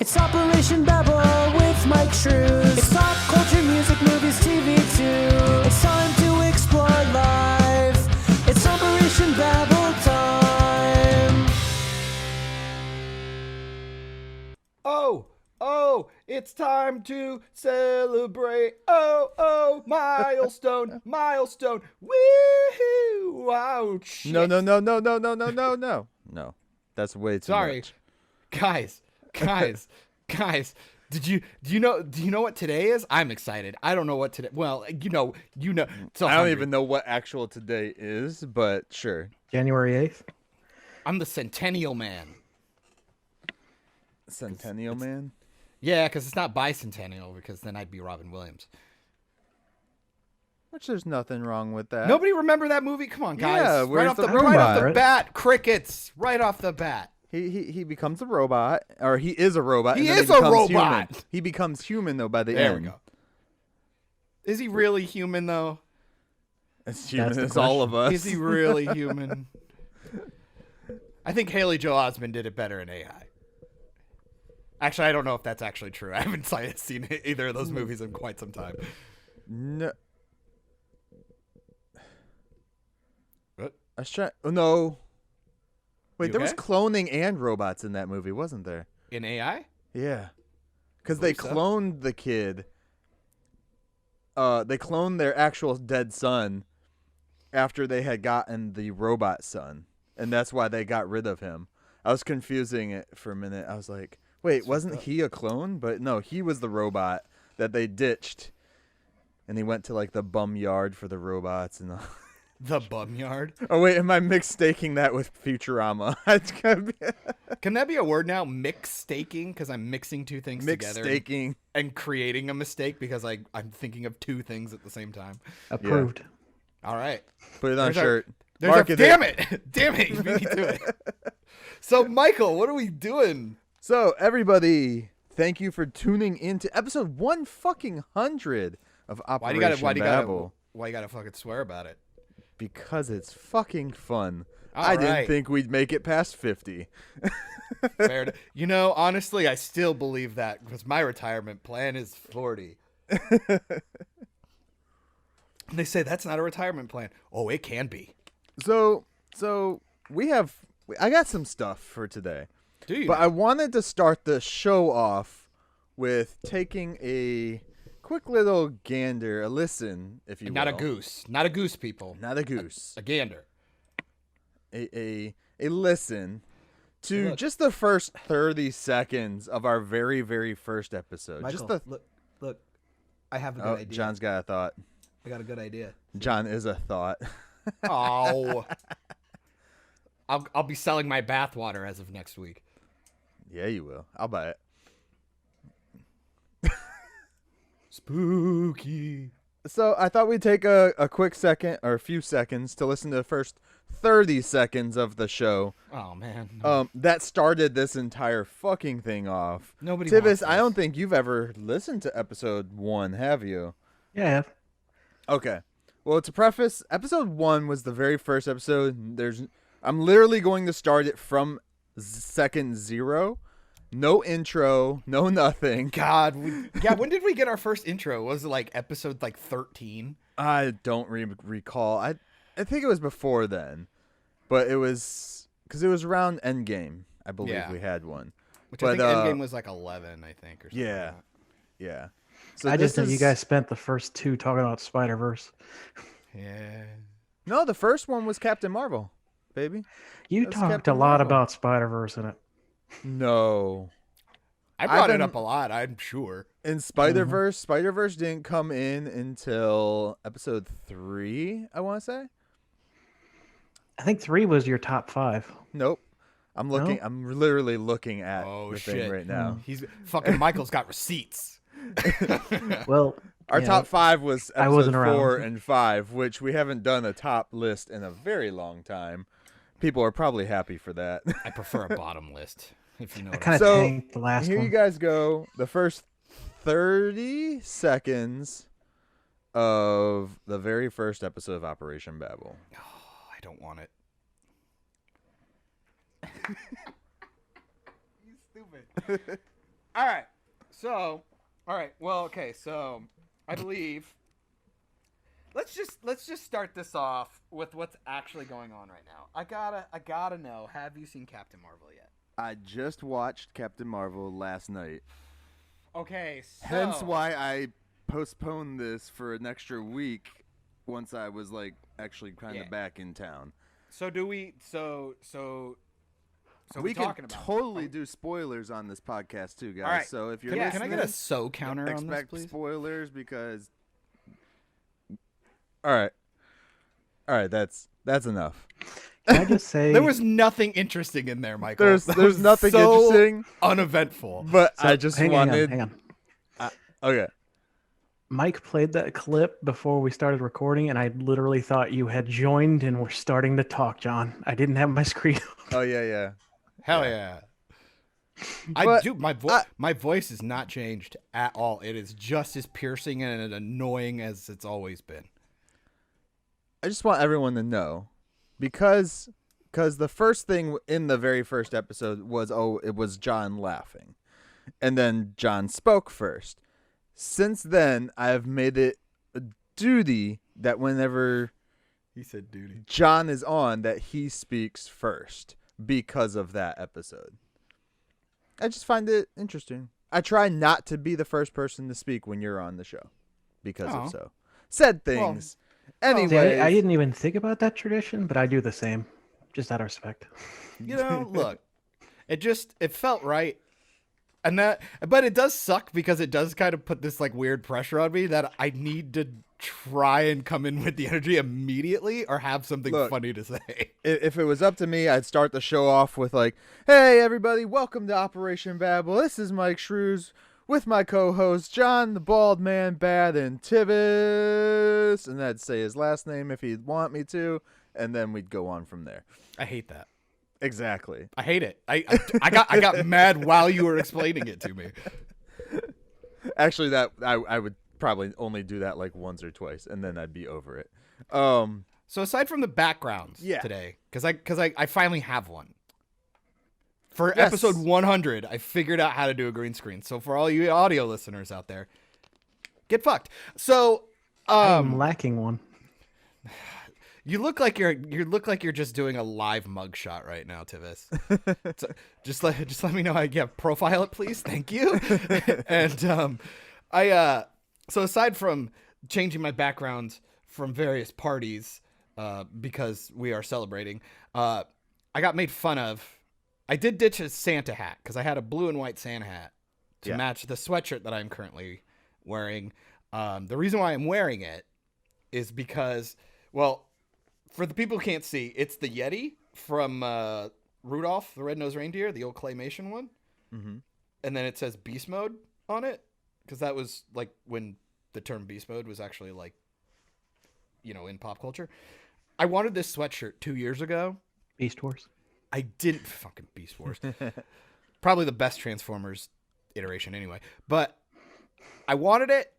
It's Operation Babble with Myke Shrews. It's pop culture, music, movies, TV too. It's time to explore life. It's Operation Babble time. Oh, it's time to celebrate. Oh, milestone. Woohoo! Wow, shit. No. No. That's way too much. Guys. Do you know what today is? I'm excited. I don't know what today. Well, you know. So I don't even know what actual today is, but sure. January 8th? I'm the Centennial Man. Centennial Man? Yeah, because it's not bicentennial, because then I'd be Robin Williams. Which there's nothing wrong with that. Nobody remember that movie? Come on, guys. Yeah, right off the robot? bat, crickets. Right off the bat. He becomes a robot, or he is a robot. He and then is a becomes robot. Human. He becomes human though by the There end. we go. Is he really human though? As human the as all of us. Is he really human? I think Haley Joel Osment did it better in AI. Actually, I don't know if that's actually true. I haven't seen either of those movies in quite some time. No. What? I was trying. Oh, no. Wait, You there was okay? cloning and robots in that movie, wasn't there? In AI? Yeah. Because they believe so. cloned the kid. They cloned their actual dead son after they had gotten the robot son. And that's why they got rid of him. I was confusing it for a minute. I was like, wait, wasn't he a clone? But no, he was the robot that they ditched. And he went to like the bum yard for the robots and The Bum Yard? Oh wait, am I mixtaking that with Futurama? It's gonna be Can that be a word now? Mix-staking? Because I'm mixing two things together mixtaking. and creating a mistake because I'm thinking of two things at the same time. Approved. All right. Put it on There's our- shirt. There's Market a, damn it, you beat me to it. So, Michael, what are we doing? So everybody, thank you for tuning in to episode 100 of Operation Babble. Why you gotta fucking swear about it? Because it's fucking fun. All I didn't right. think we'd make it past 50. Fair to, honestly, I still believe that because my retirement plan is 40. They say that's not a retirement plan. Oh, it can be. So I got some stuff for today. Do you? But I wanted to start the show off with taking a quick little gander, a listen, if you will. Not a goose. Not a goose, people. Not a goose. A gander. A listen to Look. just the first 30 seconds of our very, very first episode. Michael, just the look. I have a good Oh, idea. John's got a thought. I got a good idea. John is a thought. Oh. I'll be selling my bathwater as of next week. Yeah, you will. I'll buy it. Spooky. So I thought we'd take a quick second or a few seconds to listen to the first 30 seconds of the show. Oh man. That started this entire fucking thing off. Nobody wants Tivis, this. I don't think you've ever listened to episode 1, have you? Yeah, I have. Okay. Well, to preface, episode 1 was the very first episode. I'm literally going to start it from second 0. No intro, no nothing. God, when did we get our first intro? Was it like episode 13? I don't recall. I think it was before then, but it was because it was around Endgame. I believe Yeah. we had one. Which But, I think Endgame was like 11, I think, or something. Yeah, like that. yeah. So I just this think you is- guys spent the first 2 talking about Spider-Verse. Yeah. No, the first one was Captain Marvel, baby. You That's talked Captain a lot Marvel. about Spider-Verse in it. No. I brought been- it up a lot, I'm sure. In Spider-Verse, Spider-Verse didn't come in until episode 3, I want to say. I think 3 was your top 5. Nope. I'm looking. No? I'm literally looking at Oh, the shit. thing right now. He's fucking Michael's got receipts. Well, Our yeah, top 5 was I episode wasn't around. 4 and 5, which we haven't done a top list in a very long time. People are probably happy for that. I prefer a bottom list, if you know I what kind I'm of So, tanked the last Here one. you guys go. The first 30 seconds of the very first episode of Operation Babble. Oh, I don't want it. You stupid. All right. So, all right. Well, okay. So, I believe let's just start this off with what's actually going on right now. I gotta know. Have you seen Captain Marvel yet? I just watched Captain Marvel last night. Okay. So, Hence why I postponed this for an extra week once I was like actually kind of back in town. So do we? So we can talking about totally do spoilers on this podcast too, guys. All right. So if you're Can I listening, get a so counter on this, expect please? spoilers because. All right, that's enough. Can I just say There was nothing interesting in there, Michael. There's That was nothing so interesting, uneventful. but so, I just wanted. Hang on. Okay. Myke played that clip before we started recording, and I literally thought you had joined and were starting to talk, John. I didn't have my screen up. Oh yeah. Hell yeah. But My voice is not changed at all. It is just as piercing and annoying as it's always been. I just want everyone to know, because the first thing in the very first episode was it was John laughing, and then John spoke first. Since then, I have made it a duty that whenever He said duty. John is on, that he speaks first because of that episode. I just find it interesting. I try not to be the first person to speak when you're on the show because of so. Said things. Anyway, See, I didn't even think about that tradition, but I do the same, just out of respect. You know, look, it felt right. But it does suck because it does kind of put this like weird pressure on me that I need to try and come in with the energy immediately or have something funny to say. If it was up to me, I'd start the show off with like, "Hey everybody, welcome to Operation Babble. This is Myke Shrews with my co-host John the Bald Man Bad and Tivis," and I'd say his last name if he'd want me to, and then we'd go on from there. I hate that. Exactly. I hate it. I got mad while you were explaining it to me. Actually, that I would probably only do that like once or twice, and then I'd be over it. So aside from the backgrounds today, because I finally have one. For episode 100, I figured out how to do a green screen. So for all you audio listeners out there, get fucked. So I'm lacking one. you look like you're just doing a live mugshot right now, Tivis. So just let me know. Profile it, please. Thank you. And so aside from changing my background from various parties because we are celebrating, I got made fun of. I did ditch a Santa hat because I had a blue and white Santa hat to match the sweatshirt that I'm currently wearing. The reason why I'm wearing it is because, well, for the people who can't see, it's the Yeti from Rudolph the Red-Nosed Reindeer, the old claymation one. Mm-hmm. And then it says Beast Mode on it because that was like when the term Beast Mode was actually like, in pop culture. I wanted this sweatshirt 2 years ago. Beast Wars. I didn't fucking Beast Wars. Probably the best Transformers iteration anyway. But I wanted it.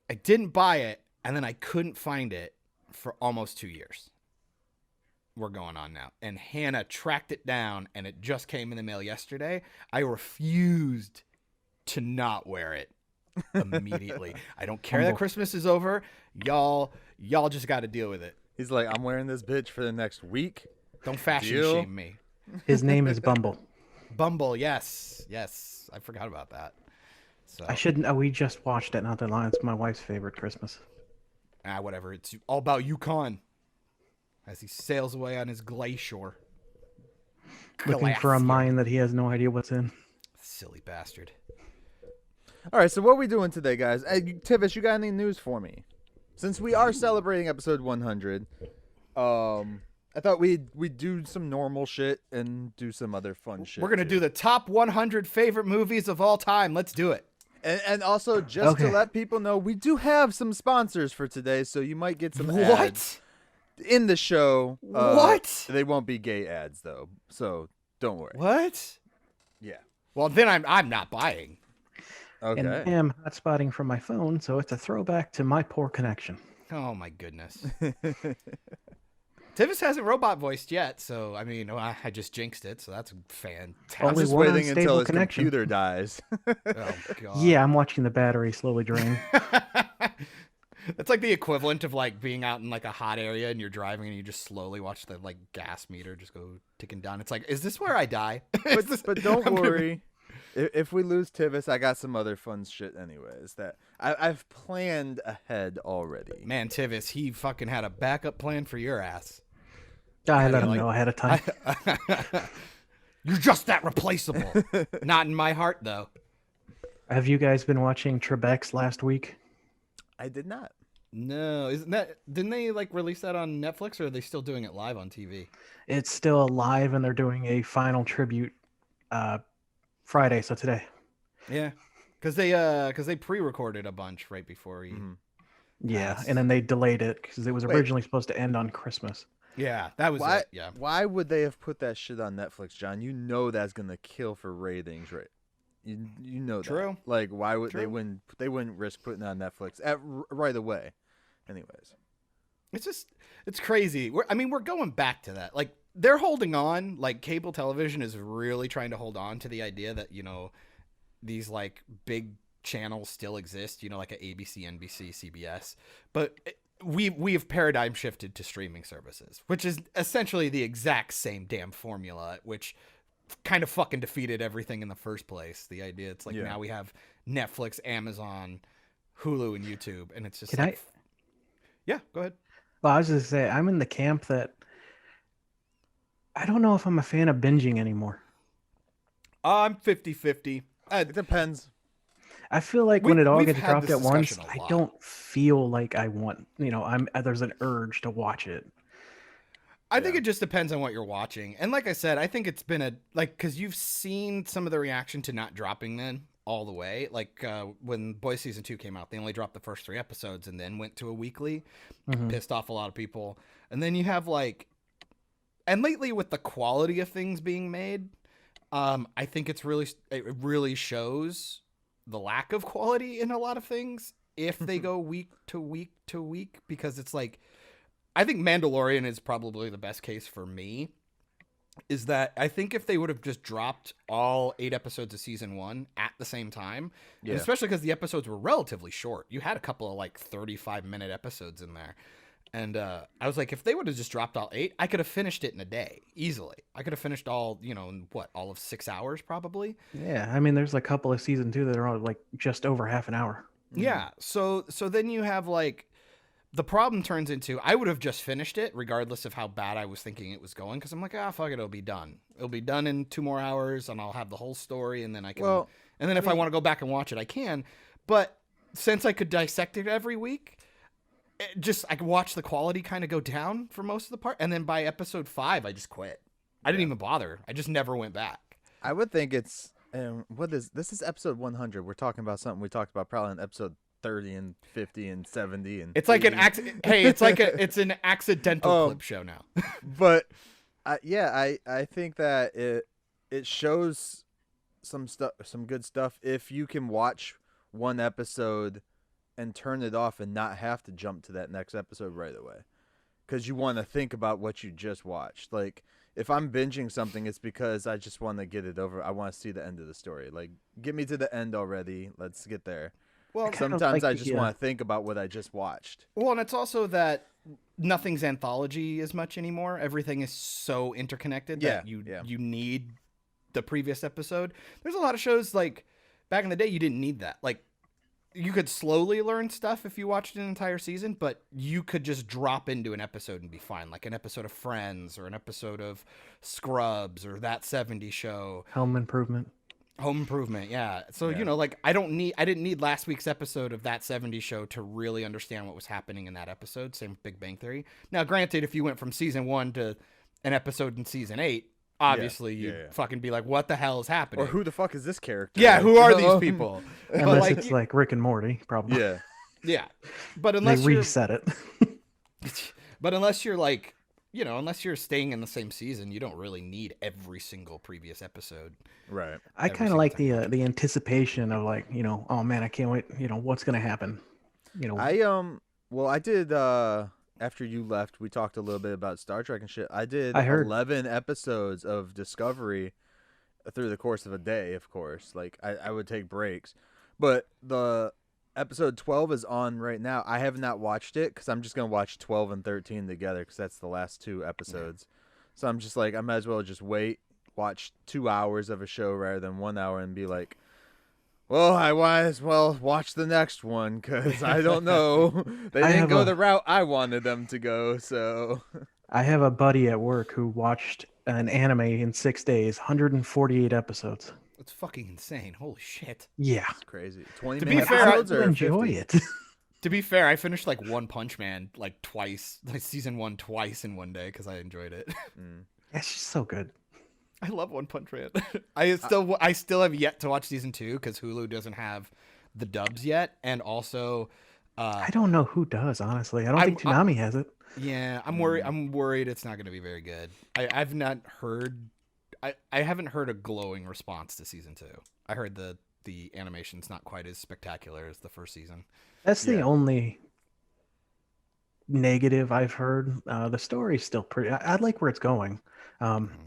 I didn't buy it. And then I couldn't find it for almost 2 years. We're going on now. And Hannah tracked it down and it just came in the mail yesterday. I refused to not wear it immediately. I don't care that Christmas is over. Y'all just got to deal with it. He's like, "I'm wearing this bitch for the next week. Don't fashion shame me." His name is Bumble. Bumble, yes. I forgot about that. So I shouldn't. We just watched it not that long. It's my wife's favorite Christmas. whatever. It's all about Yukon as he sails away on his glacier. Looking for a mine that he has no idea what's in. Silly bastard. All right, so what are we doing today, guys? Hey, Tivis, you got any news for me? Since we are celebrating episode 100, I thought we'd do some normal shit and do some other fun shit. We're going to do the top 100 favorite movies of all time. Let's do it. And also, just to let people know, we do have some sponsors for today, so you might get some ads in the show. What? They won't be gay ads, though, so don't worry. What? Yeah. Well, then I'm not buying. Okay. And I am hotspotting from my phone, so it's a throwback to my poor connection. Oh, my goodness. Tivis hasn't robot voiced yet, so I mean, I just jinxed it, so that's fantastic. I'm Only just one waiting until unstable his connection. computer dies. Oh god. Yeah, I'm watching the battery slowly drain. That's like the equivalent of like being out in like a hot area and you're driving and you just slowly watch the like gas meter just go ticking down. It's like, is this where I die? But don't worry. If we lose Tivis, I got some other fun shit anyways that I've planned ahead already. Man, Tivis, he fucking had a backup plan for your ass. I let him like- know ahead of time. You're just that replaceable. Not in my heart though. Have you guys been watching Trebek's last week? I did not. No, didn't they like release that on Netflix, or are they still doing it live on TV? It's still live, and they're doing a final tribute Friday, so today. Yeah, because they pre-recorded a bunch right before he. Yeah, Nice. and then they delayed it because it was Wait. originally supposed to end on Christmas. Yeah, that was Why? it. Yeah. Why would they have put that shit on Netflix, John? You know that's gonna kill for ratings, right? You know that. True. Like, why would they True. wouldn't risk putting it on Netflix right away? Anyways, It's crazy. We're going back to that. Like they're holding on. Like cable television is really trying to hold on to the idea that these like big channels still exist. Like a ABC, NBC, CBS. But we have paradigm shifted to streaming services, which is essentially the exact same damn formula, which kind of fucking defeated everything in the first place. The idea it's like now we have Netflix, Amazon, Hulu, and YouTube, and it's just yeah, go ahead. Well, I was just say I'm in the camp that I don't know if I'm a fan of binging anymore. I'm 50-50. it depends. I feel like when it all we've gets had dropped this at once, discussion a I lot. don't feel like I want. There's an urge to watch it. I think it just depends on what you're watching. And like I said, I think it's been because you've seen some of the reaction to not dropping then all the way. Like when Boys Season 2 came out, they only dropped the first 3 episodes and then went to a weekly. Pissed off a lot of people. And then you have and lately with the quality of things being made, I think it really shows the lack of quality in a lot of things if they go week to week to week, because it's like, I think Mandalorian is probably the best case for me, is that I think if they would have just dropped all 8 episodes of season 1 at the same time, and especially because the episodes were relatively short. You had a couple of 35-minute episodes in there. And I was like, if they would have just dropped all 8, I could have finished it in a day easily. I could have finished all, in all of 6 hours probably. Yeah, I mean, there's a couple of season 2 that are all just over half an hour. Yeah. So then you have the problem turns into, I would have just finished it regardless of how bad I was thinking it was going, because I'm like, fuck it, it'll be done. It'll be done in 2 more hours, and I'll have the whole story, and then I can. And then if I want to go back and watch it, I can. But since I could dissect it every week, I could watch the quality kind of go down for most of the part, and then by episode 5, I just quit. I didn't even bother. I just never went back. I would think it's this is episode 100. We're talking about something we talked about probably in episode 30 and 50 and 70 and It's like 80. it's an accidental clip show now. But I think that it shows some good stuff if you can watch one episode and turn it off and not have to jump to that next episode right away, because you want to think about what you just watched. Like if I'm binging something, it's because I just want to get it over. I want to see the end of the story. Like, get me to the end already. Let's get there. Well, Sometimes I just want to think about what I just watched. Well, and it's also that nothing's anthology as much anymore. Everything is so interconnected that you need the previous episode. There's a lot of shows back in the day you didn't need that. You could slowly learn stuff if you watched an entire season, but you could just drop into an episode and be fine. Like an episode of Friends or an episode of Scrubs or That 70s Show. Home Improvement, yeah. So, I didn't need last week's episode of That 70s Show to really understand what was happening in that episode. Same with Big Bang Theory. Now, granted, if you went from season 1 to an episode in season 8, obviously you'd fucking be like, what the hell is happening? Or who the fuck is this character? Yeah, who are these people? unless it's like Rick and Morty, probably. Yeah. Yeah. But They unless you're reset it. But unless you're unless you're staying in the same season, you don't really need every single previous episode. Right. I Every kind of like single the anticipation of oh man, I can't wait. What's gonna happen? I did after you left, we talked a little bit about Star Trek and shit. I did I heard. 11 episodes of Discovery through the course of a day, of course. Like, I would take breaks. But the episode 12 is on right now. I have not watched it because I'm just going to watch 12 and 13 together because that's the last 2 episodes. So I'm just like, I might as well just wait, watch 2 hours of a show rather than 1 hour and be like, well, I might as well watch the next one because I don't know. They didn't go the route I wanted them to go, so. I have a buddy at work who watched an anime in 6 days, 148 episodes. That's fucking insane. Holy shit. Yeah. It's crazy. 20 To be minute fair, episodes I or enjoy 50? it. To be fair, I finished like One Punch Man like twice, like season 1 twice in one day because I enjoyed it. It's just so good. I love One Punch Man. I still have yet to watch season 2 because Hulu doesn't have the dubs yet, and also I don't know who does, honestly. I don't think Toonami has it. yeah, I'm worried. I'm worried it's not going to be very good. I've not heard. I haven't heard a glowing response to season 2. I heard the animation's not quite as spectacular as the first season. That's the only negative I've heard. The story's still pretty. I like where it's going.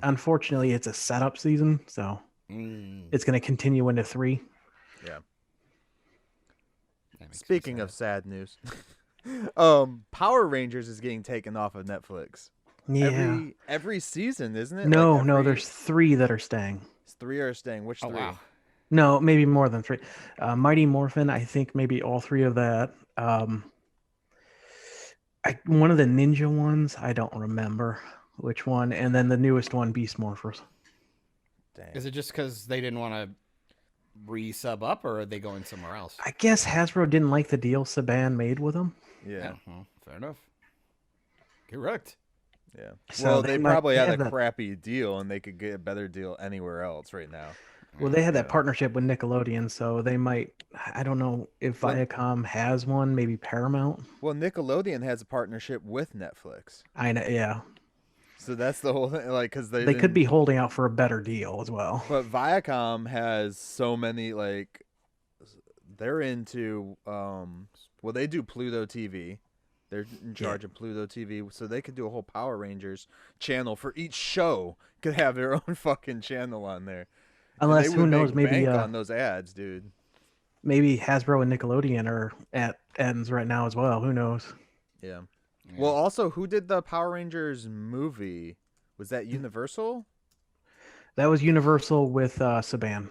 Unfortunately, it's a setup season, so it's going to continue into 3. Yeah. That makes me Speaking sad. of sad news, Power Rangers is getting taken off of Netflix. Yeah. Every season, isn't it? No, Like no, there's 3 that are staying. 3 are staying. Which 3? Oh wow. No, maybe more than 3. Mighty Morphin, I think maybe all 3 of that. One of the ninja ones, I don't remember which one, and then the newest one, Beast Morphers. Dang. Is it just because they didn't want to re-sub up, or are they going somewhere else? I guess Hasbro didn't like the deal Saban made with them. Yeah. Well, fair enough. Correct. Yeah. So Well, they they might probably had have a that- crappy deal, and they could get a better deal anywhere else right now. Well, they had that partnership with Nickelodeon, so they might. I don't know if Viacom has one. Maybe Paramount. Well, Nickelodeon has a partnership with Netflix, I know. Yeah, so that's the whole thing. Like, because they could be holding out for a better deal as well. But Viacom has so many, like, they're into well, they do Pluto TV. They're in charge of Pluto TV, so they could do a whole Power Rangers channel for each show. Could have their own fucking channel on there. And Unless, they who would knows, make maybe bank on those ads, dude. maybe Hasbro and Nickelodeon are at ends right now as well. Who knows? Yeah. Well, also, who did the Power Rangers movie? Was that Universal? That was Universal with Saban.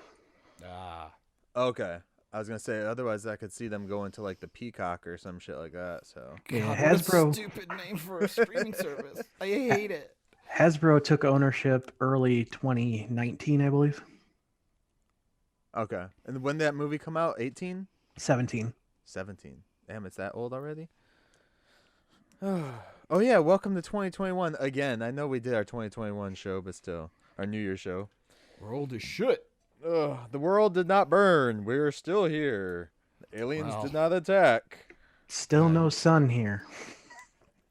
Okay. I was gonna say, otherwise I could see them going to like the Peacock or some shit like that. So Yeah, What a Hasbro. stupid name for a streaming service. I hate it. Hasbro took ownership early 2019, I believe. okay. And when did that movie come out? 18? 17. 17. Damn, it's that old already? Oh yeah, welcome to 2021 again. I know we did our 2021 show, but still, our New Year show. We're old as shit. The world did not burn. We're still here. The aliens Wow. did not attack. Still no sun here.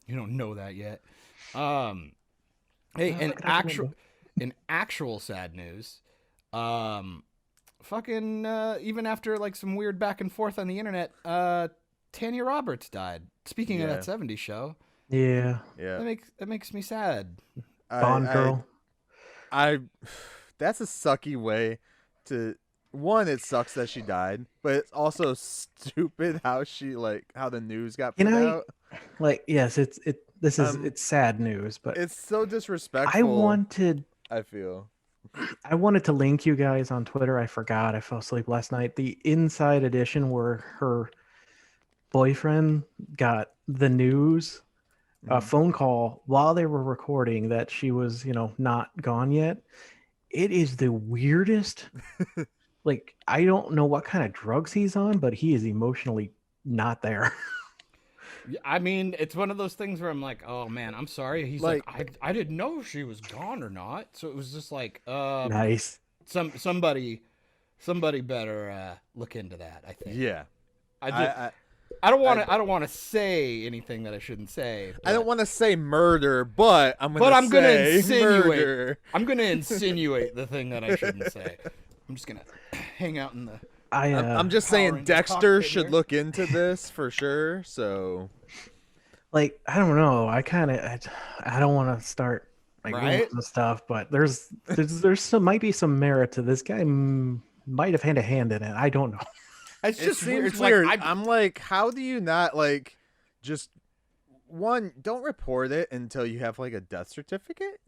You don't know that yet. Hey, Well, in actual sad news, fucking even after like some weird back and forth on the internet, Tanya Roberts died. Speaking of Yeah. that '70s show, Yeah. Yeah. that makes me sad. Bond girl. That's a sucky way to. One, it sucks that she died, but it's also stupid how the news got put out. Like, yes, it's sad news, but It's so disrespectful. I feel. I wanted to link you guys on Twitter. I forgot. I fell asleep last night. The Inside Edition where her boyfriend got the news, a phone call while they were recording that she was, not gone yet. It is the weirdest. Like, I don't know what kind of drugs he's on, but he is emotionally not there. I mean, it's one of those things where I'm like, oh man, I'm sorry. He's like, I didn't know if she was gone or not. So it was just like, Nice. somebody better look into that. I think. Yeah. I don't want to say anything that I shouldn't say. I don't want to say murder, but I'm going to gonna say insinuate. murder. I'm gonna insinuate the thing that I shouldn't say. I'm just gonna hang out in the. I'm just Power saying Ranger Dexter cockpit should here. look into this for sure. So, Like, I don't know. I don't want to start like Right? rumors and stuff, but there's some might be some merit to this guy. Might have had a hand in it. I don't know. It's It just weird. seems It's weird. like I'm like, how do you not like just one? Don't report it until you have like a death certificate.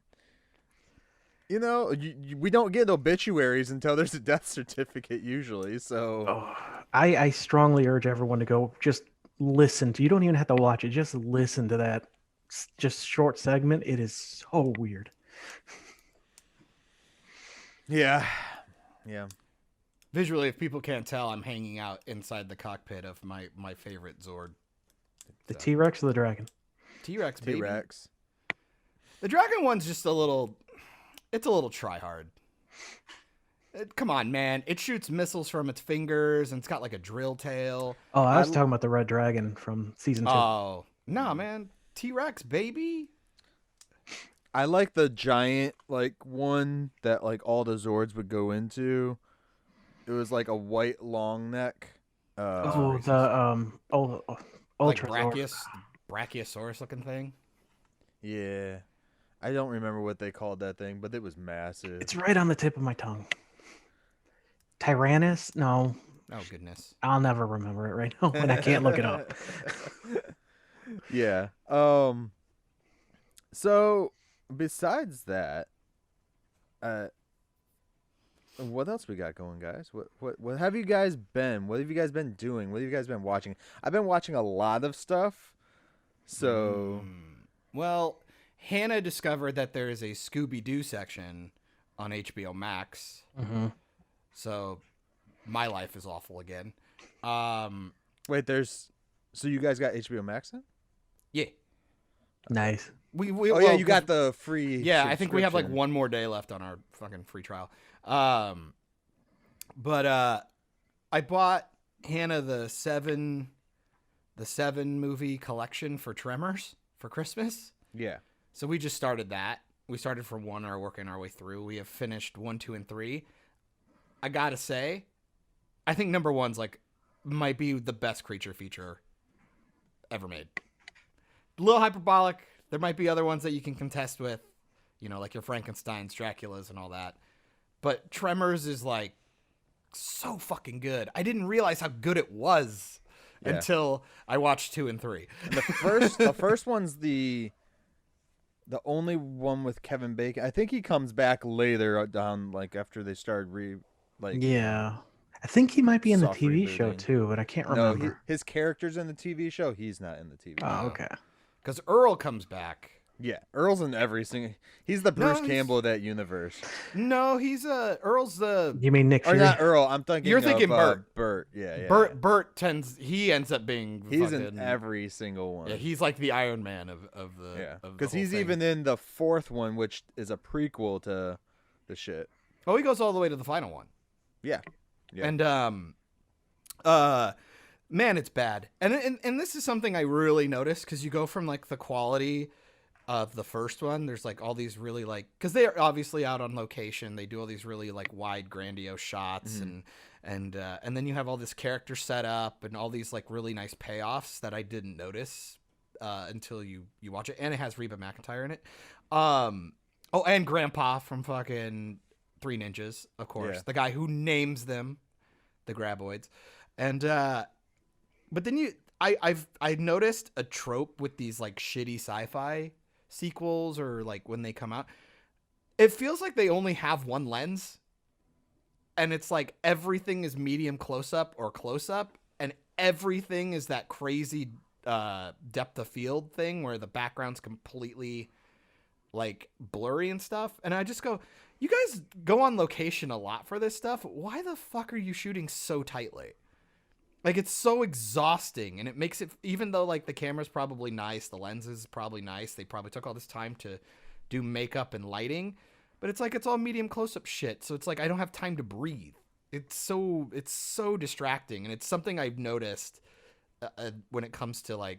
You know, we don't get obituaries until there's a death certificate usually. So Oh, I strongly urge everyone to go just listen to. You don't even have to watch it. Just listen to that just short segment. It is so weird. yeah, yeah. visually, if people can't tell, I'm hanging out inside the cockpit of my favorite Zord. The So. T-Rex or the dragon? T-Rex, baby. T-Rex. The dragon one's just a little. It's a little try hard. Come on, man! It shoots missiles from its fingers, and it's got like a drill tail. Oh, I was talking about the red dragon from season 2. Oh, nah, man! T-Rex, baby. I like the giant like one that like all the Zords would go into. It was like a white long neck. Oh, the Like Ultra Brachiosaurus looking thing. Yeah. I don't remember what they called that thing, but it was massive. It's right on the tip of my tongue. Tyrannus? No, Oh goodness. I'll never remember it right now, and I can't look it up. Yeah. So besides that, what else we got going, guys? What have you guys been? What have you guys been doing? What have you guys been watching? I've been watching a lot of stuff. So Well, Hannah discovered that there is a Scooby-Doo section on HBO Max. Mm-hmm. So my life is awful again. wait, so you guys got HBO Max then? Yeah. Nice. We Oh yeah, you got the free. Yeah, I think we have like subscription. one more day left on our fucking free trial. But I bought Hannah the seven movie collection for Tremors for Christmas. Yeah. So we just started that. We started from 1, are working our way through. We have finished 1, 2, and 3. I gotta say, I think number 1's like might be the best creature feature ever made. A little hyperbolic. There might be other ones that you can contest with, you know, like your Frankensteins, Draculas, and all that. But Tremors is like so fucking good. I didn't realize how good it was until I watched 2 and 3. The first one's the only one with Kevin Bacon. I think he comes back later down like after they started Yeah. I think he might be in the soft TV show rebooting. too, but I can't No, remember. his character's in the TV show. He's not in the TV show. Oh, okay. Because Earl comes back. Yeah, Earl's in every single. He's the Bruce he's- Campbell of that universe. No, he's Earl's the You mean Nick Or Fury? not Earl. I'm thinking. You're thinking of, Bert. Yeah. Bert he ends up being He's fucking, in every single one. Yeah, he's like the Iron Man of the Yeah, of the because whole he's thing. even in the fourth one, which is a prequel to the shit. Oh, he goes all the way to the final one. Yeah. Yeah. And man, it's bad. And this is something I really noticed, because you go from like the quality of the first one. There's like all these really like, because they are obviously out on location. They do all these really like wide, grandiose shots, and then you have all this character set up and all these like really nice payoffs that I didn't notice until you watch it. And it has Reba McEntire in it. Oh, and Grandpa from fucking Three Ninjas, of course, the guy who names them, the Graboids. And but then I noticed a trope with these like shitty sci-fi sequels, or like when they come out, it feels like they only have one lens, and it's like everything is medium close-up or close-up, and everything is that crazy depth of field thing where the background's completely like blurry and stuff. And I just go, you guys go on location a lot for this stuff. Why the fuck are you shooting so tightly? Like, it's so exhausting, and it makes it, even though like the camera's probably nice, the lens is probably nice, they probably took all this time to do makeup and lighting, but it's like it's all medium close-up shit. So it's like I don't have time to breathe. It's so distracting, and it's something I've noticed when it comes to like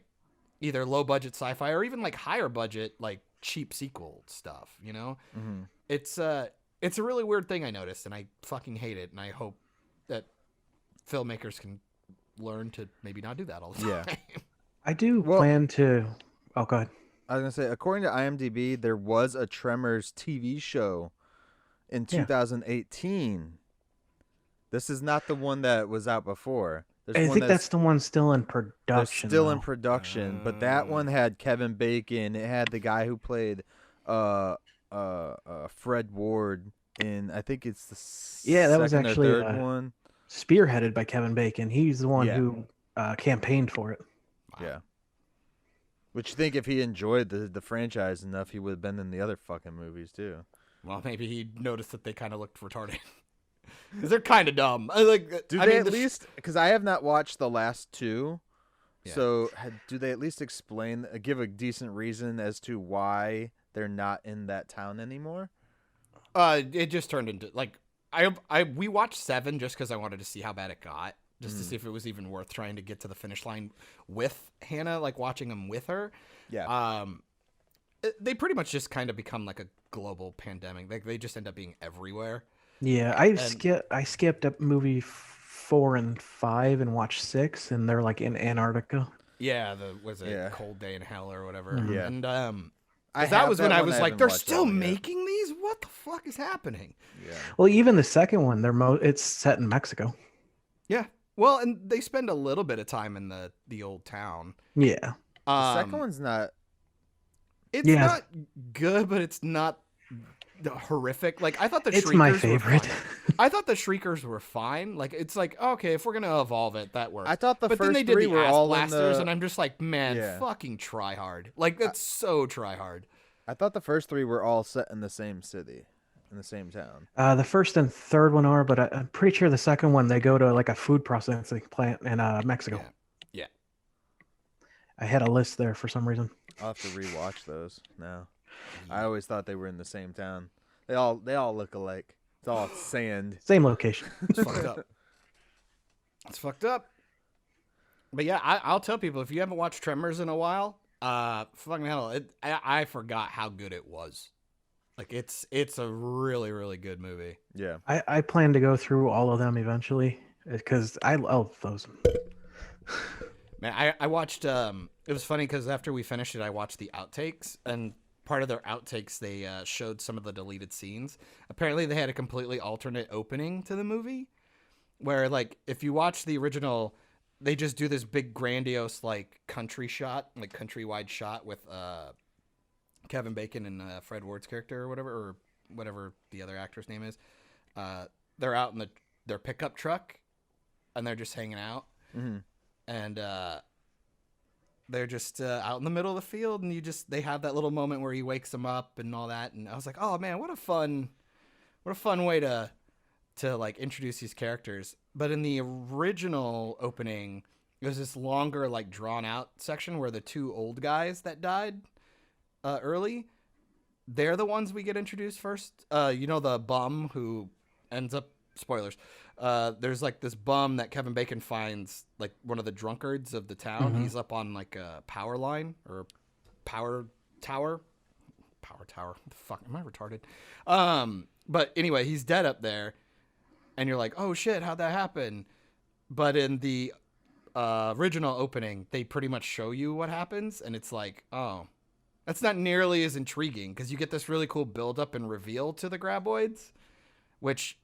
either low budget sci-fi or even like higher budget like cheap sequel stuff. You know, it's a really weird thing I noticed, and I fucking hate it. And I hope that filmmakers can learn to maybe not do that all the time. Yeah. I do plan to Oh, God. I was gonna say, according to IMDb, there was a Tremors TV show in Yeah. 2018. This is not the one that was out before. There's I one think that's the one still in they're production. still in though. production, but that one had Kevin Bacon. It had the guy who played Fred Ward in, I think it's the Yeah, that was second or actually third one. spearheaded by Kevin Bacon. He's the one Yeah. who campaigned for it. Yeah. Which you think if he enjoyed the franchise enough, he would have been in the other fucking movies too. Well, maybe he noticed that they kind of looked retarded. Because they're kind of dumb. Like, Do I they mean, at least? Because I have not watched the last two. Yeah. So do they at least explain, give a decent reason as to why they're not in that town anymore? It just turned into like we watched 7 just because I wanted to see how bad it got, just to see if it was even worth trying to get to the finish line with Hannah, like watching them with her. Yeah. They pretty much just kind of become like a global pandemic. Like they just end up being everywhere. Yeah, I skipped up movie 4 and 5 and watched 6, and they're like in Antarctica. Yeah, was it Yeah. Cold Day in Hell or whatever? Yeah. And 'cause I that have was when I one, was like, haven't they're watched that still one yet. making these? What the fuck is happening? Yeah. Well, even the second one, it's set in Mexico. Yeah. Well, and they spend a little bit of time in the old town. Yeah. The second one's not. It's Yeah. not good, but it's not horrific. Like I thought the It's Shriekers my were favorite. fine. I thought the Shriekers were fine. Like it's like, okay, if we're gonna evolve it, that works. I thought the but then first they did three the were ass all in blasters, the. and I'm just like, man, Yeah. fucking try hard. Like that's so try hard. I thought the first 3 were all set in the same city, in the same town. The first and third one are, but I'm pretty sure the second one they go to like a food processing plant in Mexico. Yeah. I had a list there for some reson. I'll have to rewatch those now. I always thought they were in the same town. They all look alike. It's all sand. Same location. It's fucked up. It's fucked up. But yeah, I'll tell people if you haven't watched Tremors in a while, fucking hell, I forgot how good it was. Like it's a really really good movie. Yeah. I plan to go through all of them eventually because I love those. Man, I watched. It was funny because after we finished it, I watched the outtakes, and part of their outtakes they showed some of the deleted scenes. Apparently, they had a completely alternate opening to the movie, where like if you watch the original, they just do this big grandiose like country shot, like countrywide shot with Kevin Bacon and Fred Ward's character or whatever the other actor's name is. They're out in their pickup truck, and they're just hanging out. Mm-hmm. And they're just out in the middle of the field, and they have that little moment where he wakes them up and all that. And I was like, oh man, what a fun way to like introduce these characters. But in the original opening, there's this longer, like drawn out section where the 2 old guys that died early, they're the ones we get introduced first. You know, the bum who ends up, spoilers. There's like this bum that Kevin Bacon finds, like one of the drunkards of the town. Mhm. He's up on like a power line or power tower. The fuck, am I retarded? But anyway, he's dead up there, and you're like, oh shit, how'd that happen? But in the original opening, they pretty much show you what happens, and it's like, oh, that's not nearly as intriguing because you get this really cool build up and reveal to the graboids, which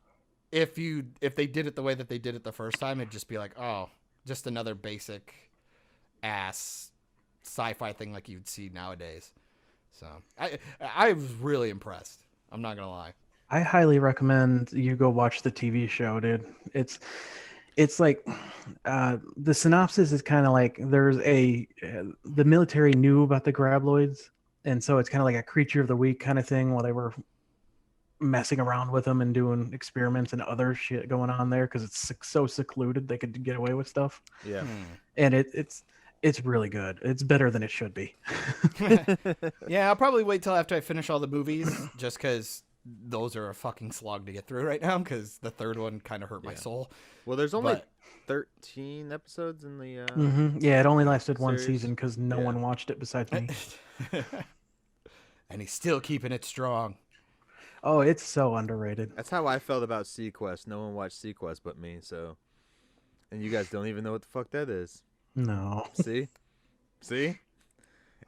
if they did it the way that they did it the first time, it'd just be like, oh, just another basic ass sci-fi thing like you'd see nowadays. So I was really impressed. I'm not gonna lie. I highly recommend you go watch the TV show, dude. It's like the synopsis is kind of like there's the military knew about the grabloids, and so it's kind of like a creature of the week kind of thing while they were messing around with them and doing experiments and other shit going on there because it's so secluded they could get away with stuff. Yeah. And it's really good. It's better than it should be. Yeah, I'll probably wait till after I finish all the movies, just because those are a fucking slog to get through right now. Because the third one kind of hurt my soul. Well, there's only But 13 episodes in the. Yeah, it only lasted one series. season because no Yeah. one watched it besides me. and he's still keeping it strong. Oh, it's so underrated. That's how I felt about Sequest. No one watched Sequest but me, so. And you guys don't even know what the fuck that is. No. See?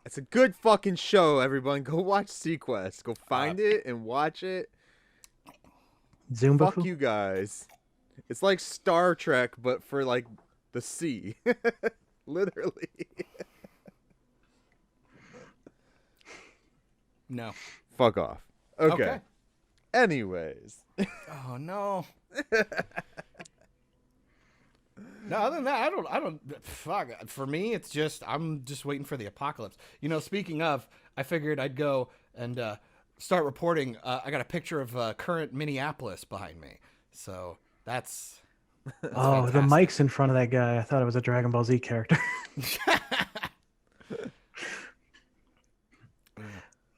It's a good fucking show, everyone. Go watch Sequest. Go find it and watch it. Zumba. Fuck you guys. It's like Star Trek, but for like the sea. Literally. No. Fuck off. Okay. Anyways. Oh no. No, other than that, I don't. Fuck. For me, it's just I'm just waiting for the apocalypse. You know, speaking of, I figured I'd go and start reporting. I got a picture of current Minneapolis behind me, so that's Oh, the fantastic. mic's in front of that guy. I thought it was a Dragon Ball Z character.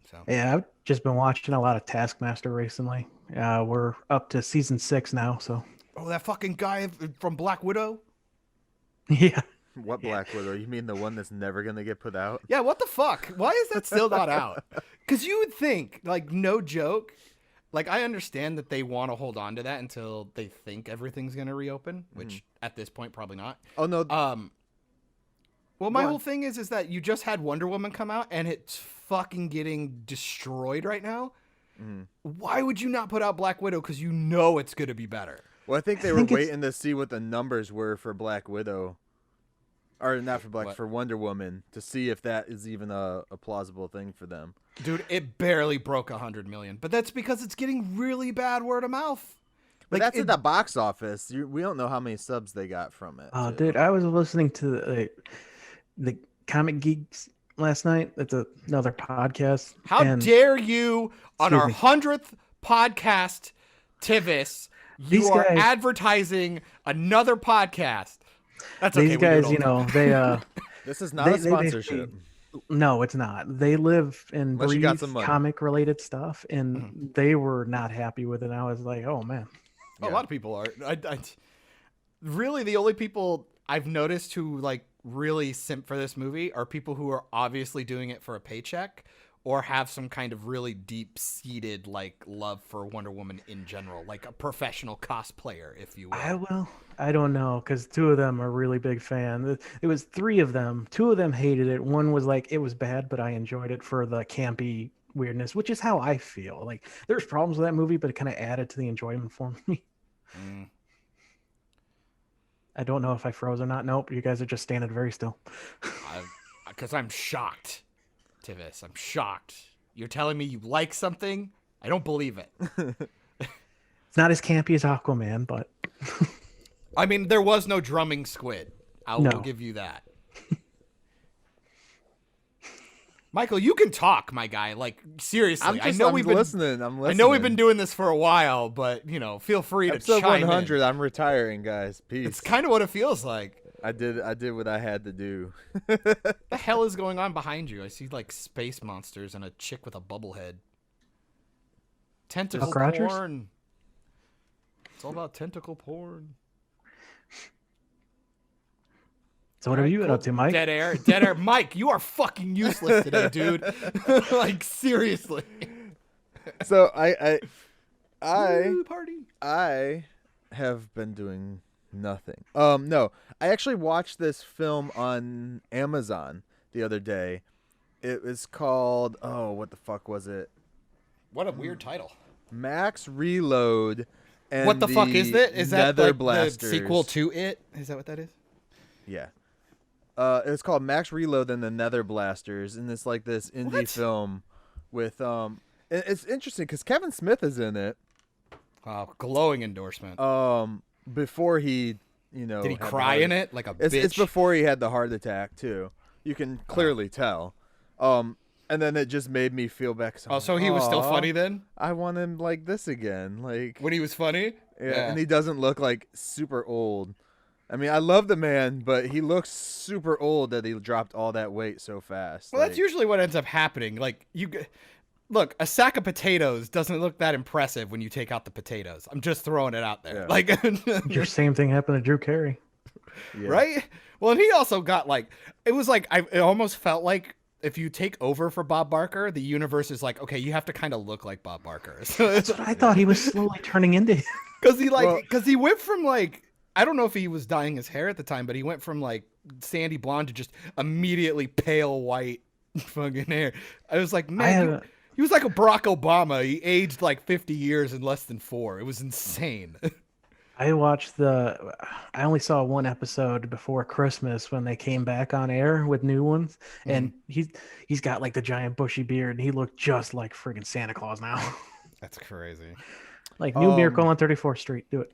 So Yeah, I've just been watching a lot of Taskmaster recently. We're up to season 6 now, so oh, that fucking guy from Black Widow. yeah. What Black Widow? You mean the one that's never gonna get put out? Yeah, what the fuck? Why is that still not out? Because you would think, like, no joke. Like, I understand that they want to hold on to that until they think everything's going to reopen, which at this point, probably not. Oh no. Well, my Go on. whole thing is that you just had Wonder Woman come out and it's fucking getting destroyed right now. Why would you not put out Black Widow? Because you know it's going to be better. Well, I think they I were think it's- waiting to see what the numbers were for Black Widow. Or not for What? for Wonder Woman, to see if that is even a plausible thing for them. Dude, it barely broke 100 million. But that's because it's getting really bad word of mouth. But Like, that's it- at the box office. We don't know how many subs they got from it. Oh, too. dude, I was listening to the Comic Geeks last night. It's another podcast. How and dare you, on our Excuse me. 100th podcast, Tivis, you These are guys- advertising another podcast. That's okay. these we do it guys, all you the time. know, they This is not They- a they sponsorship. no, it's not. They live and Unless you got breathe some money. comic related stuff, and they were not happy with it. And I was like, oh man. A lot of people are. Really, the only people I've noticed who like really simp for this movie are people who are obviously doing it for a paycheck or have some kind of really deep-seated like love for Wonder Woman in general, like a professional cosplayer, if you will. I don't know, because 2 of them are really big fan. It was 3 of them. 2 of them hated it. One was like, it was bad, but I enjoyed it for the campy weirdness, which is how I feel. Like, there's problems with that movie, but it kind of added to the enjoyment for me. Mm. I don't know if I froze or not. Nope, you guys are just standing very still. Because I'm shocked, Tivis. I'm shocked. You're telling me you like something? I don't believe it. It's not as campy as Aquaman, but I mean, there was no drumming squid. I will No. give you that. Michael, you can talk, my guy. Like, seriously. I'm listening. I know we've been doing this for a while, but, you know, feel free to Episode chime 100. in. I'm retiring, guys. Peace. It's kind of what it feels like. I did what I had to do. What the hell is going on behind you? I see, like, space monsters and a chick with a bubble head. Tentacle Buck Rogers? porn. It's all about tentacle porn. so what have you been up to, Mike? Dead air. Mike, you are fucking useless today, dude. Like, seriously. So I Woo, party. I have been doing nothing. No, I actually watched this film on Amazon the other day. It was called, what the fuck was it? What a weird title. Max Reload. And What the fuck is that? Is that Nether like Blasters. the sequel to It? Is that what that is? Yeah. It's called Max Reload and the Nether Blasters, and it's like this indie What? film with it's interesting because Kevin Smith is in it. Wow, glowing endorsement. Before he, you know, Did he had the cry heart- in it like a It's bitch? before he had the heart attack too. You can clearly tell. And then it just made me feel back. Oh, so he was still "Aw, funny then? I want him like this again. Like When he was funny? yeah, and he doesn't look like super old. I mean, I love the man, but he looks super old that he dropped all that weight so fast. Well, that's Like, usually what ends up happening. Like, look, a sack of potatoes doesn't look that impressive when you take out the potatoes. I'm just throwing it out there. Yeah. Like, Your same thing happened to Drew Carey. yeah. right? Well, and he also got like, it was like, it almost felt like if you take over for Bob Barker, the universe is like, okay, you have to kind of look like Bob Barker. So it's But I thought he was slowly turning into him. because he Well- he went from like, I don't know if he was dyeing his hair at the time, but he went from like sandy blonde to just immediately pale white fucking hair. I was like, I man, had he was like a Barack Obama. He aged like 50 years in less than 4. It was insane. I watched I only saw one episode before Christmas when they came back on air with new ones, and he's got like the giant bushy beard, and he looked just like friggin' Santa Claus now. That's crazy. Like New Miracle on 34th Street, do it.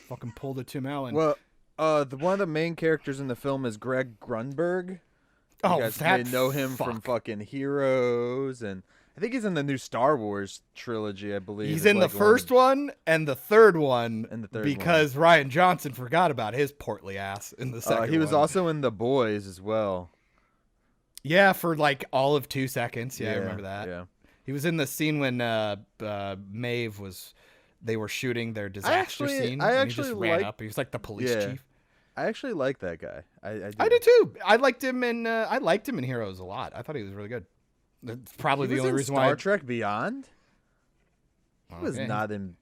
Fucking pulled a Tim Allen. Well, one of the main characters in the film is Greg Grunberg. Oh, You guys that may know him from fuck. fucking Heroes, and I think he's in the new Star Wars trilogy, I believe. He's It's in the like first one and the third one And the third because Ryan Johnson forgot about his portly ass in the second he was one. also in The Boys as well. Yeah, for like all of 2 seconds. Yeah, I remember that. Yeah. He was in the scene when Maeve they were shooting their disaster scene. I and he just actually ran like- up. He was like the police Yeah. chief. I actually like that guy. I do too. I liked him in Heroes a lot. I thought he was really good. That's probably He the was only in reason Star why Trek Beyond. He was Okay. not in.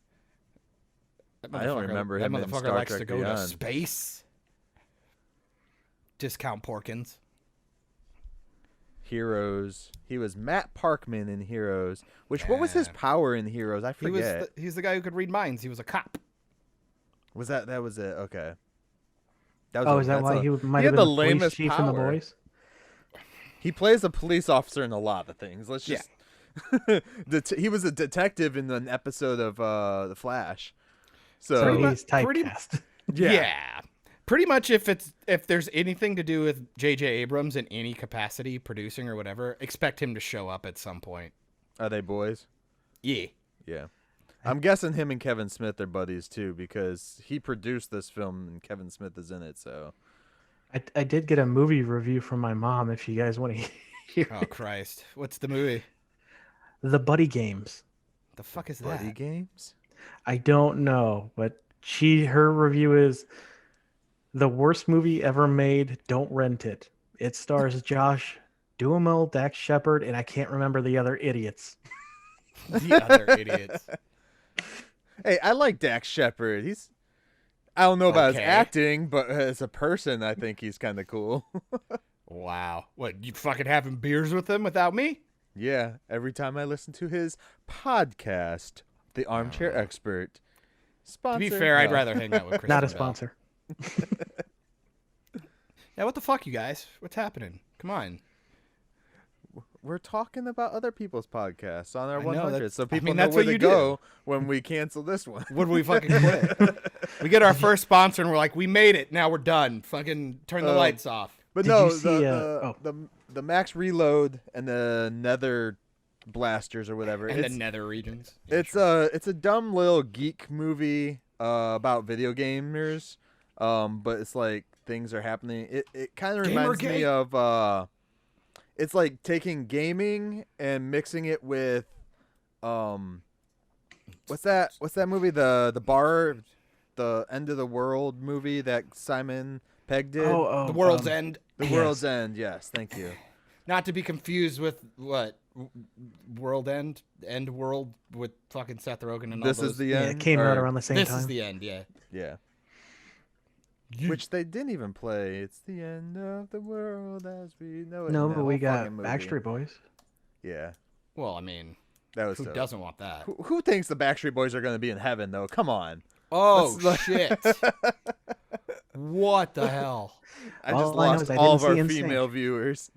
That I don't motherfucker- remember that him in motherfucker Star likes Trek to go to Beyond. space. Discount Porkins. Heroes. He was Matt Parkman in Heroes. What was his Yeah. power in Heroes? I forget. He's the guy who could read minds. He was a cop. Was that was it? Okay. That was Oh, is that why he might had have been the the police lamest chief in the power. boys? He plays a police officer in a lot of things. Let's just. He was a detective in an episode of The Flash. So So mu- he's pretty- typecast. Yeah. Pretty much if there's anything to do with J.J. Abrams in any capacity, producing or whatever, expect him to show up at some point. Are they boys? Yeah. Yeah. I'm guessing him and Kevin Smith are buddies too because he produced this film and Kevin Smith is in it. So I did get a movie review from my mom. If you guys want to hear Oh Christ. What's the movie? the Buddy Games. The fuck is buddy that? games. I don't know, but her review is the worst movie ever made. Don't rent it. It stars Josh Duhamel, Dax Shepard, and I can't remember the other idiots. The other idiots. Hey, I like Dax Shepard. I don't know about his Okay. acting, but as a person, I think he's kind of cool. Wow. What, you fucking having beers with him without me? Yeah, every time I listen to his podcast, The Armchair Expert. To Sponsor. be fair, I'd No. rather hang out with Kristen Not a Bell. sponsor. Yeah, what the fuck, you guys? What's happening? Come on. We're talking about other people's podcasts on our I know, 100, that's- so I people mean, know that's where what to you do. go when we cancel this one. Would we fucking quit? We get our first sponsor and we're like, we made it. Now we're done. Fucking turn the lights off. But Did no, you see, the Max Reload and the Nether Blasters or whatever. And the it's nether regions. it's a dumb little geek movie about video gamers. But it's like things are happening. It kind of reminds me Gamergate. of it's like taking gaming and mixing it with what's that movie, the End of the World movie that Simon Pegg did? The World's End. The World's End, yes, thank you. Not to be confused with what? World End? End World with fucking Seth Rogen and all This those. is the Yeah, end. it came out or- around the same This time. is the end, yeah. Yeah. Which they didn't even play. It's the end of the world as we know it. No, in that but we whole got fucking movie. Backstreet Boys. Yeah, Well, I mean, that was who dope. doesn't want that? Who thinks the Backstreet Boys are going to be in heaven though? Come on. Oh, Let's- shit. What the hell? I All just I know lost is I all of didn't our see NSYNC. female viewers.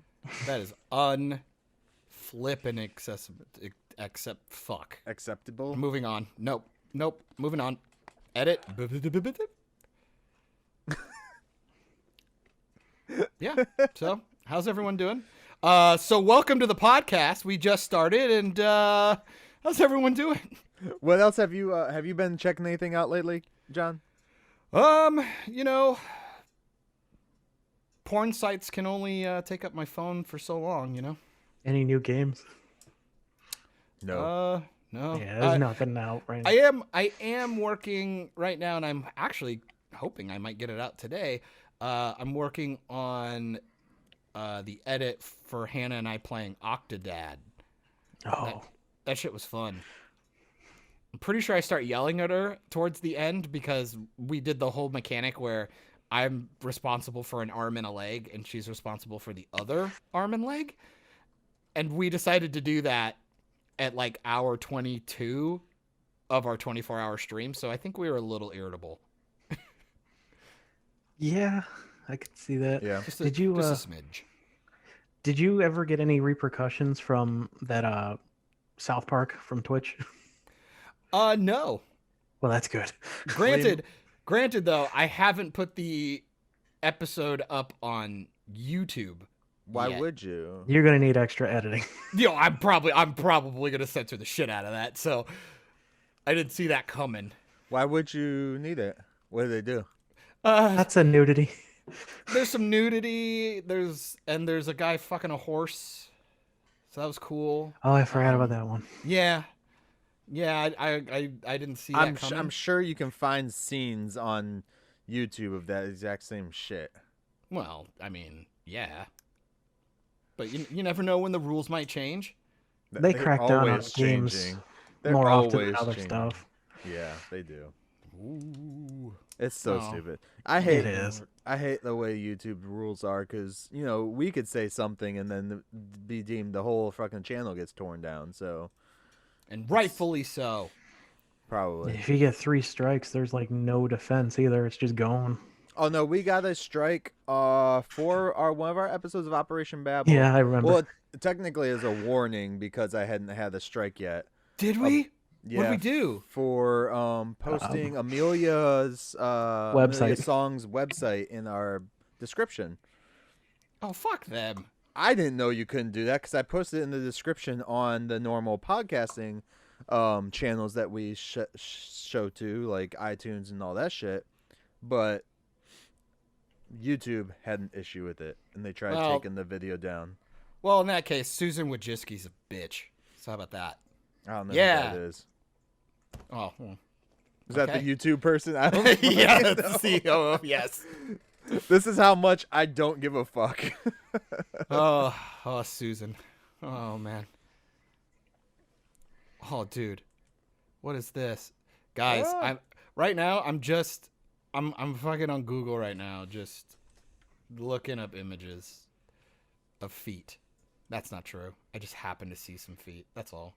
That is unflippin' accessible. Except fuck. Acceptable. Moving on. Nope. Moving on. Edit. Yeah. So, how's everyone doing? So welcome to the podcast. We just started, and how's everyone doing? What else have you been checking anything out lately, John? You know, porn sites can only take up my phone for so long. You know. Any new games? No. No. Yeah, there's nothing out right now. I am working right now, and I'm actually hoping I might get it out today. I'm working on the edit for Hannah and I playing Octodad. Oh, That shit was fun. I'm pretty sure I start yelling at her towards the end because we did the whole mechanic where I'm responsible for an arm and a leg, and she's responsible for the other arm and leg. And we decided to do that at like hour 22 of our 24-hour stream. So I think we were a little irritable. Yeah, I could see that. Yeah. Just a, Did you just a smidge. did you ever get any repercussions from that South Park from Twitch? No. Well, that's good. Granted though, I haven't put the episode up on YouTube. Why yet. would you? You're gonna need extra editing. I'm probably gonna censor the shit out of that. So I didn't see that coming. Why would you need it? What do they do? That's a nudity. There's some nudity. There's a guy fucking a horse. So that was cool. Oh, I forgot about that one. Yeah. I didn't see that coming. I'm sure you can find scenes on YouTube of that exact same shit. Well, I mean, yeah. But you never know when the rules might change. They They're crack down on always games changing. They're more often than always other changing. stuff. Yeah, they do. Ooh. It's so Oh. stupid. I hate It is. I hate the way YouTube rules are because we could say something and then be deemed the whole fucking channel gets torn down. So And rightfully so. probably. If you get 3 strikes, there's like no defense either. It's just going. Oh no, we got a strike for one of our episodes of Operation Babble. Yeah, I remember. Well, it technically is a warning because I hadn't had a strike yet. Did we? Yeah, What did we do? for posting Amelia's Website. Amelia Song's website in our description. Oh, fuck them. I didn't know you couldn't do that because I posted it in the description on the normal podcasting channels that we show to, like iTunes and all that shit. But YouTube had an issue with it, and they tried Well- taking the video down. Well, in that case, Susan Wojcicki's a bitch. So how about that? I don't know Yeah. who that is. Oh, well. Is that the Okay. YouTube person? I don't yeah, fucking that's the know. CEO of yes. This is how much I don't give a fuck. Oh, Susan. Oh, man. Oh, dude. What is this? Guys, Ah. I'm fucking on Google right now, just looking up images of feet. That's not true. I just happen to see some feet. That's all.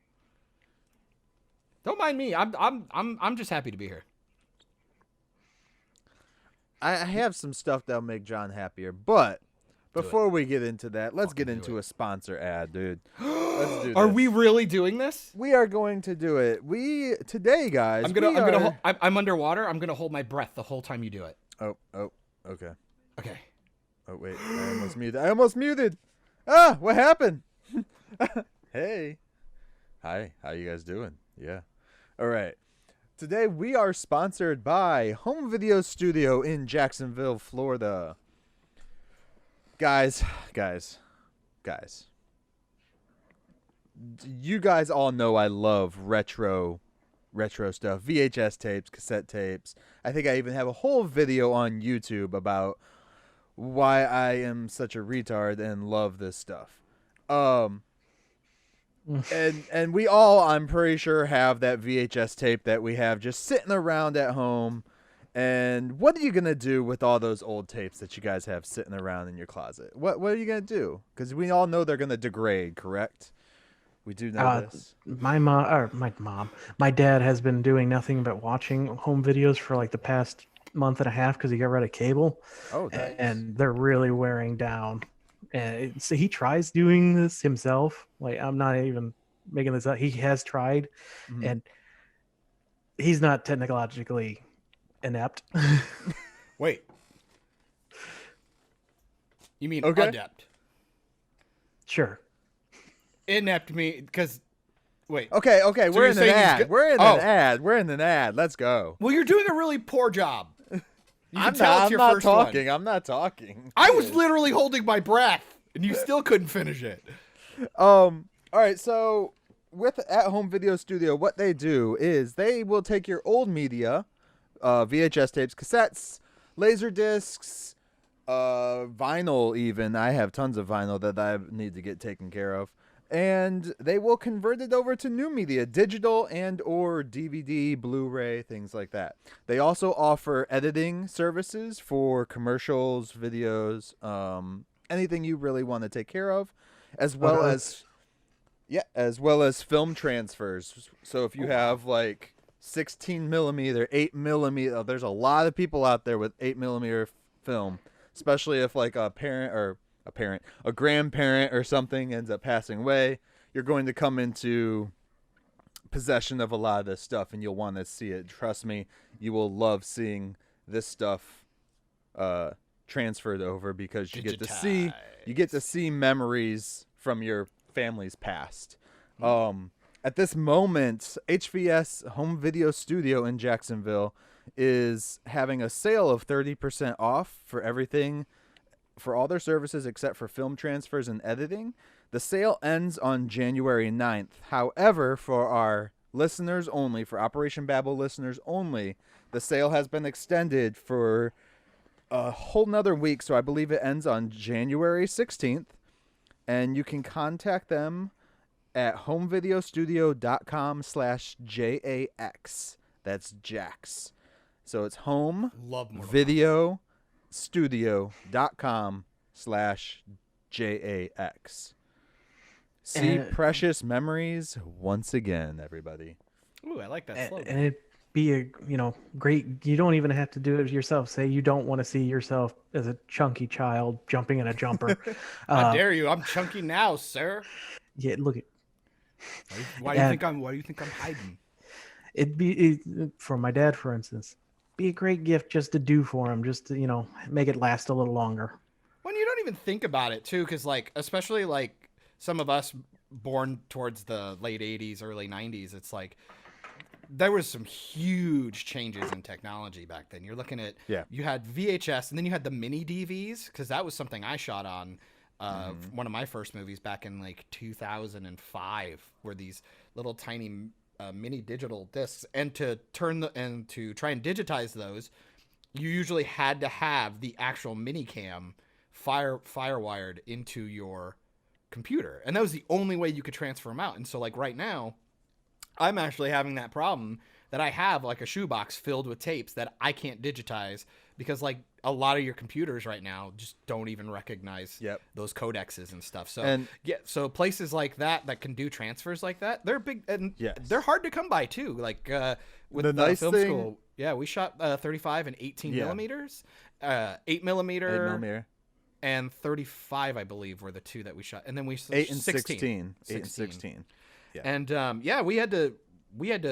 Don't mind me. I'm just happy to be here. I have some stuff that'll make John happier, but before we get into that, let's get Fucking do into it. a sponsor ad, dude. Let's do Are this. we really doing this? We are going to do it. Today, guys. I'm underwater. I'm gonna hold my breath the whole time you do it. Oh, okay. Okay. Oh wait, I almost muted. Ah, what happened? Hey, hi. How you guys doing? Yeah. All right. Today we are sponsored by Home Video Studio in Jacksonville, Florida. Guys. You guys all know I love retro stuff, VHS tapes, cassette tapes. I think I even have a whole video on YouTube about why I am such a retard and love this stuff. And we all, I'm pretty sure, have that VHS tape that we have just sitting around at home. And what are you gonna do with all those old tapes that you guys have sitting around in your closet? What are you gonna do? Because we all know they're gonna degrade, correct? We do know this. My dad has been doing nothing but watching home videos for like the past month and a half because he got rid of cable. Oh, nice. And they're really wearing down. And so he tries doing this himself. Like, I'm not even making this up. He has tried, Mhm. and he's not technologically inept. Wait. You mean Okay. adept? Sure. Inept me because. Wait. Okay, So we're you're in an saying he's ad. good- We're in Oh. an ad. We're in an ad. Let's go. Well, you're doing a really poor job. You can I'm tell not, it's your I'm not first talking. one. I'm not talking. I was literally holding my breath, and you still couldn't finish it. All right, so with At Home Video Studio, what they do is they will take your old media, VHS tapes, cassettes, laser discs, vinyl even. I have tons of vinyl that I need to get taken care of. And they will convert it over to new media, digital and or DVD, Blu-ray, things like that. They also offer editing services for commercials, videos, anything you really want to take care of, as well as Yeah, as well as film transfers. So if you have like 16 millimeter, 8 millimeter, there's a lot of people out there with 8 millimeter film, especially if like a grandparent or something ends up passing away. You're going to come into possession of a lot of this stuff, and you'll want to see it. Trust me, you will love seeing this stuff transferred over because you get to see memories from your family's past. At this moment, HVS Home Video Studio in Jacksonville is having a sale of 30% off for everything, for all their services except for film transfers and editing. The sale ends on January 9th. However, for our listeners only, for Operation Babble listeners only, the sale has been extended for a whole nother week, so I believe it ends on January 16th. And you can contact them at homevideostudio.com/JAX. That's Jax. So it's homevideostudio.com/JAX. See precious memories once again, everybody. Ooh, I like that slogan. And it'd be a great. You don't even have to do it yourself. Say you don't want to see yourself as a chunky child jumping in a jumper. How dare you? I'm chunky now, sir. Yeah, look at. Why do you think I'm hiding? It'd be for my dad, for instance. Be a great gift just to do for him, just to make it last a little longer. When you don't even think about it too, because like especially like some of us born towards the late 80s, early 90s, it's like there was some huge changes in technology back then. You're looking at you had VHS, and then you had the mini DVs, because that was something I shot on. One of my first movies back in like 2005 were these little tiny mini digital discs, and to try and digitize those, you usually had to have the actual mini cam firewired into your computer, and that was the only way you could transfer them out. And so like right now I'm actually having that problem that I have like a shoebox filled with tapes that I can't digitize because like a lot of your computers right now just don't even recognize those codexes and stuff. So so places like that can do transfers like that, they're big, and they're hard to come by too. Like with the nice film school, we shot 35 and 18 millimeters, 8 millimeter, and 35, I believe, were the two that we shot, and then we 8 and 16. 8 and 16. Yeah. And we had to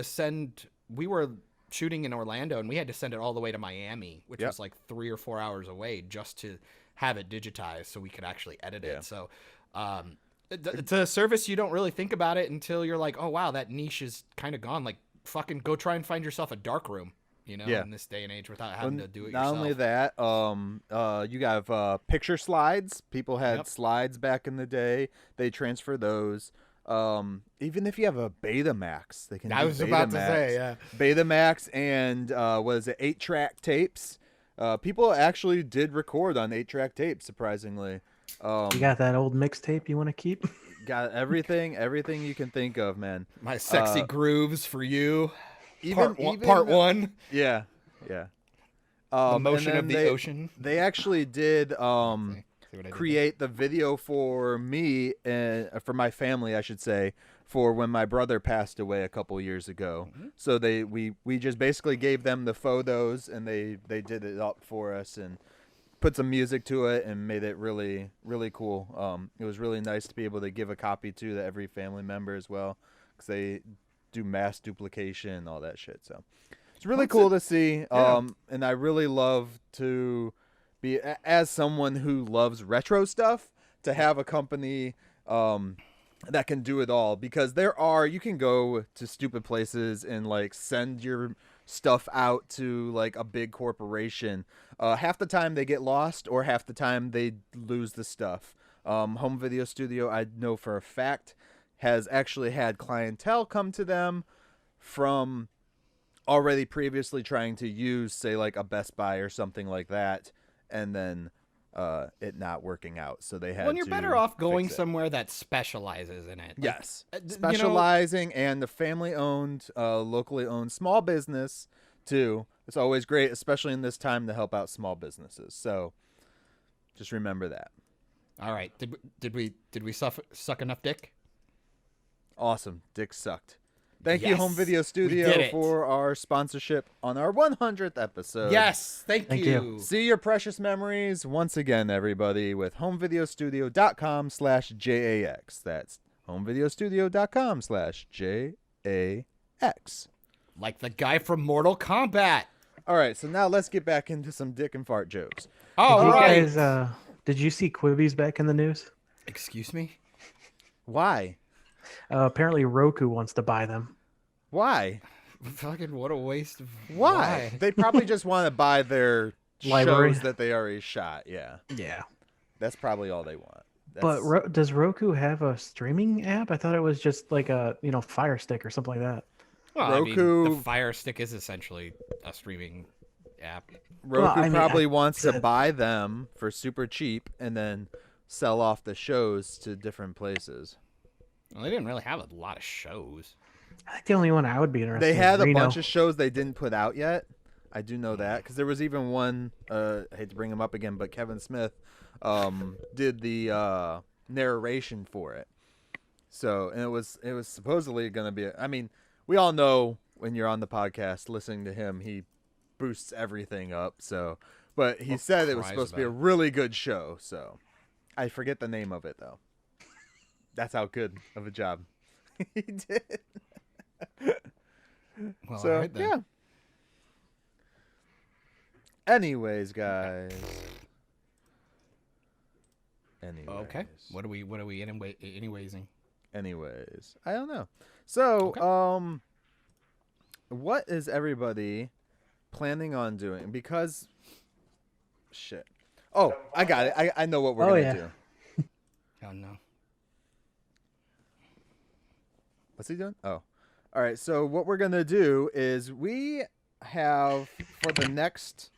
send. We were shooting in Orlando, and we had to send it all the way to Miami, which was like 3 or 4 hours away, just to have it digitized so we could actually edit it. So it's a service you don't really think about it until you're like, oh wow, that niche is kind of gone. Like fucking go try and find yourself a dark room, in this day and age without having to do it yourself. Not only that, you got picture slides. People had slides back in the day. They transfer those. Even if you have a Betamax, they can. I was about to say, Betamax and 8-track tapes. People actually did record on 8-track tapes. Surprisingly, you got that old mixtape you want to keep? Got everything you can think of, man. My sexy grooves for you. Even part one. Yeah. The motion of the ocean. They actually did. Create the video for me and for my family, I should say, for when my brother passed away a couple years ago. So we just basically gave them the photos, and they did it up for us and put some music to it and made it really, really cool. It was really nice to be able to give a copy to every family member as well, because they do mass duplication and all that shit. So it's really cool to see. And I really love to be, as someone who loves retro stuff, to have a company that can do it all, because you can go to stupid places and like send your stuff out to like a big corporation. Half the time they get lost, or half the time they lose the stuff. Home Video Studio, I know for a fact, has actually had clientele come to them from already previously trying to use, say, like a Best Buy or something like that, and then it not working out. So they had. Well, you're better off going somewhere that specializes in it. Yes, specializing, and the family-owned, locally owned small business too. It's always great, especially in this time, to help out small businesses. So just remember that. All right. Did we suck enough dick? Awesome. Dick sucked. Thank you, Yes, Home Video we Studio, did it. for our sponsorship on our 100th episode. Yes, thank Thank you. you. See your precious memories once again, everybody, with homevideostudio.com/JAX. That's homevideostudio.com/JAX. Like the guy from Mortal Kombat. All right, so now let's get back into some dick and fart jokes. All Did you right. guys, did you see Quibi's back in the news? Excuse me? Why? Apparently Roku wants to buy them. Why? Fucking what a waste of... Why? They probably just want to buy their Library. shows that they already shot. Yeah, Yeah. that's probably all they want. But does Roku have a streaming app? I thought it was just like a, Fire Stick or something like that. Well, I mean, Roku- the Fire Stick is essentially a streaming app. Roku Well, I mean, probably I wants to said- buy them for super cheap and then sell off the shows to different places. Well, they didn't really have a lot of shows. I think the only one I would be interested They in had is a Reno. bunch of shows they didn't put out yet. I do know that because there was even one. I hate to bring him up again, but Kevin Smith did the narration for it. So, and it was supposedly going to be. I mean, we all know when you're on the podcast listening to him, he boosts everything up. So, but he said it was cries supposed to be a about really good show. So, I forget the name of it though. That's how good of a job he did. Well, So all right then. yeah. Anyways, guys. Anyways. Okay. What are we anywaysing? Anyways, I don't know. So, Okay. what is everybody planning on doing? Because, shit. Oh, I got it. I know what we're gonna yeah. do. Oh no. What's he doing? Oh, all right. So what we're gonna do is we have for the next.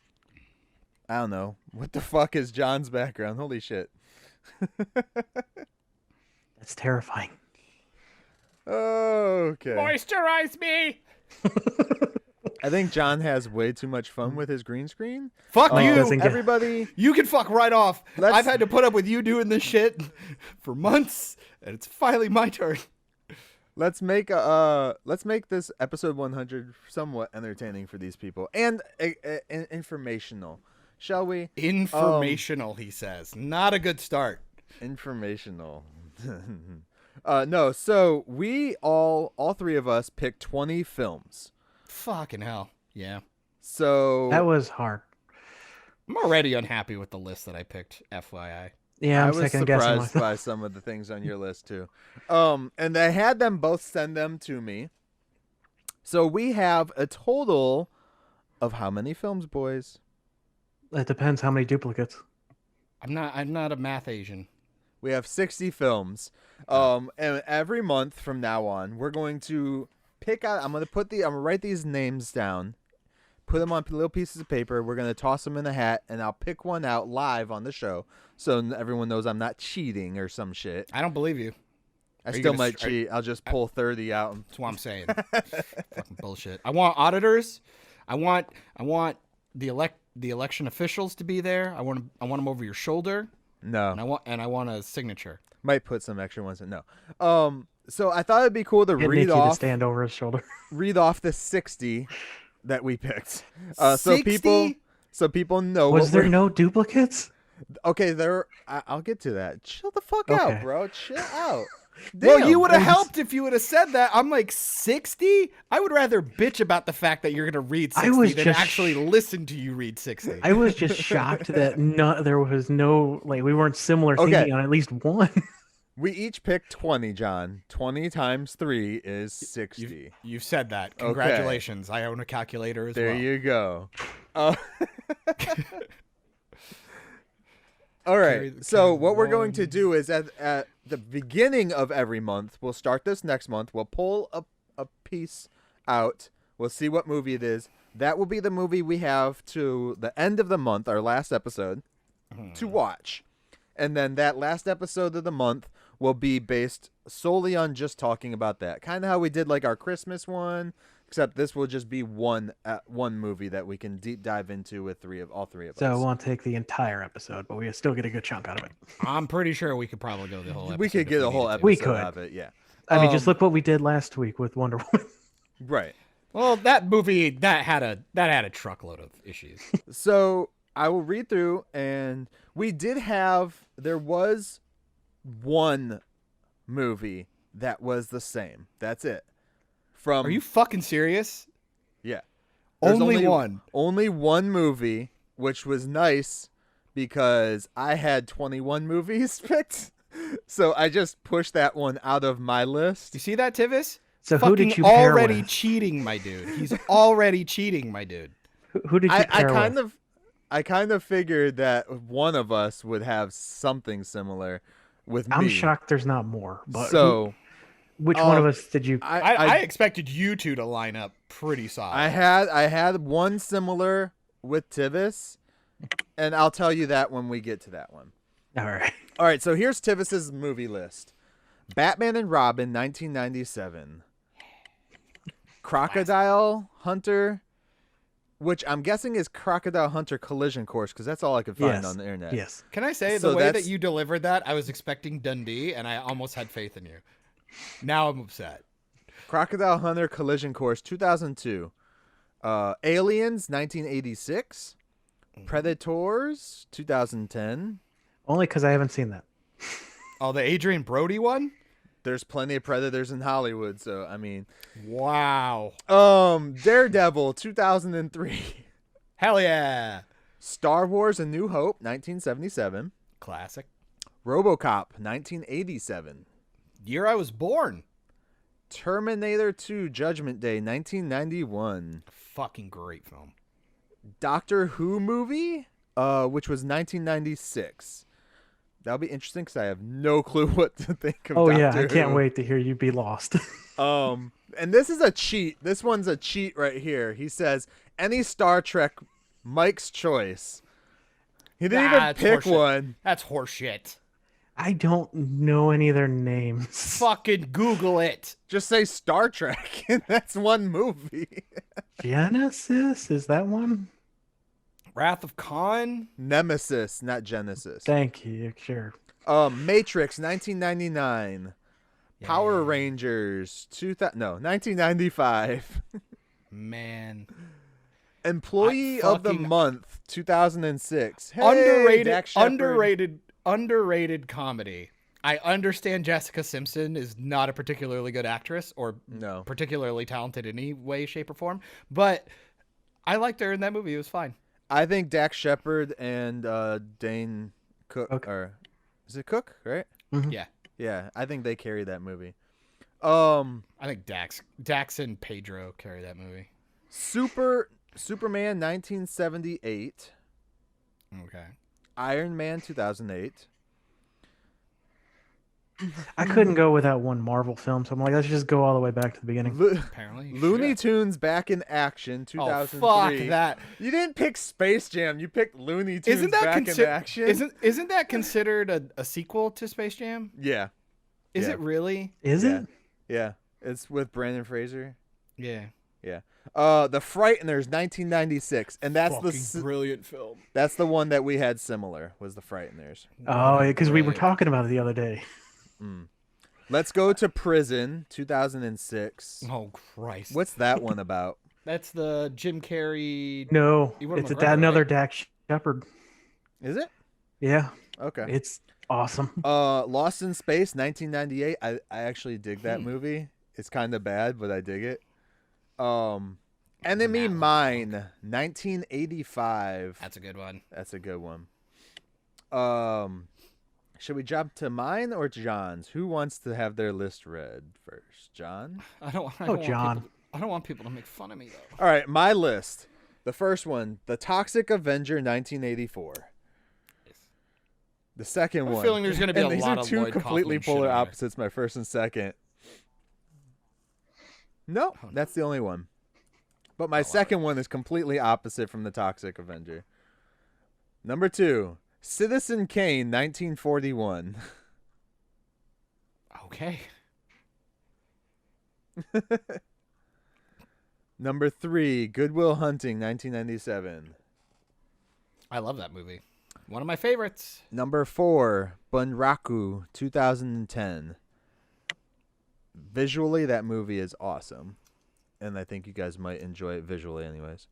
I don't know what the fuck is John's background. Holy shit. That's terrifying. Okay. Moisturize me. I think John has way too much fun with his green screen. Fuck Mike you. doesn't get- Everybody, You can fuck right off. Let's- I've had to put up with you doing this shit for months, and it's finally my turn. let's make this episode 100 somewhat entertaining for these people and informational, shall we? Informational, he says. Not a good start. Informational. No, so we all three of us picked 20 films. Fucking hell. Yeah. So That was hard. I'm already unhappy with the list that I picked, FYI. Yeah, I I'm was second guessing surprised myself. by some of the things on your list too. And I had them both send them to me. So we have a total of how many films, boys? It depends how many duplicates. I'm not a math Asian. We have 60 films. And every month from now on, we're going to pick out. I'm gonna write these names down, put them on little pieces of paper. We're gonna toss them in a hat, and I'll pick one out live on the show, so everyone knows I'm not cheating or some shit. I don't believe you. I Are you still gonna might cheat. I'll just pull 30 out. That's what I'm saying. Fucking bullshit. I want auditors. I want the election officials to be there. I want them over your shoulder, No, and I want a signature. might put some extra ones in. No. So I thought it'd be cool to Get read Nikki to off stand over his shoulder. the 60 that we picked. So 60? people know. Was what there we're- no duplicates? Okay, I'll get to that. Chill the fuck Okay. out, bro. Chill out. Well, Damn. you would have helped if you would have said that. I'm like 60. I would rather bitch about the fact that you're gonna read 60 I was than just actually listen to you read 60. I was just shocked that there was no, we weren't similar Okay. thinking on at least one. We each picked 20, John. 20 times 3 is 60. You've said that. Congratulations. I own a calculator as There well. you go. All right. So what we're going to do is at the beginning of every month, we'll start this next month. We'll pull a piece out. We'll see what movie it is. That will be the movie we have to the end of the month, our last episode, to watch. And then that last episode of the month will be based solely on just talking about that. Kind of how we did like our Christmas one, except this will just be one movie that we can deep dive into with all three of So it us. won't take the entire episode, but we still get a good chunk out of it. I'm pretty sure we could probably go the whole episode. We could if get a whole needed to. episode We could. out of it, yeah. I mean, just look what we did last week with Wonder Woman. Right. Well, that movie that had a truckload of issues. So I will read through, and there was one movie that was the same. That's it. Are you fucking serious? Yeah. Only one. Only one movie, which was nice because I had 21 movies picked. So I just pushed that one out of my list. You see that, Tivis? So Fucking who did you pair already with? cheating, my dude. He's already cheating, my dude. Who did you pair with? I kind of figured that one of us would have something similar with me. I'm shocked there's not more. But So which one of us did you? I expected you two to line up pretty solid. I had one similar with Tivis, and I'll tell you that when we get to that one. All right. All right, so here's Tivis's movie list. Batman and Robin, 1997. Crocodile Hunter, which I'm guessing is Crocodile Hunter Collision Course, because that's all I could find Yes. on the internet. Yes. Can I say So the way that that's- you delivered that, I was expecting Dundee, and I almost had faith in you. Now I'm upset. Crocodile Hunter Collision Course, 2002. Aliens, 1986. Predators, 2010. Only because I haven't seen that. Oh, the Adrian Brody one? There's plenty of Predators in Hollywood, so I mean. Wow. Daredevil, 2003. Hell yeah. Star Wars: A New Hope, 1977. Classic. RoboCop, 1987. Year I was born. Terminator 2: Judgment Day, 1991. Fucking great film. Doctor Who movie, which was 1996. That'll be interesting because I have no clue what to think of. Oh Doctor yeah, I can't Who. wait to hear you be lost. And this is a cheat. This one's a cheat right here. He says any Star Trek, Mike's choice. He didn't even That's pick horseshit. one. That's horseshit. I don't know any of their names. Fucking Google it. Just say Star Trek, and that's one movie. Genesis, is that one? Wrath of Khan. Nemesis, not Genesis. Thank you. Sure. Matrix, 1999. Power Rangers, 1995. Man. Employee of the fucking- Month, 2006. Hey, Dak Shepard. Underrated comedy. I understand Jessica Simpson is not a particularly good actress or No. particularly talented in any way, shape, or form, but I liked her in that movie. It was fine. I think Dak Shepard and Dane Cook, Cook. or is it Cook, right? Yeah. Yeah, I think they carry that movie. I think Dax and Pedro carry that movie. Superman 1978. Okay. Iron Man 2008. I couldn't go without one Marvel film, so I'm like, let's just go all the way back to the beginning. Apparently. you Looney should. Tunes Back in Action Oh, 2003. fuck that. You didn't pick Space Jam. You picked Looney Tunes Isn't that Back in Action. Isn't that considered a sequel to Space Jam? Yeah. Is Yeah. it really? Is Yeah. it? Yeah. It's with Brandon Fraser. Yeah. Yeah. The Frighteners 1996, and that's Fucking brilliant film. that's the one that we had similar, was The Frighteners. Oh, because we were Right. talking about it the other day. Let's Go to Prison 2006. Oh Christ. What's that one about? That's the Jim Carrey. No, Ewan it's McGregor, another right? Dak Shepard. Is it? Yeah, Okay. it's awesome. Lost in Space 1998. I actually dig that Hmm. movie. It's kind of bad, but I dig it. Enemy Mine 1985. That's a good one. That's a good one. Should we jump to mine or John's? Who wants to have their list read first? John? I don't Oh, John. I don't want people to make fun of me though. All right, my list. The first one, The Toxic Avenger 1984. The second I have a one. feeling there's gonna be and a these lot are of two Lloyd completely Kaufman shit polar on here. opposites, my first and second. No, that's the only one. But my second one is completely opposite from The Toxic Avenger. Number 2, Citizen Kane 1941. Okay. Number 3, Goodwill Hunting 1997. I love that movie. One of my favorites. Number 4, Bunraku 2010. visually, that movie is awesome. And I think you guys might enjoy it visually anyways.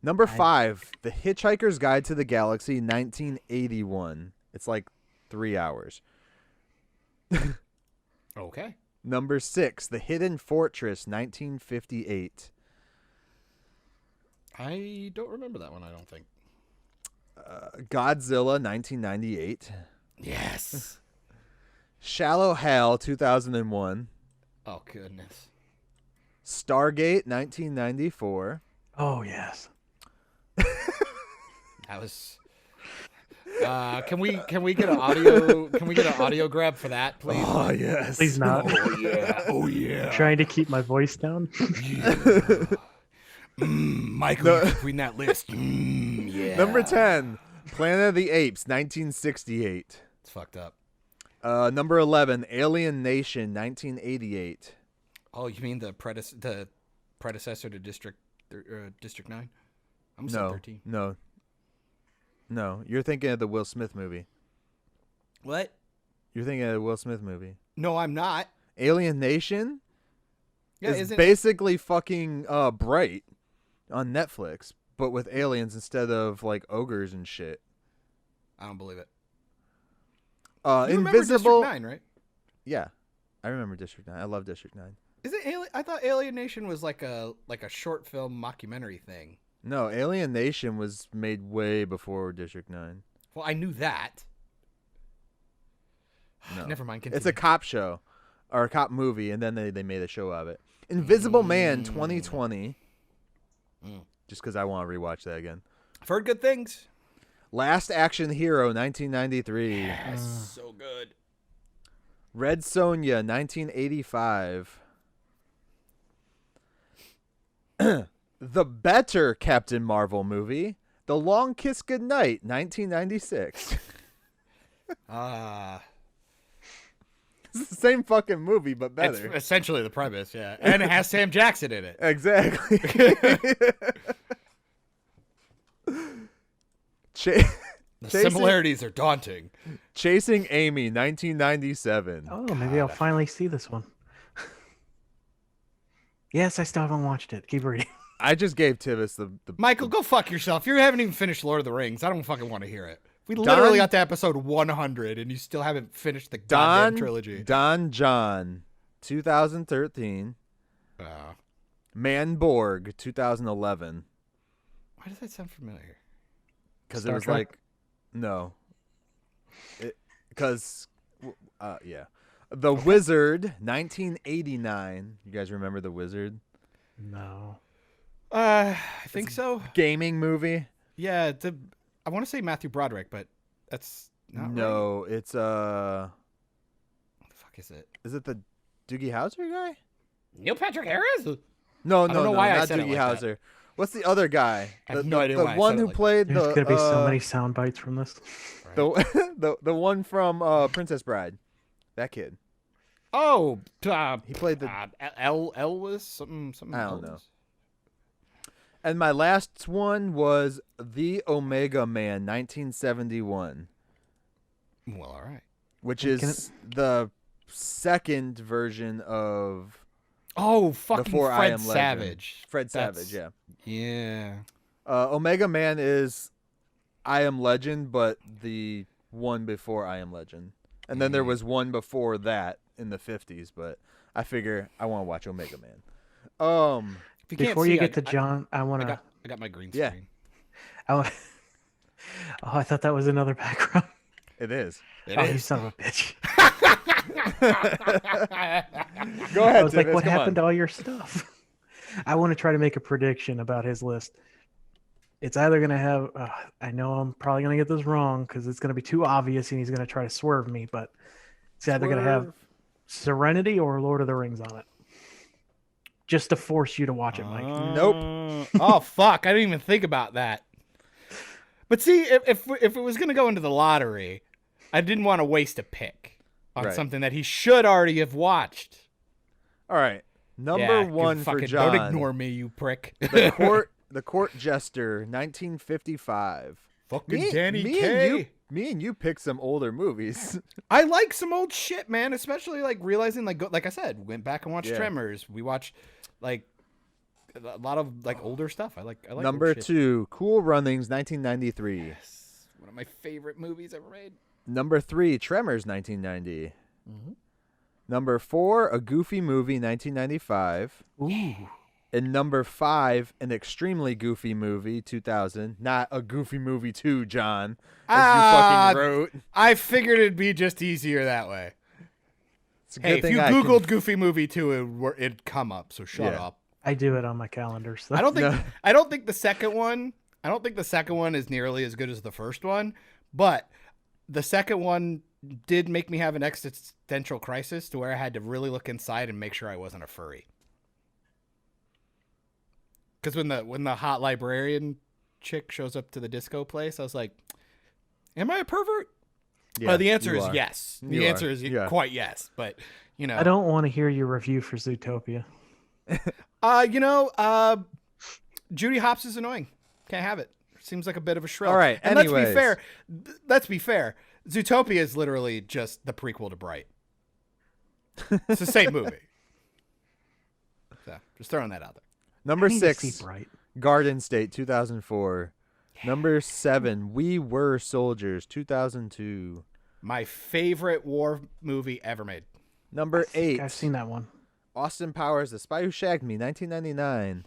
Number 5, The Hitchhiker's Guide to the Galaxy, 1981. It's like 3 hours. Okay. Number 6, The Hidden Fortress, 1958. I don't remember that one, I don't think. Godzilla, 1998. Yes. Shallow Hal, 2001. Oh, goodness. Stargate, 1994. Oh yes. That was... can we get an audio grab for that, please? Oh, yes. Please not. Oh yeah. Oh yeah. Trying to keep my voice down. Michael, between that list. Yeah. Number 10, Planet of the Apes, 1968. It's fucked up. Number 11, Alien Nation, 1988. Oh, you mean the predecessor to District 9? I'm still 13. No, you're thinking of the Will Smith movie. What? You're thinking of the Will Smith movie. No, I'm not. Alien Nation Yeah, is basically fucking Bright on Netflix, but with aliens instead of like ogres and shit. I don't believe it. You remember Invisible. District 9, right? Yeah, I remember District 9. I love District 9. Is it Alien? I thought Alien Nation was like a short film mockumentary thing. No, Alien Nation was made way before District 9. Well, I knew that. No. Never mind. Continue. It's a cop show or a cop movie, and then they made a show of it. Invisible Man 2020. Just because I want to rewatch that again. I've heard good things. Last Action Hero 1993. Yes, so good. Red Sonja 1985. The better Captain Marvel movie, The Long Kiss Goodnight 1996. It's the same fucking movie, but better. It's essentially the premise, yeah. And it has Sam Jackson in it. Exactly. The similarities are daunting. Chasing Amy 1997. Oh, maybe I'll finally see this one. Yes, I still haven't watched it. Keep reading. I just gave Tivis the Michael, go fuck yourself. You haven't even finished Lord of the Rings. I don't fucking want to hear it. We literally got to episode 100, and you still haven't finished the goddamn trilogy. Don John, 2013. Manborg, 2011. Why does that sound familiar? Because it Star was Trek? like, no. Because, yeah. The Wizard, 1989. You guys remember The Wizard? No. I think so. Gaming movie? Yeah, I want to say Matthew Broderick, but that's not right. No, it's What the fuck is it? Is it the Doogie Howser guy? Neil Patrick Harris? No, don't know why I not said it Doogie like that. Howser. What's the other guy? I have no idea The why I one said it who like played There's the gonna be so many sound bites from this. the one from Princess Bride. That kid. Oh, He played the Elvis something. I don't know. And my last one was The Omega Man, 1971. Well, all right. Which is the second version of Oh, fucking Before I Fred Am Legend. Savage. Fred That's- Savage, yeah. Yeah. Omega Man is I Am Legend, but the one before I Am Legend. And then there was one before that in the 50s, but I figure I want to watch Omega Man. If you can't Before see, you get to John, I want I to. got my green Yeah. screen. Oh, I thought that was another background. It is. It Oh, you is. son of a bitch. Go ahead, I was like, Tivis, what come happened on. to all your stuff? I want to try to make a prediction about his list. It's either going to have, I know I'm probably going to get this wrong because it's going to be too obvious and he's going to try to swerve me, but it's either going to have Serenity or Lord of the Rings on it. Just to force you to watch it, Mike. Nope. Oh, fuck. I didn't even think about that. But see, if it was going to go into the lottery, I didn't want to waste a pick on Right. something that he should already have watched. All right. Number Yeah, one for fucking John. Don't ignore me, you prick. The Court Jester, 1955. Fucking Danny Kaye. Me and you picked some older movies. I like some old shit, man. Especially like realizing, like I said, went back and watched Yeah. Tremors. We watched like a lot of like older stuff. I like. Number old shit. 2, Cool Runnings, 1993. Yes. One of my favorite movies ever made. Number 3, Tremors, 1990. Mm-hmm. Number 4, A Goofy Movie, 1995. Ooh. And number 5, an extremely goofy movie, 2000. Not A Goofy Movie 2, John, as you fucking wrote. I figured it'd be just easier that way. It's a Hey, good if thing you I can- Googled Goofy Movie 2, it'd come up. So shut Yeah. up. I do it on my calendar. So I don't think. No. I don't think the second one. I don't think the second one is nearly as good as the first one. But the second one did make me have an existential crisis to where I had to really look inside and make sure I wasn't a furry. Because when the hot librarian chick shows up to the disco place, I was like, "Am I a pervert?" Yeah, The answer you is are. yes. You The are. answer is Yeah. quite yes. But you know, I don't want to hear your review for Zootopia. Judy Hopps is annoying. Can't have it. Seems like a bit of a shrill. All right, And let's anyways. be fair. Let's be fair. Zootopia is literally just the prequel to Bright. It's the same movie. So just throwing that out there. Number I need to 6, see Bright. Garden State, 2004. Number 7, We Were Soldiers, 2002. My favorite war movie ever made. Number 8, I've seen that one. Austin Powers, The Spy Who Shagged Me, 1999.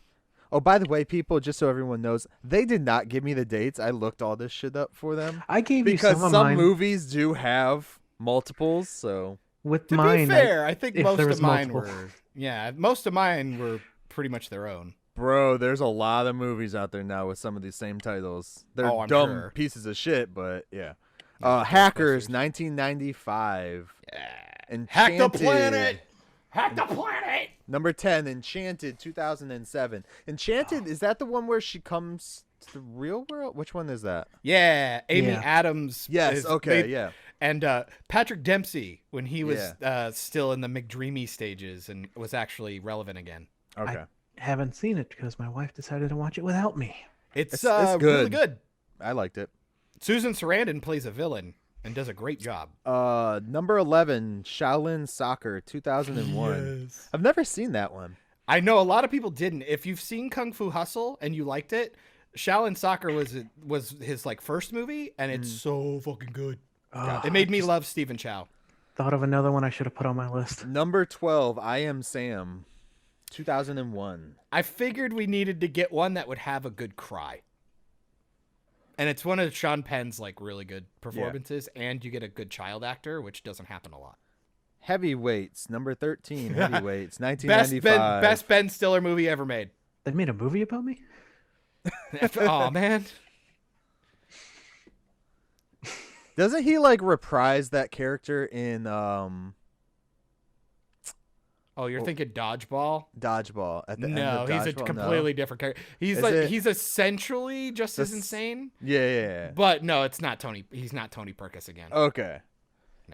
Oh, by the way, people, just so everyone knows, they did not give me the dates. I looked all this shit up for them. I gave you Because some of some mine. movies do have multiples, so... With To mine, be fair, I think if most there of was mine multiple. were. Yeah, most of mine were pretty much their own. Bro, there's a lot of movies out there now with some of these same titles. They're Oh, I'm dumb sure. pieces of shit, but yeah. Yeah, Hackers, Ghostbusters. 1995. Yeah. Enchanted. Hack the planet. Hack the planet. Number 10, Enchanted, 2007. Enchanted, is that the one where she comes to the real world? Which one is that? Yeah, Amy Yeah. Adams. Yes, is okay, made- yeah. And Patrick Dempsey, when he was Yeah. still in the McDreamy stages and was actually relevant again. Okay. I haven't seen it because my wife decided to watch it without me. It's It's really good. good. I liked it. Susan Sarandon plays a villain and does a great job. Number 11, Shaolin Soccer, 2001. Yes. I've never seen that one. I know a lot of people didn't. If you've seen Kung Fu Hustle and you liked it, Shaolin Soccer was his like first movie, and it's so fucking good. Oh, It made me love Stephen Chow. Thought of another one I should have put on my list. Number 12, I Am Sam, 2001. I figured we needed to get one that would have a good cry. And it's one of Sean Penn's like really good performances, and you get a good child actor, which doesn't happen a lot. Heavyweights, number 13, Heavyweights, Best 1995. best Ben Stiller movie ever made. They made a movie about me? Oh man. Doesn't he like reprise that character in Oh, you're thinking Dodgeball? Dodgeball at the end No, of he's a Dodgeball? completely different character. He's Is like it- he's essentially just as This- insane. Yeah. But no, it's not Tony. He's not Tony Perkis again. Okay.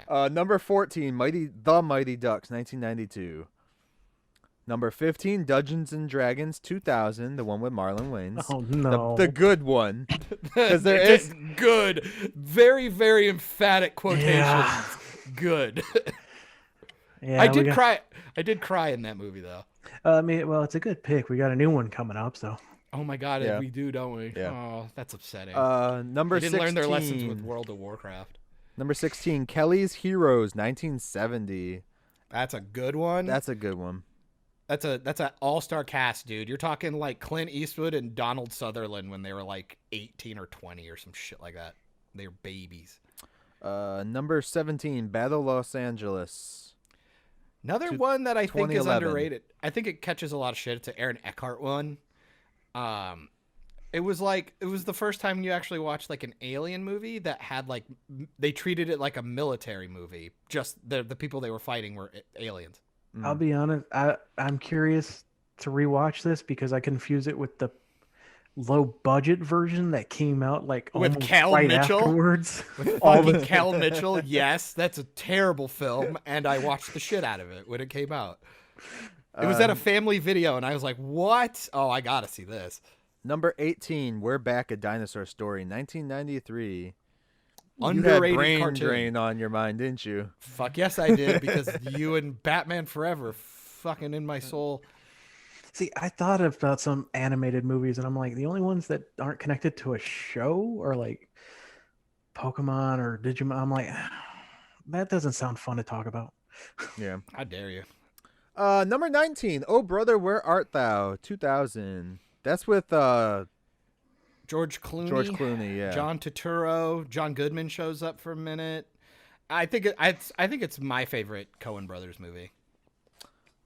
No. Number 14, The Mighty Ducks, 1992. Number 15, Dungeons and Dragons, 2000, the one with Marlon Wayans. Oh no. The good one. Because there It's is good, very very emphatic quotations. Yeah. Good. Yeah, I we did got- cry. I did cry in that movie though. I mean, well, it's a good pick. We got a new one coming up, so Oh my god, Yeah. we do, don't we? Yeah. Oh, that's upsetting. number They didn't 16. learn their lessons with World of Warcraft. Number 16, Kelly's Heroes, 1970. That's a good one. That's a good one. That's an all-star cast, dude. You're talking like Clint Eastwood and Donald Sutherland when they were like 18 or 20 or some shit like that. They were babies. Number 17, Battle Los Angeles. Another one that I think is 2011. underrated. I think it catches a lot of shit. It's an Aaron Eckhart one. It was the first time you actually watched like an alien movie that had like they treated it like a military movie. Just the people they were fighting were aliens. I'll be honest. I'm curious to rewatch this because I confuse it with the low budget version that came out like With almost Cal right Mitchell? afterwards. All the Cal Mitchell, yes, that's a terrible film, and I watched the shit out of it when it came out. It was at a family video, and I was like, "What? Oh, I gotta see this." Number 18, We're Back, A Dinosaur Story, 1993. You had Underrated Brain cartoon. Drain on your mind, didn't you? Fuck yes, I did, because you and Batman Forever fucking in my soul. See, I thought about some animated movies, and I'm like, the only ones that aren't connected to a show are like Pokemon or Digimon. I'm like, that doesn't sound fun to talk about. Yeah. How dare you? Number 19, Oh Brother, Where Art Thou, 2000. That's with George Clooney. yeah. John Turturro. John Goodman shows up for a minute. I think it's my favorite Coen Brothers movie.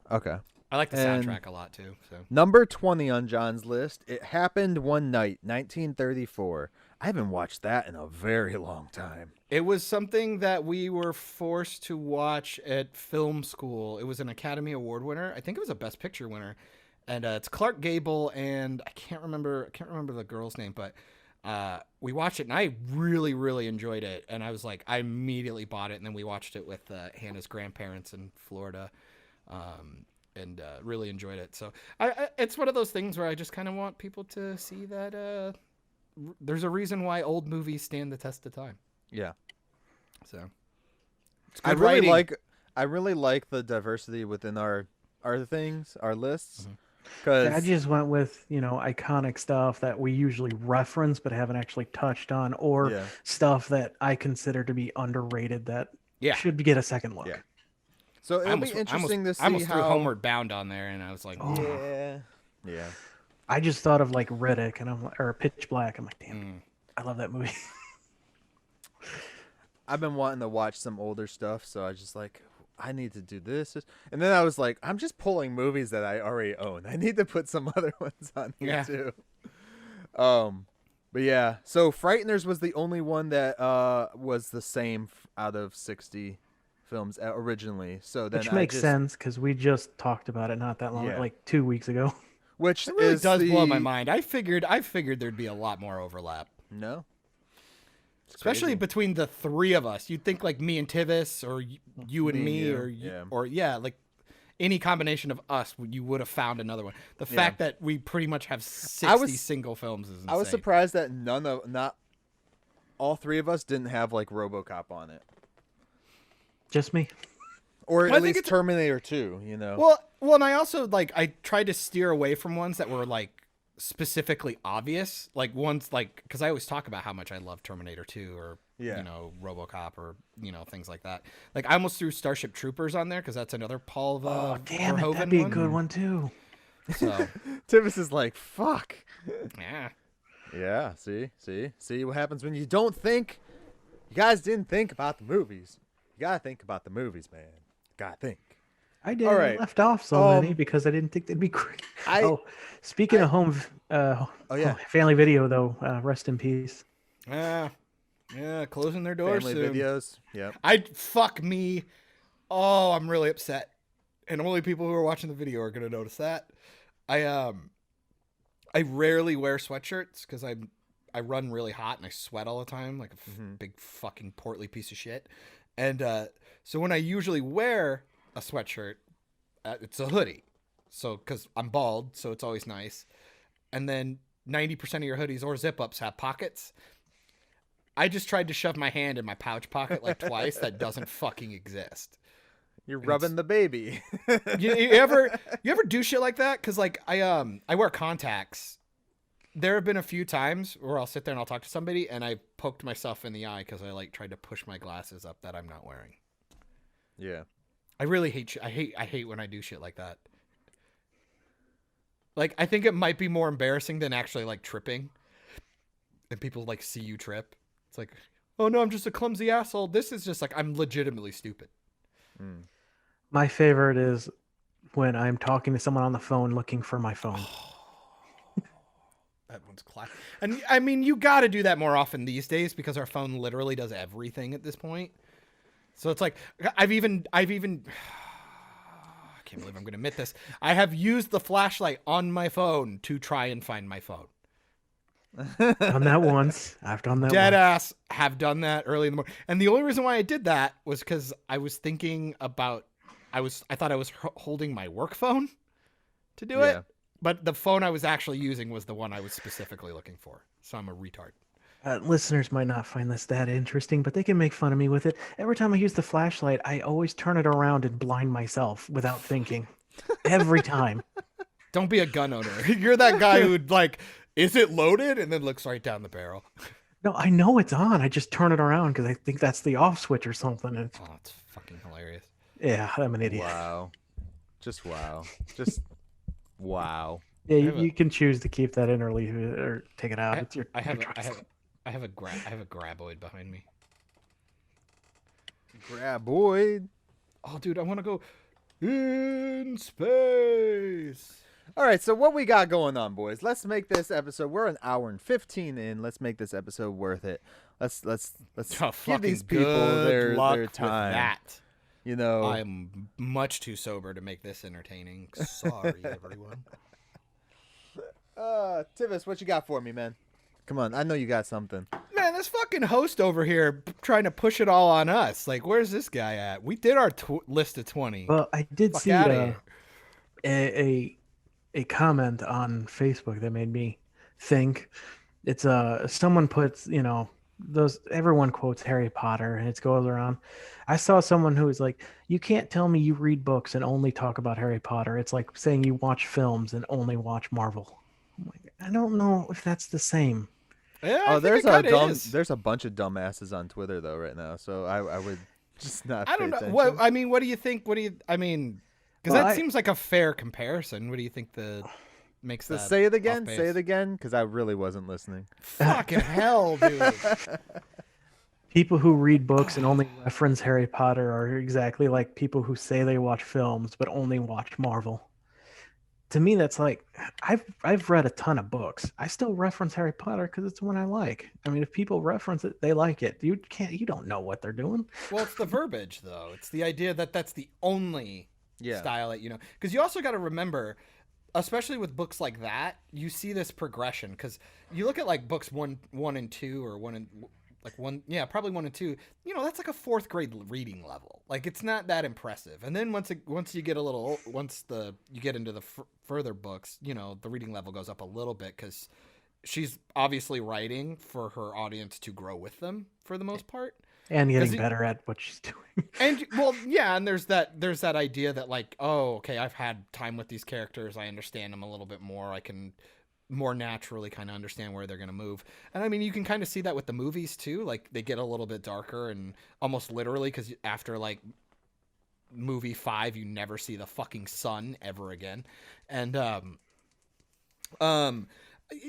Okay. I like the And soundtrack a lot too. So Number 20 on John's list, It Happened One Night, 1934. I haven't watched that in a very long time. it was something that we were forced to watch at film school. It was an Academy Award winner. I think it was a Best Picture winner, and it's Clark Gable and I can't remember the girl's name, but we watched it and I really, really enjoyed it. And I was like, I immediately bought it, and then we watched it with Hannah's grandparents in Florida. And really enjoyed it. So it's one of those things where I just kind of want people to see that there's a reason why old movies stand the test of time. Yeah. So it's I good really writing. like the diversity within our things, our lists. Mm-hmm. Cuz I just went with, iconic stuff that we usually reference but haven't actually touched on, or Yeah. stuff that I consider to be underrated that Yeah. should get a second look. Yeah. So it'll be interesting to see I almost how threw Homeward Bound on there, and I was like, Yeah. Yeah. I just thought of like Riddick, and I'm like, or Pitch Black. I'm like, damn, I love that movie. I've been wanting to watch some older stuff, so I just like, I need to do this. And then I was like, I'm just pulling movies that I already own. I need to put some other ones on here Yeah. too. But yeah, so Frighteners was the only one that was the same out of 60 films originally. So then Which makes sense because we just talked about it not that long, Yeah. like 2 weeks ago. Which it really is does blow my mind. I figured there'd be a lot more overlap, No. especially between the three of us. You'd think like me and Tivis, or you and Me and me, you, or you, yeah. or yeah, like any combination of us, you would have found another one. The fact that we pretty much have 60 single films is insane. I was surprised that not all three of us didn't have like RoboCop on it. Just me. Or Well, I at think least Terminator 2, you know. Well, and I also I tried to steer away from ones that were like specifically obvious, like ones like, because I always talk about how much I love Terminator 2 or RoboCop or things like that. Like I almost threw Starship Troopers on there because that's another Paul Damn it, Verhoeven that'd be a one. good one too. So Tivis is like, fuck. yeah, Yeah, see what happens when you don't think. You guys didn't think about the movies. You gotta think about the movies, man. Gotta think. I did. All I right. left off so many because I didn't think they'd be great. Speaking of home, family video though, rest in peace. yeah, closing their doors Family soon. videos. Yep. Fuck me. Oh, I'm really upset. And only people who are watching the video are gonna notice that. I rarely wear sweatshirts because I run really hot and I sweat all the time like a big fucking portly piece of shit. And so when I usually wear a sweatshirt, it's a hoodie. So because I'm bald, so it's always nice. And then 90% of your hoodies or zip-ups have pockets. I just tried to shove my hand in my pouch pocket like twice. That doesn't fucking exist. You're rubbing the baby. You ever do shit like that? Because like I wear contacts. There have been a few times where I'll sit there and I'll talk to somebody and I poked myself in the eye because I tried to push my glasses up that I'm not wearing. Yeah. I really hate I hate when I do shit like that. Like I think it might be more embarrassing than actually tripping. And people see you trip. It's like, oh no, I'm just a clumsy asshole. This is just I'm legitimately stupid. My favorite is when I'm talking to someone on the phone looking for my phone. That one's classic. And I mean, you got to do that more often these days because our phone literally does everything at this point. So it's like, I've even, I can't believe I'm going to admit this. I have used the flashlight on my phone to try and find my phone. Done that once. I've done that Dead once. ass have done that early in the morning. And the only reason why I did that was because I was thinking about, I thought I was holding my work phone to do it. But the phone I was actually using was the one I was specifically looking for. So I'm a retard. Listeners might not find this that interesting, but they can make fun of me with it. Every time I use the flashlight, I always turn it around and blind myself without thinking. Every time. Don't be a gun owner. You're that guy who'd like, is it loaded? And then looks right down the barrel. No, I know it's on. I just turn it around because I think that's the off switch or something. And Oh, it's fucking hilarious. yeah, I'm an idiot. Wow. Just wow. Just wow. Yeah, I you, have a- you can choose to keep that in or leave it or take it out. It's your. I have your a, I choice. have I have a graboid behind me. Graboid. Oh, dude, I want to go in space. All right, so what we got going on, boys? Let's make this episode. We're an hour and 15 in. Let's make this episode worth it. Let's Oh, give these fucking people good luck their with time. that. You know, I'm much too sober to make this entertaining. Sorry, everyone. Tivis, what you got for me, man? Come on, I know you got something. Man, this fucking host over here trying to push it all on us. Like, where's this guy at? We did our list of 20. Well, I did Fuck see outta here. a comment on Facebook that made me think. It's someone puts, those everyone quotes Harry Potter and it goes around. I saw someone who was like, you can't tell me you read books and only talk about Harry Potter. It's like saying you watch films and only watch Marvel. I'm like, I don't know if that's the same. Yeah, I Oh, think it kinda is. there's a bunch of dumbasses on Twitter though right now, so I would just not. I don't pay know. attention. What what do you think? Because Well, that seems like a fair comparison. What do you think makes So that? say it again. off base? Say it again, because I really wasn't listening. Fucking hell, dude. People who read books and only reference Harry Potter are exactly like people who say they watch films but only watch Marvel. To me, that's like I've read a ton of books. I still reference Harry Potter because it's the one I like. I mean, if people reference it, they like it. You don't know what they're doing. Well, it's the verbiage, though. It's the idea that that's the only Yeah. style that because you also got to remember, especially with books like that, you see this progression because you look at like books one and two or probably one and two. That's like a fourth grade reading level. Like it's not that impressive. And then once you get you get into the further books, the reading level goes up a little bit because she's obviously writing for her audience to grow with them for the most part. And getting Does it- better at what she's doing. And well, yeah, and there's that idea that like, oh, okay, I've had time with these characters, I understand them a little bit more, I can more naturally kind of understand where they're going to move. And I mean, you can kind of see that with the movies too, like they get a little bit darker and almost literally because after like movie 5 you never see the fucking sun ever again. And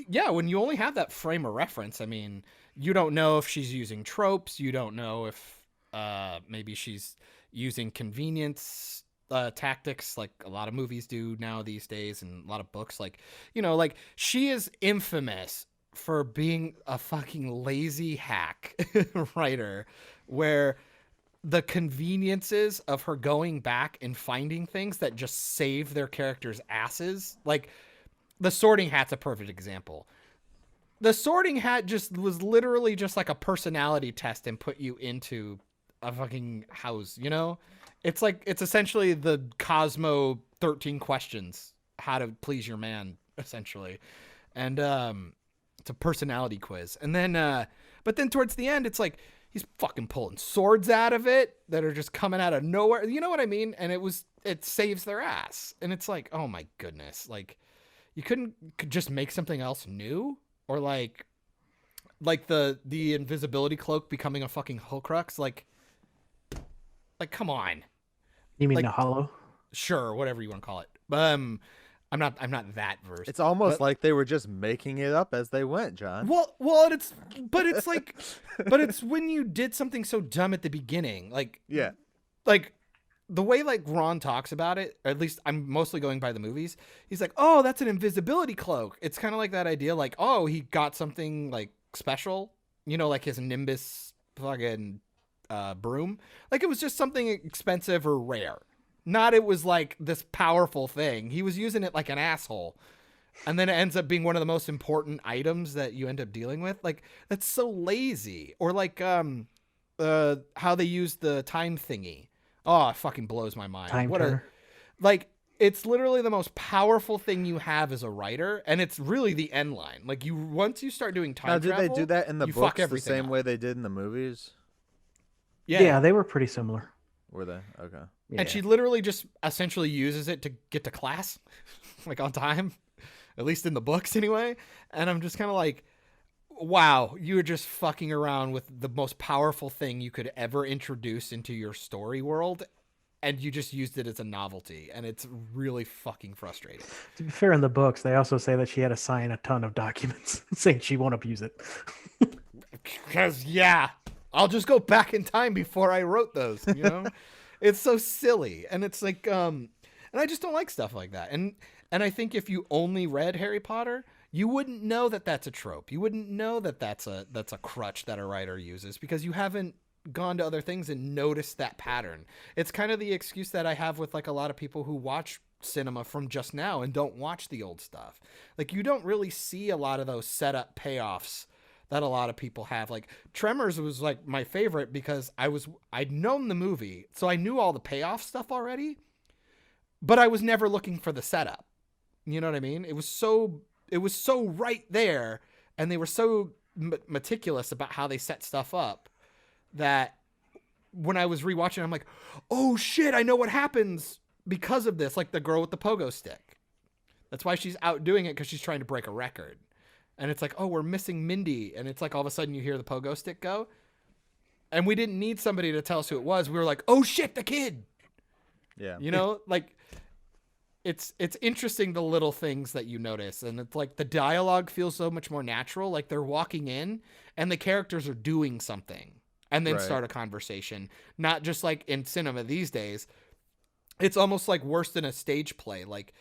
yeah, when you only have that frame of reference, I mean, you don't know if she's using tropes, you don't know if maybe she's using convenience tactics like a lot of movies do now these days and a lot of books, like like she is infamous for being a fucking lazy hack writer, where the conveniences of her going back and finding things that just save their characters' asses, like the Sorting Hat's a perfect example. The Sorting Hat just was literally just like a personality test and put you into a fucking house, It's like, it's essentially the Cosmo 13 questions, how to please your man, essentially. And it's a personality quiz. And then, but then towards the end, it's like, he's fucking pulling swords out of it that are just coming out of nowhere. You know what I mean? And it saves their ass. And it's like, oh my goodness. Like, you could just make something else new? Or like the invisibility cloak becoming a fucking Horcrux? Like, come on. You mean Like- the hollow? Sure, whatever you want to call it. I'm not that versed. It's almost like they were just making it up as they went, John. Well, it's like, but it's when you did something so dumb at the beginning, like Yeah. like the way like Ron talks about it, or at least I'm mostly going by the movies. He's like, oh, that's an invisibility cloak. It's kind of like that idea, like, oh, he got something like special, like his Nimbus fucking broom. Like it was just something expensive or rare. Not it was like this powerful thing. He was using it like an asshole. And then it ends up being one of the most important items that you end up dealing with. Like, that's so lazy. Or like how they use the time thingy. Oh, it fucking blows my mind. Time turner. Like, it's literally the most powerful thing you have as a writer, and it's really the end line. Like once you start doing time Now, did travel, they do that in the you fuck books the everything same up. way they did in the movies? Yeah, they were pretty similar. Were they? Okay. Yeah. And she literally just essentially uses it to get to class, like on time, at least in the books anyway. And I'm just kind of like, wow, you were just fucking around with the most powerful thing you could ever introduce into your story world. And you just used it as a novelty. And it's really fucking frustrating. To be fair, in the books, they also say that she had to sign a ton of documents saying she won't abuse it. Because, yeah, I'll just go back in time before I wrote those, you know? It's so silly. And it's like, and I just don't like stuff like that. And I think if you only read Harry Potter, you wouldn't know that that's a trope. You wouldn't know that that's a crutch that a writer uses because you haven't gone to other things and noticed that pattern. It's kind of the excuse that I have with like a lot of people who watch cinema from just now and don't watch the old stuff. Like you don't really see a lot of those setup payoffs that a lot of people have. Like Tremors was like my favorite because I'd known the movie, so I knew all the payoff stuff already, but I was never looking for the setup. You know what I mean? It was so right there, and they were so meticulous about how they set stuff up that when I was rewatching, I'm like, oh shit, I know what happens because of this. Like the girl with the pogo stick. That's why she's out doing it, because she's trying to break a record. And it's like, oh, we're missing Mindy. And it's like all of a sudden you hear the pogo stick go. And we didn't need somebody to tell us who it was. We were like, oh shit, the kid. Yeah. You know, like it's interesting the little things that you notice. And it's like the dialogue feels so much more natural. Like they're walking in and the characters are doing something and then start a conversation. Not just like in cinema these days. It's almost like worse than a stage play. Like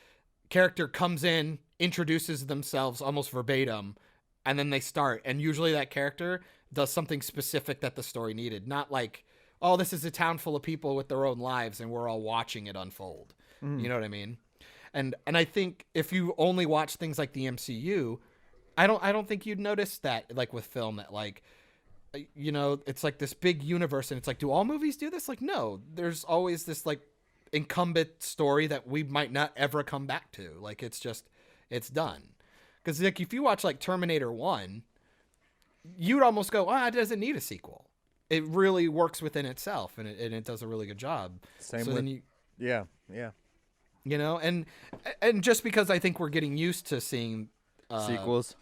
character comes in, introduces themselves almost verbatim, and then they start. And usually that character does something specific that the story needed. Not like, oh, this is a town full of people with their own lives and we're all watching it unfold. You know what I mean? And I think if you only watch things like the MCU, I don't think you'd notice that, like with film, that like, you know, it's like this big universe and it's like, do all movies do this? Like, no, there's always this like incumbent story that we might not ever come back to. Like it's done. Because like if you watch like Terminator 1, you'd almost go, it doesn't need a sequel. It really works within itself, and it does a really good job. Same so with, then you, yeah. you know, and just because I think we're getting used to seeing Sequels.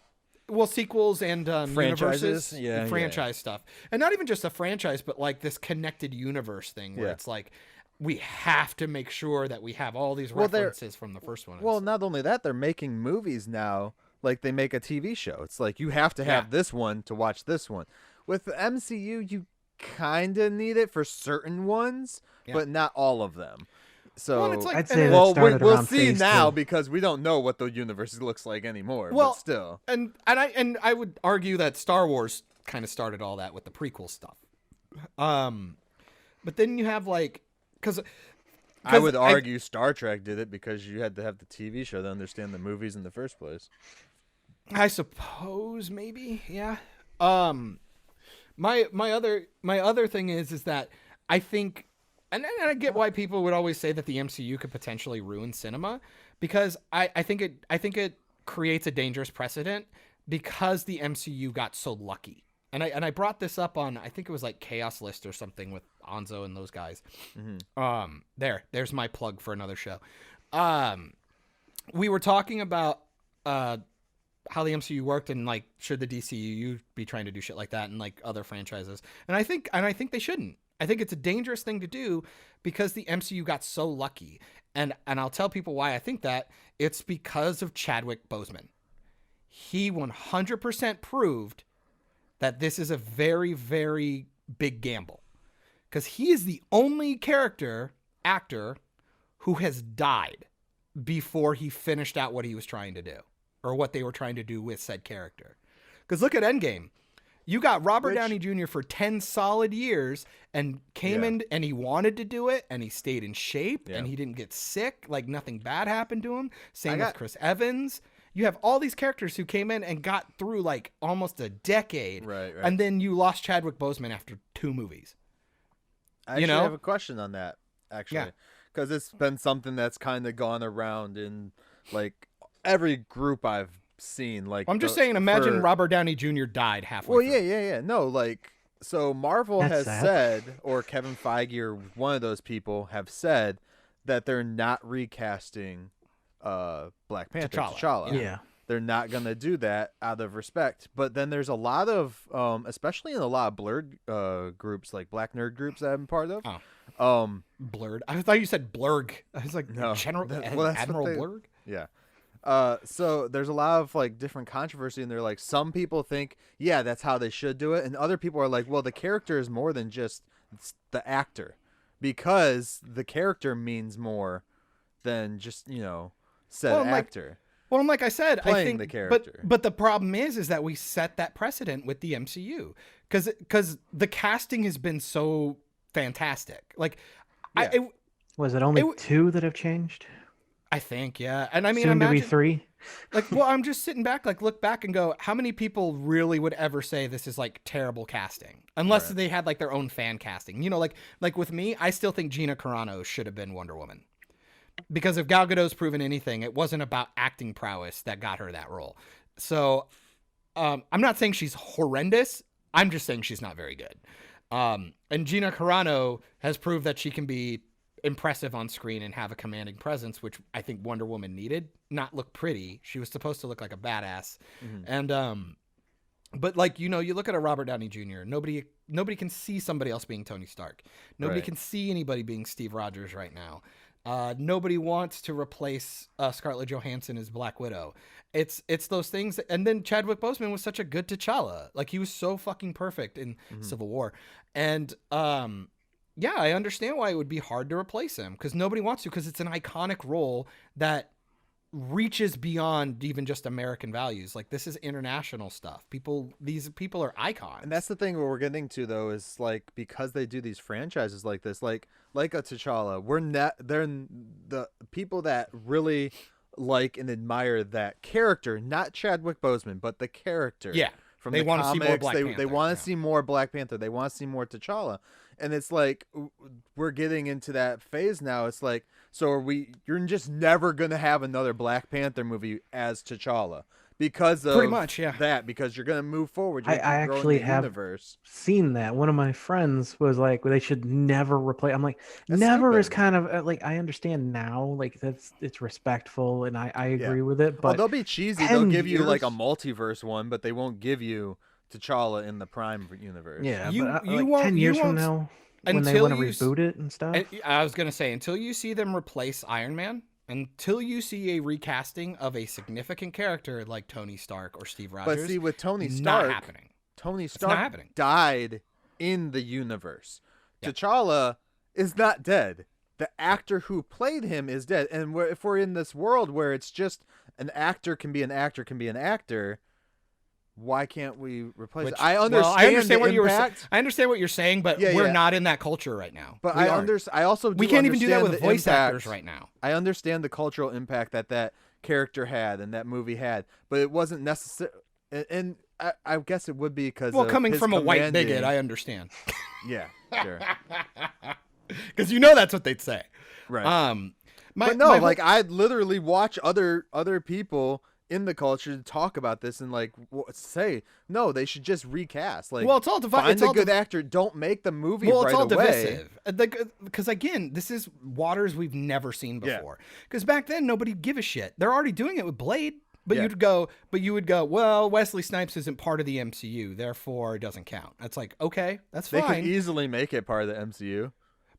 Well, sequels and Franchises? universes, Yeah, franchise stuff, and not even just a franchise, but like this connected universe thing where it's like we have to make sure that we have all these references from the first one. Well, not only that, they're making movies now like they make a TV show. It's like you have to have this one to watch this one. With the MCU, you kind of need it for certain ones, but not all of them. So well, it's like, I'd say that well, started we'll around see phase now 2. because we don't know what the universe looks like anymore. Well, but still, and I would argue that Star Wars kind of started all that with the prequel stuff. But then you have like, because I would argue Star Trek did it because you had to have the TV show to understand the movies in the first place. I suppose maybe, yeah. My other thing is that I think, and I get why people would always say that the MCU could potentially ruin cinema, because I think it creates a dangerous precedent because the MCU got so lucky. And I brought this up on, I think it was like Chaos List or something with Anzo and those guys. There's my plug for another show. We were talking about how the MCU worked and like should the DCU be trying to do shit like that and like other franchises. And I think they shouldn't. I think it's a dangerous thing to do because the MCU got so lucky. And I'll tell people why I think that. It's because of Chadwick Boseman. He 100% proved that this is a very, very big gamble. Because he is the only actor who has died before he finished out what he was trying to do. Or what they were trying to do with said character. Because look at Endgame. You got Robert Downey Jr. for 10 solid years and came in and he wanted to do it and he stayed in shape and he didn't get sick. Like nothing bad happened to him. Same with Chris Evans. You have all these characters who came in and got through like almost a decade. Right. And then you lost Chadwick Boseman after 2 movies. I actually have a question on that, actually. because it's been something that's kind of gone around in like every group I've seen. Like I'm just saying, imagine for- Robert Downey Jr. died halfway Well, through. yeah. No, like so Marvel That's has sad. said, or Kevin Feige or one of those people have said that they're not recasting Black Panther T'Challa. Yeah. They're not gonna do that out of respect. But then there's a lot of, especially in a lot of blurred groups, like Black nerd groups that I'm part of. Blurred. I thought you said blurg. I was like, No, General that's what Admiral they- Blurg. Yeah. So there's a lot of like different controversy, and they're like, some people think, yeah, that's how they should do it, and other people are like, well, the character is more than just the actor, because the character means more than just said Well, like, actor. Well, and like I said, I Playing think the character. But the problem is that we set that precedent with the MCU because the casting has been so fantastic. Like, Yeah. Was it only It w- 2 that have changed? I think, yeah. And I mean, Soon to be imagine, 3. like, well, I'm just sitting back, like, look back and go, how many people really would ever say this is like terrible casting, unless Right. they had like their own fan casting? You know, like with me, I still think Gina Carano should have been Wonder Woman. Because if Gal Gadot's proven anything, it wasn't about acting prowess that got her that role. So I'm not saying she's horrendous. I'm just saying she's not very good. And Gina Carano has proved that she can be impressive on screen and have a commanding presence, which I think Wonder Woman needed. Not look pretty. She was supposed to look like a badass. And but like, you look at a Robert Downey Jr. Nobody can see somebody else being Tony Stark. Nobody Right. can see anybody being Steve Rogers right now. Nobody wants to replace Scarlett Johansson as Black Widow. It's those things. And then Chadwick Boseman was such a good T'Challa. Like, he was so fucking perfect in Civil War. And yeah, I understand why it would be hard to replace him, because nobody wants to, because it's an iconic role that reaches beyond even just American values. Like, this is international stuff. These people are icons. And that's the thing we're getting to, though, is like, because they do these franchises like this, like a T'Challa, they're the people that really like and admire that character, not Chadwick Boseman, but the character. Yeah. From They the wanna see comics, more Black they Panther, want yeah. to see more Black Panther. They want to see more T'Challa. And it's like, we're getting into that phase now. It's like, so you're just never going to have another Black Panther movie as T'Challa because of Pretty much, yeah. that, because you're going to move forward. You're I gonna keep growing actually the have universe. seen that. One of my friends was like, well, they should never replace. I'm like, That's never is stupid. kind of like, I understand now, like it's respectful, and I agree with it. Well, But they'll be cheesy. They'll 10 give you like a years? multiverse one, but they won't give you T'Challa in the Prime universe. yeah, You- but you like won't- 10 you years from won't- now, when they until want to you s- reboot it and stuff. And I was going to say, until you see them replace Iron Man, until you see a recasting of a significant character like Tony Stark or Steve Rogers, But see, with Tony not Stark, happening. Tony not Stark happening. died in the universe. Yeah. T'Challa is not dead. The actor who played him is dead. And if we're in this world where it's just an actor can be an actor can be an actor, why can't we replace Which- it? I well, understand, I understand the what you were saying. impact, I understand what you're saying, but Yeah, we're yeah. not in that culture right now. but We I aren't. I also We do can't even do that understand with the voice impact. actors right now. I understand the cultural impact that character had and that movie had, but it wasn't necessary. And I guess it would be because Well, coming from a white bigot, commanding- I understand. yeah, sure, Because that's what they'd say. right. My, But no, my like whole- I'd literally watch other people in the culture to talk about this and like say no, they should just recast. Like, well, it's all find it's a all good actor. Don't make the movie well, right it's all away. divisive. Because again, this is waters we've never seen Yeah. before. Because back then, nobody give a shit. They're already doing it with Blade. But Yeah. you would go, well, Wesley Snipes isn't part of the MCU, therefore it doesn't count. That's like, okay, that's They fine. could easily make it part of the MCU.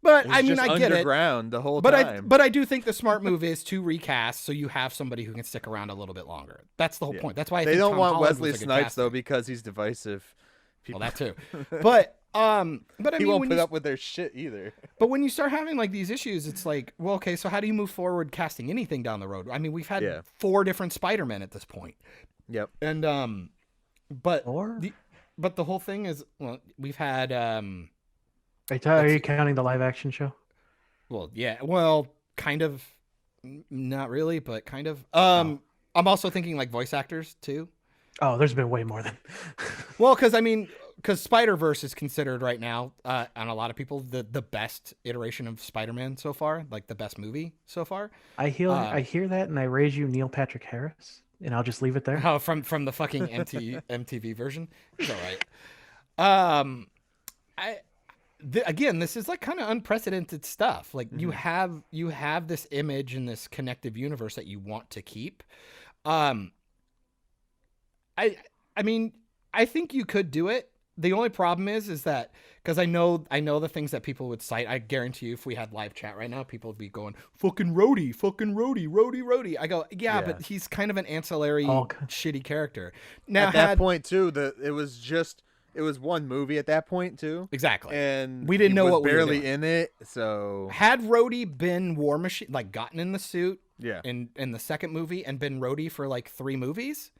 But It's I mean, just I get it. underground the whole But time. I do think the smart move is to recast so you have somebody who can stick around a little bit longer. That's the whole Yeah. point. That's why I they think don't Tom want Holland Wesley was a good Snipes casting. though because he's divisive. Well, that too. But I He mean, won't when put you, up with their shit either. but when you start having like these issues, it's like, well, okay, so how do you move forward casting anything down the road? I mean, we've had Yeah. 4 different Spider-Men at this point. Yep. And but Or the whole thing is, well, we've had are you counting the live action show? well, yeah, well, kind of, not really, but kind of. I'm also thinking like voice actors too. Oh, there's been way more than. Well, because I mean, because Spider-Verse is considered right now, on a lot of people, the best iteration of Spider-Man so far, like the best movie so far. I hear that, and I raise you Neil Patrick Harris, and I'll just leave it there. Oh, from the fucking MTV version. He's all right. Again, this is like kind of unprecedented stuff. Like you have this image in this connective universe that you want to keep. I mean, I think you could do it. The only problem is that because I know the things that people would cite. I guarantee you, if we had live chat right now, people would be going fucking Rhodey. I go, yeah, but he's kind of an ancillary shitty character. Now at that point too, it was one movie at that point too. Exactly, and we didn't know what we were barely doing. in it. So had Rhodey been War Machine, like gotten in the suit, in the second movie and been Rhodey for like 3 movies.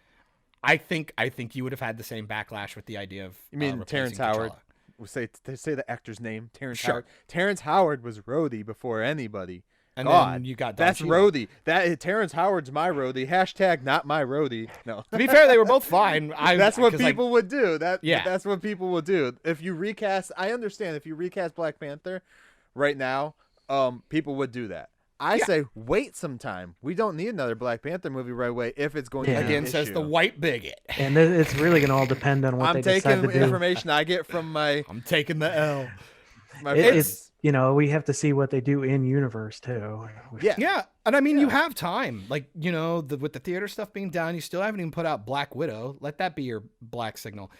I think you would have had the same backlash with the idea of you mean Terrence Howard. We'll say the actor's name, Terrence Howard. Terrence Howard was Rhodey before anybody. And God, then you got that's Cheadle. Rhodey. That Terrence Howard's my Rhodey. # not my Rhodey. No. To be fair, they were both fine. That's what people would do. That's what people would do. If you recast, I understand if you recast Black Panther right now, people would do that. I say wait some time. We don't need another Black Panther movie right away if it's going to be an again says issue. the white bigot. And it's really going to all depend on what I'm they decide taking to the do. information I get from my. I'm taking the L. It's we have to see what they do in universe too. Yeah, and I mean you have time. Like with the theater stuff being done, you still haven't even put out Black Widow. Let that be your black signal.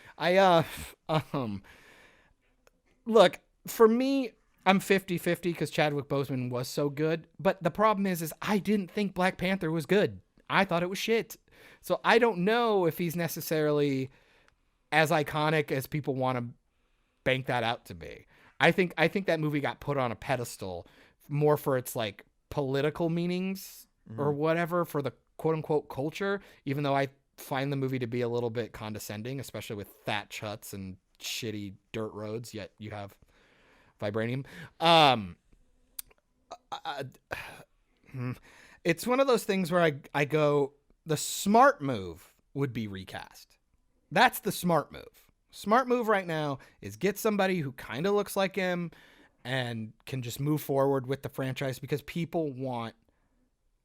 Look, for me, I'm 50-50 because Chadwick Boseman was so good. But the problem is I didn't think Black Panther was good. I thought it was shit. So I don't know if he's necessarily as iconic as people want to bank that out to be. I think that movie got put on a pedestal more for its like political meanings or whatever for the quote unquote culture, even though I find the movie to be a little bit condescending, especially with thatch huts and shitty dirt roads, yet you have vibranium. It's one of those things where I go, the smart move would be recast. That's the smart move. Smart move right now is get somebody who kind of looks like him and can just move forward with the franchise because people want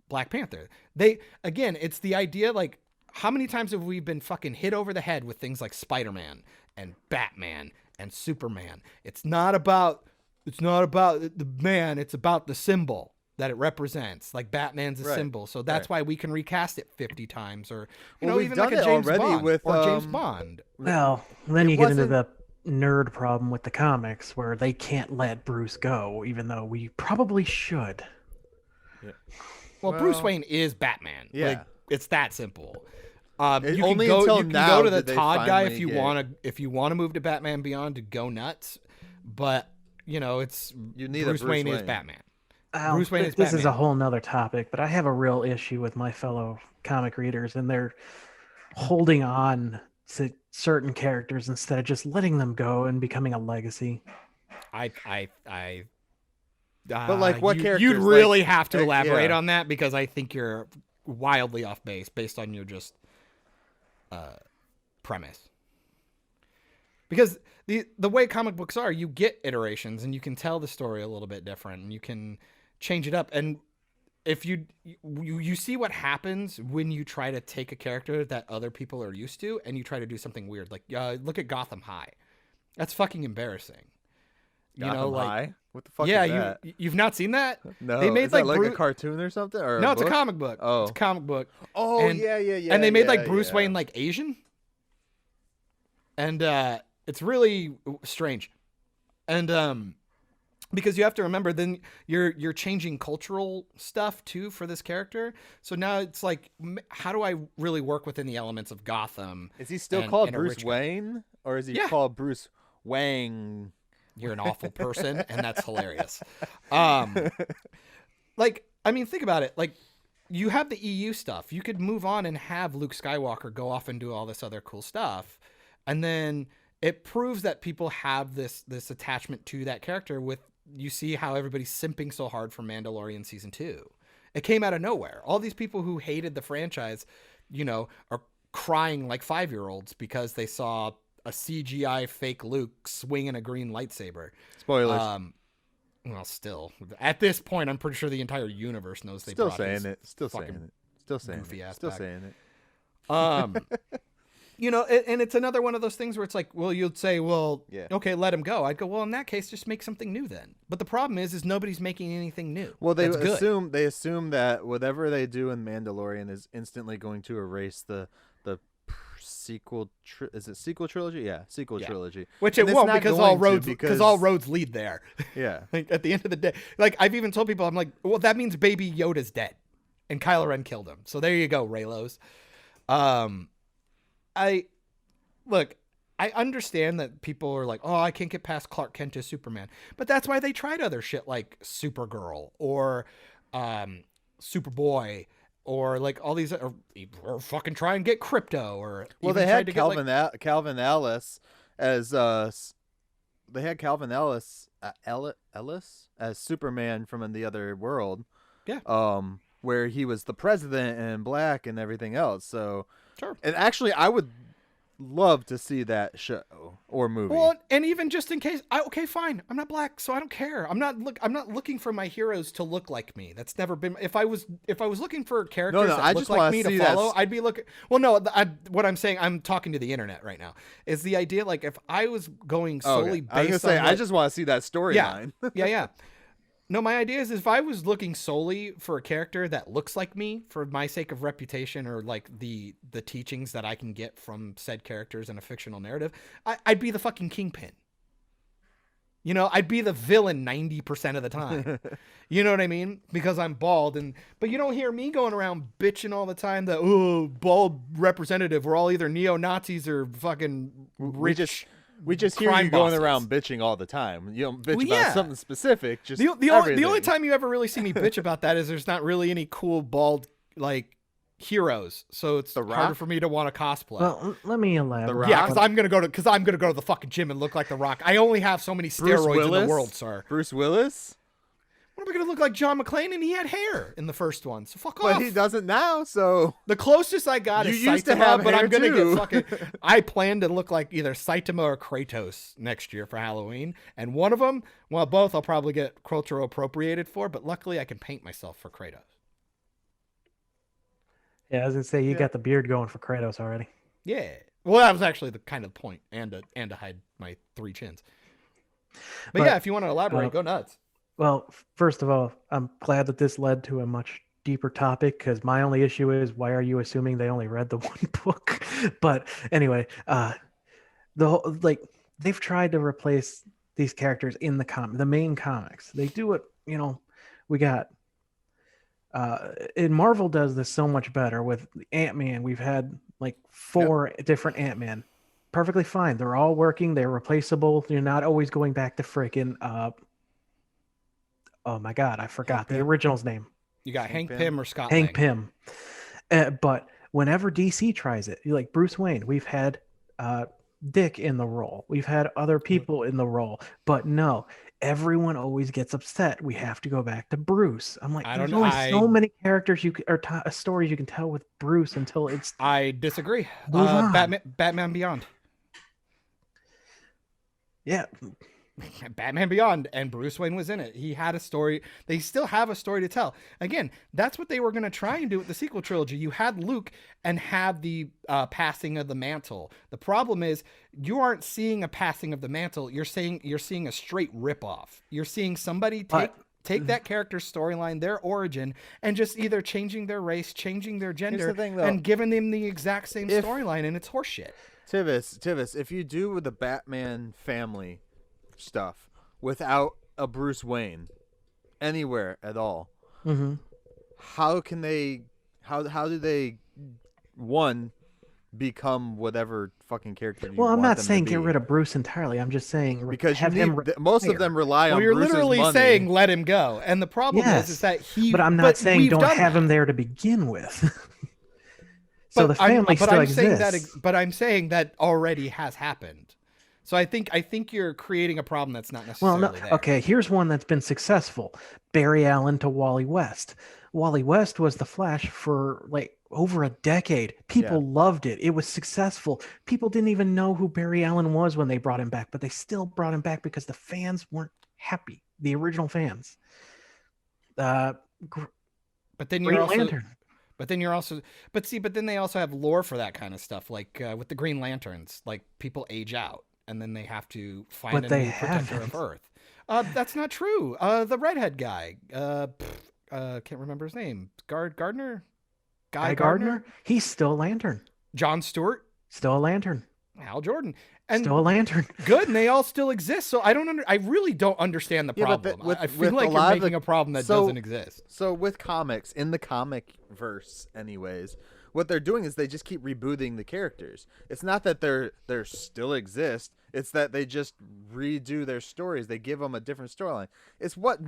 Black Panther. It's the idea, like, how many times have we been fucking hit over the head with things like Spider-Man and Batman and Superman? It's not about the man, it's about the symbol that it represents. Like Batman's a symbol, so that's why we can recast it 50 times, or we've even done like a it James already Bond with James Bond. Well, then you get into the nerd problem with the comics where they can't let Bruce go, even though we probably should. Yeah. Well, Bruce Wayne is Batman. Yeah. Like, it's that simple. Only you until can now go to the did they Todd guy finally if you want to move to Batman Beyond to go nuts, but it's you need Bruce a Wayne is Batman. Bruce Wayne is Batman. This is a whole nother topic, but I have a real issue with my fellow comic readers, and they're holding on to certain characters instead of just letting them go and becoming a legacy. But like what characters? You'd really have to elaborate on that because I think you're wildly off base based on your just premise. Because the way comic books are, you get iterations and you can tell the story a little bit different and you can change it up. And if you see what happens when you try to take a character that other people are used to and you try to do something weird, like look at Gotham High. That's fucking embarrassing. Gotham High? What the fuck is that? You've not seen that? No. They made is that like a cartoon or something? Or no, it's a comic book. Oh. It's a comic book. Oh, and, yeah. And they made like Bruce Wayne like Asian. And it's really strange. And because you have to remember, then you're changing cultural stuff too for this character. So now it's like, how do I really work within the elements of Gotham? Is he still called Bruce Wayne, or is he called Bruce Wang? You're an awful person, and that's hilarious. Like, I mean, think about it. Like, you have the EU stuff. You could move on and have Luke Skywalker go off and do all this other cool stuff, and then it proves that people have this attachment to that character. With you see how everybody's simping so hard for Mandalorian season 2. It came out of nowhere. All these people who hated the franchise, are crying like 5-year-olds because they saw a CGI fake Luke swinging a green lightsaber. Spoilers. Well, still, at this point, I'm pretty sure the entire universe knows they Still brought his saying it. Still saying fucking it. Still saying goofy it. ass Still back. saying it. You know, and it's another one of those things where it's like, well, you'd say, well, Yeah. okay, let him go. I'd go, well, in that case, just make something new then. But the problem is nobody's making anything new. Well, they That's good. assume that whatever they do in Mandalorian is instantly going to erase the sequel. Is it sequel trilogy? Yeah, sequel trilogy. Which And it it's won't not because going all to roads because all roads lead there. Yeah. Like at the end of the day, like I've even told people, I'm like, well, that means Baby Yoda's dead, and Kylo Ren killed him. So there you go, Raylos. I understand that people are like, oh, I can't get past Clark Kent as Superman, but that's why they tried other shit like Supergirl or Superboy. Or like all these, or fucking try and get Crypto, or Well, even they tried had to Calvin get, like, Calvin Ellis as they had Calvin Ellis Ellis as Superman from the other world. Yeah. Where he was the president and black and everything else. So Sure. And actually, I would love to see that show or movie. Well, and even just in case, okay, fine. I'm not black, so I don't care. I'm not looking for my heroes to look like me. That's never been. If I was looking for characters that I look just like wanna me see to follow, that. I'd be looking. Well, no, what I'm saying, I'm talking to the internet right now. Is the idea like if I was going solely based I was gonna say, on I just want to see that storyline. yeah. No, my idea is if I was looking solely for a character that looks like me for my sake of reputation or like the teachings that I can get from said characters in a fictional narrative, I'd be the fucking Kingpin. You know, I'd be the villain 90% of the time. You know what I mean? Because I'm bald but you don't hear me going around bitching all the time that, oh, bald representative, we're all either neo-Nazis or fucking rich. We just hear crime you going bosses. around bitching all the time. You don't bitch Well, about yeah. something specific. Just The only everything. time you ever really see me bitch about that is there's not really any cool bald like heroes, so it's The harder Rock? for me to want to cosplay. Well, let me elaborate. Rock? Yeah, because I'm gonna go to the fucking gym and look like The Rock. I only have so many steroids in the world, sir. Bruce Willis? What am I gonna look like, John McClane? And he had hair in the first one, so fuck But off. he doesn't now, so The closest I got You is used to Saitama, have but hair I'm gonna too. get fucking. I plan to look like either Saitama or Kratos next year for Halloween, and one of them, well, both I'll probably get cultural appropriated for, but luckily I can paint myself for Kratos. Yeah, I was gonna say you got the beard going for Kratos already. Yeah. Well, that was actually the kind of point, and to hide my 3 chins. But yeah, if you want to elaborate, go nuts. Well, first of all, I'm glad that this led to a much deeper topic because my only issue is why are you assuming they only read the one book? But anyway, they've tried to replace these characters in the main comics. They do it, we got and Marvel does this so much better with Ant-Man. We've had like 4 different Ant-Man. Perfectly fine. They're all working. They're replaceable. You're not always going back to freaking oh my god, I forgot the original's name. You got Hank Pym or Scott Hank Lang. Pym. But whenever DC tries it, like Bruce Wayne, we've had Dick in the role. We've had other people in the role. But no, everyone always gets upset. We have to go back to Bruce. I'm like, there's only so many characters stories you can tell with Bruce until it's. I disagree. Move on. Batman Beyond. Yeah. Batman Beyond, and Bruce Wayne was in it. He had a story. They still have a story to tell. Again, that's what they were going to try and do with the sequel trilogy. You had Luke and had the passing of the mantle. The problem is you aren't seeing a passing of the mantle. You're seeing a straight ripoff. You're seeing somebody take that character's storyline, their origin, and just either changing their race, changing their gender, and giving them the exact same storyline, and it's horseshit. Tivis, if you do the Batman family stuff without a Bruce Wayne anywhere at all, how can they how do they become whatever fucking character you Well, I'm want not them saying to get be? rid of Bruce entirely. I'm just saying Because have him most of them rely on Well, you're Bruce's literally money. saying let him go, and the problem is that he. But I'm not saying we've don't done have that. him there to begin with. So the family still I'm exists. but I'm saying that already has happened. So I think you're creating a problem that's not necessarily there. Okay, here's one that's been successful. Barry Allen to Wally West. Wally West was the Flash for like over a decade. People loved it. It was successful. People didn't even know who Barry Allen was when they brought him back, but they still brought him back because the fans weren't happy. The original fans. But then Green Lantern. But then they also have lore for that kind of stuff, like with the Green Lanterns. Like, people age out, and then they have to find a new protector of Earth. That's not true. The redhead guy, can't remember his name. Gardner? Guy Gardner? He's still a Lantern. John Stewart? Still a Lantern. Hal Jordan. And still a Lantern. Good, and they all still exist. So I really don't understand the problem. I feel like you're making a problem that doesn't exist. So with comics, in the comic verse anyways, what they're doing is they just keep rebooting the characters. It's not that they're still exist. It's that they just redo their stories. They give them a different storyline. It's what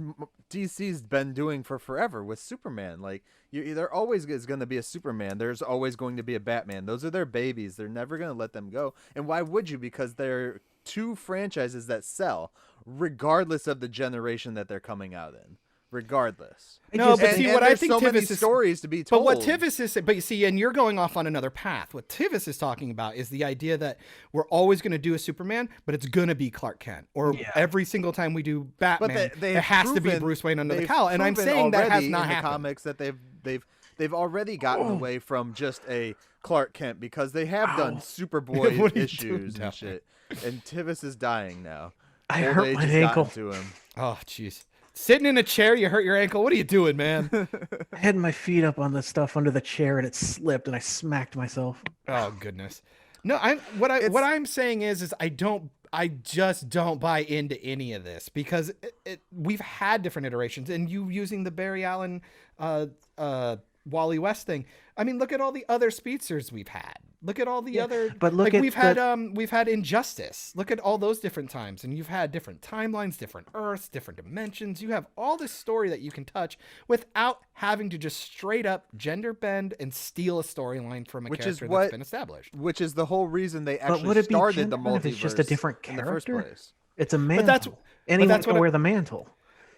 DC's been doing for forever with Superman. Like, there always is going to be a Superman. There's always going to be a Batman. Those are their babies. They're never going to let them go. And why would you? Because they're two franchises that sell, regardless of the generation that they're coming out in. Regardless. No, but see, what I think so many Tivis is stories to be told. But what Tivis is, but you see, and you're going off on another path. What Tivis is talking about is the idea that we're always going to do a Superman, but it's going to be Clark Kent, or every single time we do Batman, it has to be Bruce Wayne under the cowl. And I'm saying that has not happened. The comics that they've already gotten away from just a Clark Kent, because they have done Superboy issues and shit. And Tivis is dying now. I hurt my ankle. To him. Oh, jeez. Sitting in a chair, you hurt your ankle. What are you doing, man? I had my feet up on the stuff under the chair, and it slipped, and I smacked myself. Oh, goodness. No, what I'm saying is I just don't buy into any of this, because we've had different iterations, and you using the Barry Allen, Wally West thing. I mean, look at all the other speedsters we've had. Look at all the other. But look at we've had Injustice. Look at all those different times, and you've had different timelines, different Earths, different dimensions. You have all this story that you can touch without having to just straight up gender bend and steal a storyline from a character that's been established. Which is the whole reason they actually started the multiverse. It's just a different character. In the first place. It's a mantle. Anyone can wear the mantle.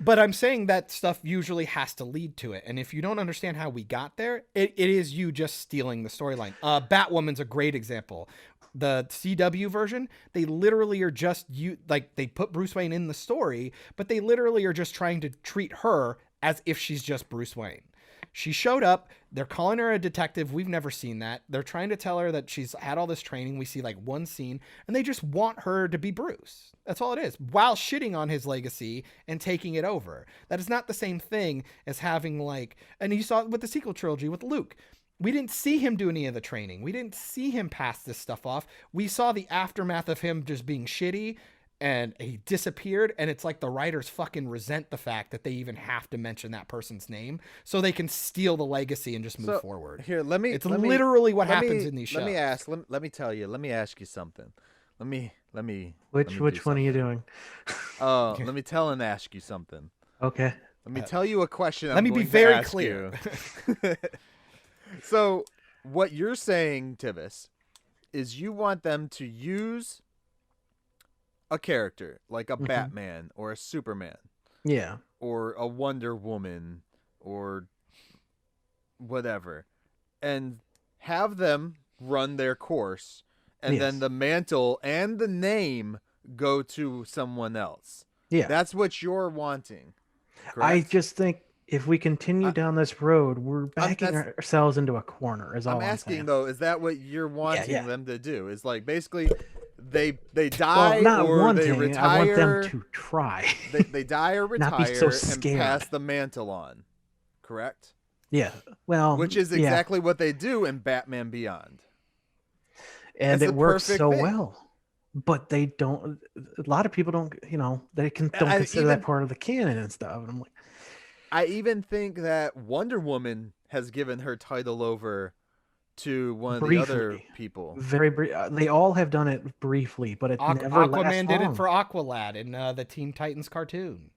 But I'm saying that stuff usually has to lead to it. And if you don't understand how we got there, it is you just stealing the storyline. Batwoman's a great example. The CW version, they literally are just they put Bruce Wayne in the story, but they literally are just trying to treat her as if she's just Bruce Wayne. She showed up. They're calling her a detective. We've never seen that. They're trying to tell her that she's had all this training. We see like one scene, and they just want her to be Bruce. That's all it is, while shitting on his legacy and taking it over. That is not the same thing as having and you saw it with the sequel trilogy with Luke. We didn't see him do any of the training. We didn't see him pass this stuff off. We saw the aftermath of him just being shitty, and he disappeared, and it's like the writers fucking resent the fact that they even have to mention that person's name so they can steal the legacy and just move forward. Here, it's literally what happens in these shows. Let me ask you something. Which one are you doing? Let me tell and ask you something. Okay. Let me tell you a question. Let me be very clear. So, what you're saying, Tivis, is you want them to use a character like a Batman or a Superman, or a Wonder Woman or whatever, and have them run their course, and then the mantle and the name go to someone else. Yeah, that's what you're wanting. Correct? I just think if we continue down this road, we're backing ourselves into a corner. I'm asking though, is that what you're wanting them to do? Is like basically they die they retire. I want them to try. they die or retire and pass the mantle on. Correct? Yeah. Well, which is exactly what they do in Batman Beyond. And it works so well. But they don't. A lot of people don't. They don't consider that part of the canon and stuff. And I'm like, I even think that Wonder Woman has given her title over to one of the other people. Very brief. They all have done it briefly, but it never lasts long. Aquaman did it for Aqualad in the Teen Titans cartoon.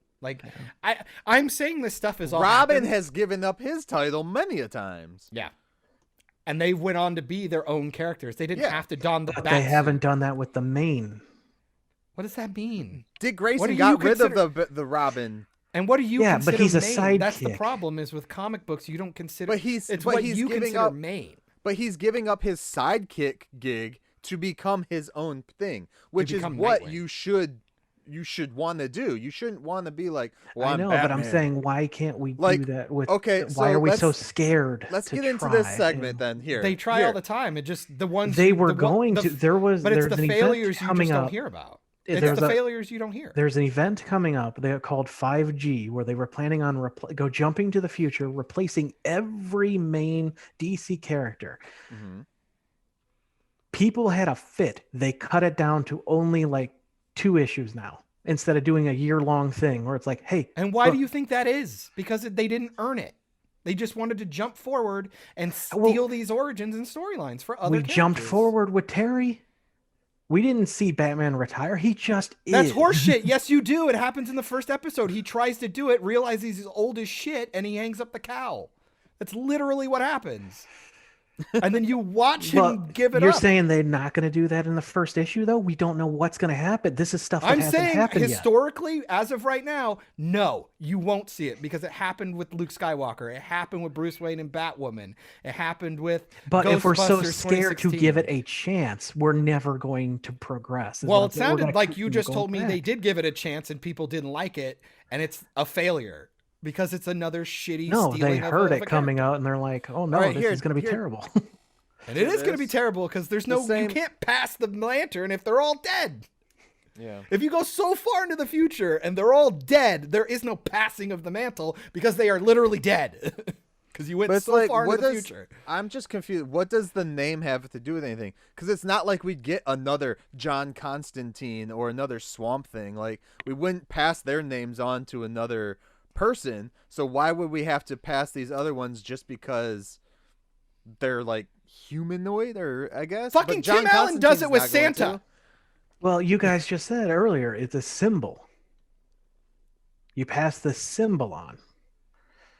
I'm saying this stuff is all. Robin has given up his title many a times. Yeah. And they went on to be their own characters. They didn't have to don the bat They haven't done that with the main. What does that mean? Dick Grayson got rid of the Robin And what do you Yeah, consider but he's a main? That's the sidekick. problem is with comic books, you don't consider. But he's it's but what he's you giving consider up main. But he's giving up his sidekick gig to become his own thing, which is become what Nightwing. you should want to do. You shouldn't want to be like, well, I I'm know, but I'm Batman. saying, why can't we Like, do that with? okay, why so are we so let's- scared? Let's to get into this try? segment then. Here, They try here. all the time. It just the ones They you- were the one- going the to. f- There was. but it's There's the an failures event you coming just up. don't hear about. It's There's the a- failures you don't hear. There's an event coming up. They're called 5G, where they were planning on jumping to the future, replacing every main DC character. Mhm. People had a fit. They cut it down to only like 2 issues now, instead of doing a year-long thing where it's like, hey, And why look, do you think that is? Because they didn't earn it. They just wanted to jump forward and steal Well, these origins and storylines for other we jumped characters. forward with Terry? We didn't see Batman retire. He just That's is. horseshit. Yes, you do. It happens in the first episode. He tries to do it, realizes he's old as shit, and he hangs up the cowl. That's literally what happens. And then you watch him Well, give it you're up. saying they're not going to do that in the first issue, though? We don't know what's going to happen. This is stuff that I'm hasn't saying happened yet. historically, as of right now, no, you won't see it because it happened with Luke Skywalker. It happened with Bruce Wayne and Batwoman. It happened with But if we're so Ghostbusters scared to 2016. give it a chance, we're never going to progress. is Well, what it I'm saying. We're sounded gonna like keep you just going told me back. they did give it a chance and people didn't like it, and it's a failure because it's another shitty. No, they stealing of heard a it coming character. out, and they're like, "Oh no, All right, this here- is going to be here- terrible." And it is going to be This- terrible because there's no. same- You can't pass the lantern if they're all dead. Yeah. If you go so far into the future and they're all dead, there is no passing of the mantle because they are literally dead. Because you went But it's so like, far what into the does? future. I'm just confused. What does the name have to do with anything? Because it's not like we'd get another John Constantine or another Swamp Thing. Like we wouldn't pass their names on to another person. So why would we have to pass these other ones just because they're like humanoid? Or I guess Fucking But John Tim Allen does it Constantine's with not going Santa. to. Well, you guys just said earlier it's a symbol. You pass the symbol on.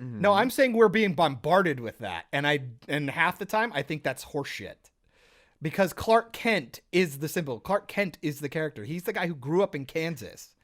No, I'm saying we're being bombarded with that, and half the time I think that's horseshit. Because Clark Kent is the symbol. Clark Kent is the character. He's the guy who grew up in Kansas.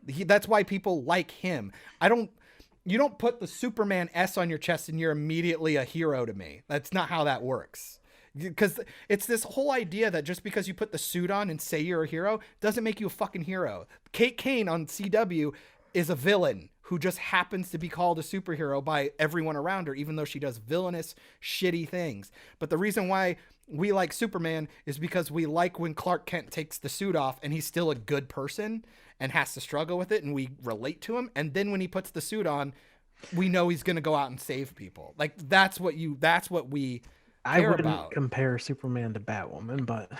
That's why people like him. You don't put the Superman S on your chest and you're immediately a hero to me. That's not how that works. Because it's this whole idea that just because you put the suit on and say you're a hero doesn't make you a fucking hero. Kate Kane on CW is a villain who just happens to be called a superhero by everyone around her, even though she does villainous, shitty things. But the reason why we like Superman is because we like when Clark Kent takes the suit off and he's still a good person and has to struggle with it, and we relate to him. And then when he puts the suit on, we know he's going to go out and save people. Like that's what we I care wouldn't about. compare Superman to Batwoman, but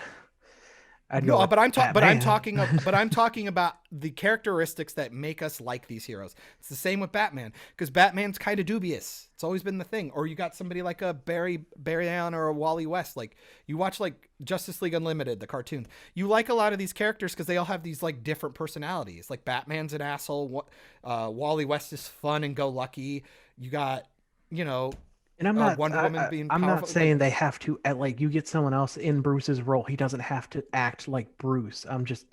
I'd No, go with but I'm Batman. talking about the characteristics that make us like these heroes. It's the same with Batman because Batman's kind of dubious. It's always been the thing. Or you got somebody like a Barry Allen or a Wally West. Like you watch like Justice League Unlimited, the cartoons. You like a lot of these characters because they all have these like different personalities. Like Batman's an asshole. Wally West is fun and go lucky. You got, And I'm not. Wonder Woman being I'm powerful, not saying they have to. Like you get someone else in Bruce's role, he doesn't have to act like Bruce. I'm just.